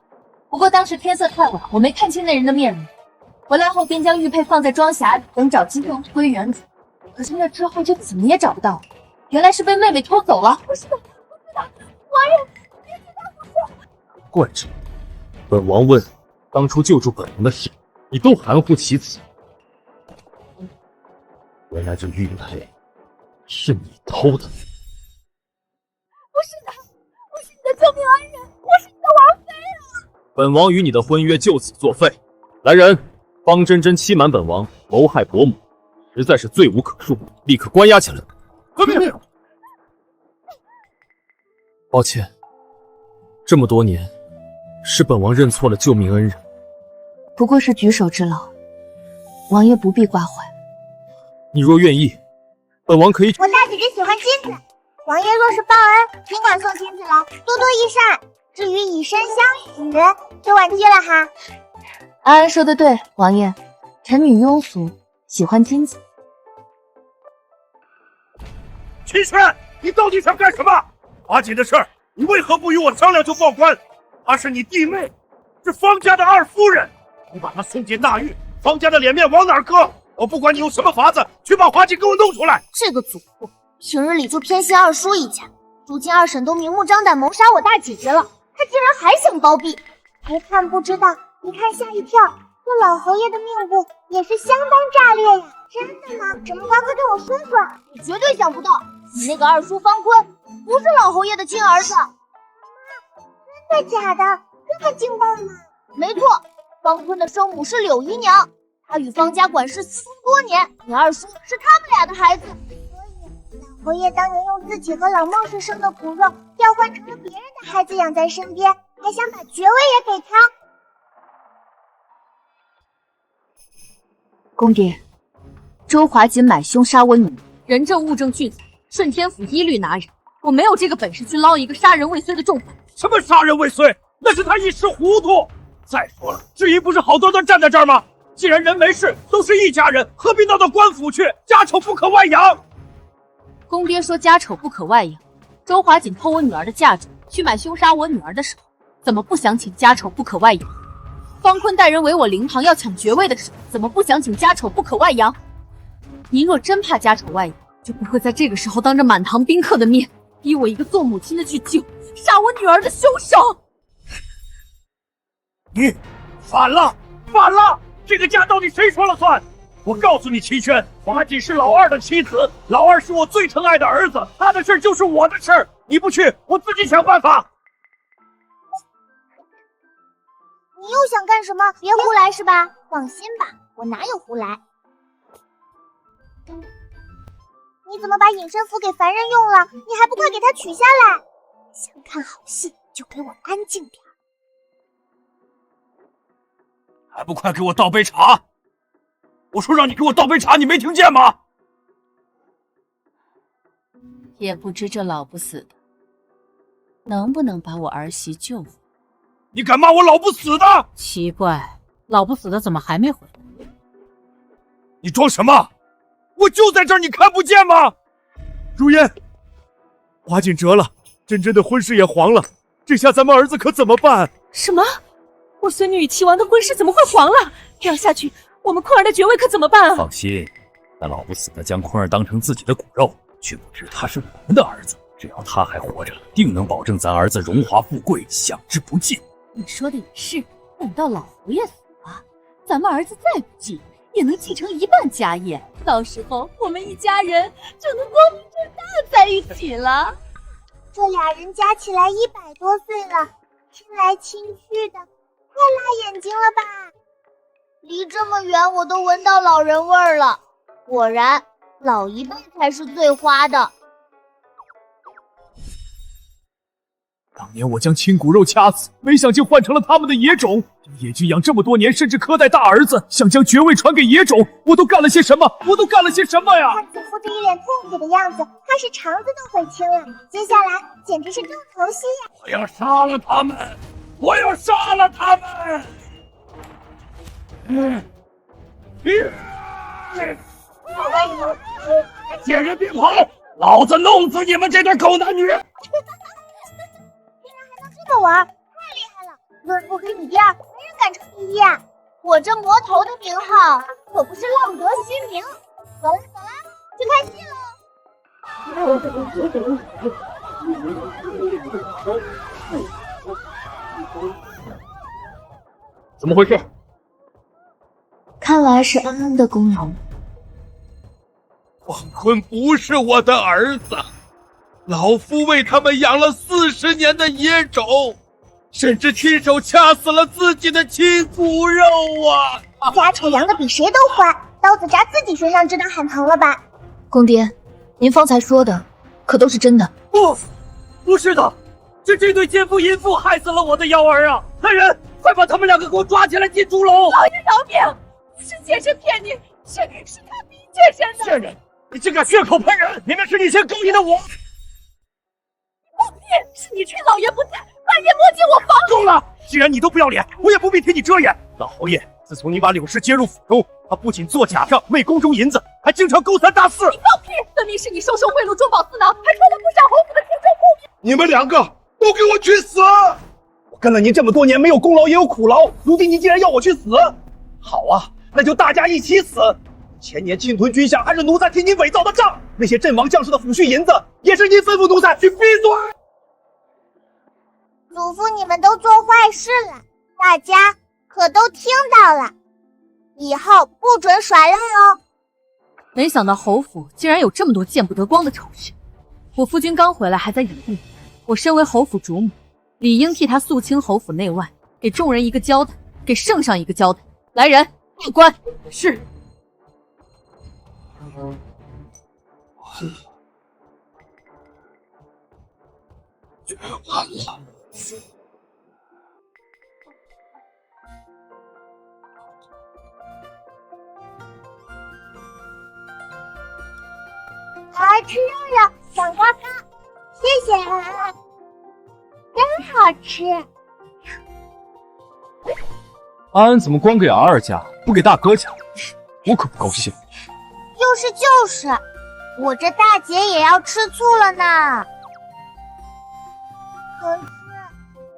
S14: 不过当时天色太晚，我没看清那人的面目。回来后便将玉佩放在庄匣里，等找机会归原主。可是那之后就怎么也找不到了，原来是被妹妹偷走了。不是的，王爷，别听他胡说。
S11: 怪之，本王问当初救助本王的事，你都含糊其辞。原来这玉佩是你偷的。
S14: 不是的，我是你的救命恩人，我是你的王妃啊！
S11: 本王与你的婚约就此作废。来人，方真真欺瞒本王，谋害伯母，实在是罪无可恕，立刻关押起来。
S7: 遵命。
S11: 抱歉，这么多年，是本王认错了救命恩人。
S3: 不过是举手之劳，王爷不必挂怀。
S11: 你若愿意，本王可以。
S8: 我大姐姐喜欢金子，王爷若是报恩，尽管送金子来，多多益善。至于以身相许，就晚期了哈。
S3: 安安说的对，王爷，臣女庸俗，喜欢金子。
S7: 齐轩，你到底想干什么？华锦的事儿，你为何不与我商量就报官？她是你弟妹，是方家的二夫人，你把她送进大狱，方家的脸面往哪儿搁？我不管你用什么法子，去把华锦给我弄出来！
S1: 这个祖父平日里就偏心二叔一家，如今二婶都明目张胆谋杀我大姐姐了，他竟然还想包庇。
S8: 别看不知道，一看吓一跳。这老侯爷的命簿也是相当炸裂呀！真的吗？什么话快跟我说说。
S1: 你绝对想不到，你那个二叔方坤不是老侯爷的亲儿子。
S8: 妈，真的假的？这么劲爆吗？
S1: 没错，方坤的生母是柳姨娘，她与方家管事私通多年，你二叔是他们俩的孩子。
S8: 所以老侯爷当年用自己和老孟氏生的骨肉调换成了别人的孩子养在身边，还想把爵位也给他。
S3: 公爹，周华锦买凶杀我女，人证物证俱在，顺天府一律拿人。我没有这个本事去捞一个杀人未遂的重犯。
S7: 什么杀人未遂？那是他一时糊涂。再说了，志怡不是好端端站在这儿吗？既然人没事，都是一家人，何必闹到官府去？家丑不可外扬。
S3: 公爹说家丑不可外扬，周华锦偷我女儿的嫁妆去买凶杀我女儿的时候，怎么不想起家丑不可外扬？方坤带人围我灵堂要抢爵位的时候，怎么不想请家丑不可外扬？您若真怕家丑外扬，就不会在这个时候当着满堂宾客的面，逼我一个做母亲的去救杀我女儿的凶手。
S7: 你反了，反了！这个家到底谁说了算？我告诉你，齐轩，华锦是老二的妻子，老二是我最疼爱的儿子，他的事就是我的事，你不去，我自己想办法。
S8: 你又想干什么？
S1: 别胡来是吧？放心吧，我哪有胡来。
S8: 你怎么把隐身符给凡人用了？你还不快给他取下来！想看好戏就给我安静点。
S7: 还不快给我倒杯茶！我说让你给我倒杯茶，你没听见吗？
S3: 也不知这老不死的能不能把我儿媳救回。
S7: 你敢骂我老不死的？
S3: 奇怪，老不死的怎么还没回来？
S7: 你装什么？我就在这儿，你看不见吗？如烟，花锦折了，真真的婚事也黄了，这下咱们儿子可怎么办？
S5: 什么？我孙女与齐王的婚事怎么会黄了？这样下去，我们坤儿的爵位可怎么办啊？
S12: 放心，那老不死的将坤儿当成自己的骨肉，却不知他是我们的儿子。只要他还活着，定能保证咱儿子荣华富贵，享之不尽。
S3: 你说的也是，等到老佛爷死了，咱们儿子再不济也能继承一半家业，到时候我们一家人就能光明正大在一起了。
S8: 这俩人加起来100多岁了，亲来亲去的，快辣眼睛了吧？
S1: 离这么远，我都闻到老人味儿了。果然，老一辈才是最花的。
S2: 当年我将亲骨肉掐死，没想竟换成了他们的野种。野君养这么多年，甚至苛待大儿子，想将爵位传给野种，我都干了些什么？呀？
S8: 看祖父这一脸痛苦的样子，怕是肠子都悔青了。接下来简直是重头戏呀！
S12: 我要杀了他们！我要杀了他们！贱人别跑！老子弄死你们这对狗男女！
S8: 这么玩，太厉害了！论不给你第二，没人敢称第一啊！
S1: 我这魔头的名号可不是浪得虚名。走了，去看戏
S11: 喽！怎么回事？
S9: 看来是安安的功劳。
S7: 王坤不是我的儿子，老夫为他们养了40年的野种，甚至亲手掐死了自己的亲骨肉啊！
S8: 家丑养的比谁都坏，刀子扎自己身上，知道喊疼了吧？
S4: 公爹，您方才说的可都是真的？
S13: 不是的，是这对奸夫淫妇害死了我的幺儿啊！来人，快把他们2个给我抓起来进猪笼！
S5: 老爷饶命！是妾身骗你，是他逼妾身的。
S7: 贱人，你竟敢血口喷人！明明是你先勾引的我。
S5: 放屁！是你趁老爷不在，半夜摸进我房里。
S7: 够了！既然你都不要脸，我也不必替你遮掩。老侯爷，自从你把柳氏接入府中，他不仅做假账昧宫中银子，还经常勾三搭四。
S5: 你放屁！分明是你收受贿赂，中饱私囊，还偷了不少侯府的天州布匹。
S7: 你们2个都给我去死！我跟了您这么多年，没有功劳也有苦劳，如今您竟然要我去死？好啊，那就大家一起死！前年侵屯军饷还是奴才替您伪造的账，那些阵亡将士的抚恤银子也是您吩咐奴才去闭嘴。
S8: 祖父，你们都做坏事了，大家可都听到了，以后不准耍赖哦。
S3: 没想到侯府竟然有这么多见不得光的丑事。我夫君刚回来还在隐遁，我身为侯府主母，理应替他肃清侯府内外，给众人一个交代，给圣上一个交代。来人，报官！是。
S7: 绝完了！
S8: 好好吃肉肉，小花糕，谢谢啊，真好吃。
S11: 安安怎么光给儿家，不给大哥家？我可不高兴。
S8: 就是，我这大姐也要吃醋了呢。可是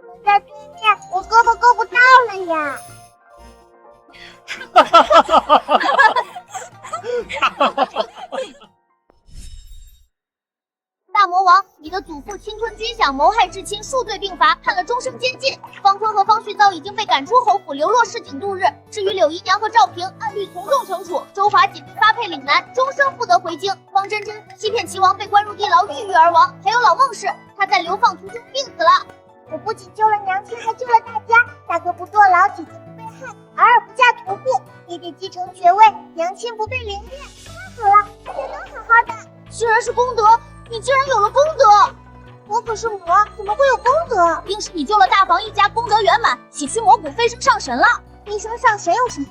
S8: 我在对面，我胳膊够不到了呀。
S1: 大魔王，你的祖父侵吞军饷，谋害至亲，数罪并罚，判了终身监禁。方坤和方旭遭已经被赶出侯府，流落市井度日。至于柳姨娘和赵平，按律从重惩处。周华锦发配岭南，终生不得回京。方真真欺骗齐王，被关入地牢，郁郁而亡。还有老孟氏，他在流放途中病死了。
S8: 我不仅救了娘亲，还救了大家。大哥不坐牢，姐姐不被害，儿儿不嫁屠户，爹爹继承爵位，娘亲不被凌虐。太好了，大家都好好的。
S1: 居然是功德！你竟然有了功德！
S8: 我可是魔，怎么会有功德？
S1: 定是你救了大房一家，功德圆满，洗去魔骨，飞升上神了。
S8: 飞升上神有什么？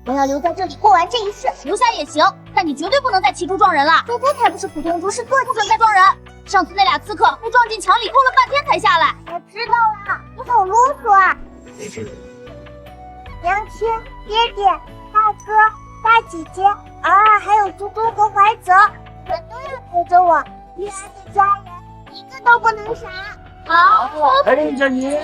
S8: 我要留在这里过完这一世。
S1: 留下也行，但你绝对不能再骑猪撞人了。
S8: 猪猪才不是普通猪，是坐
S1: 不准再撞人。上次那俩刺客被撞进墙里，拖了半天才下来。
S8: 我知道了，你好啰嗦啊！娘亲、爹爹、大哥、大姐姐、儿儿，外还有嘟嘟和怀泽，你们都要陪着我。玉安的家人一个都不能少。好，
S12: 陪着你。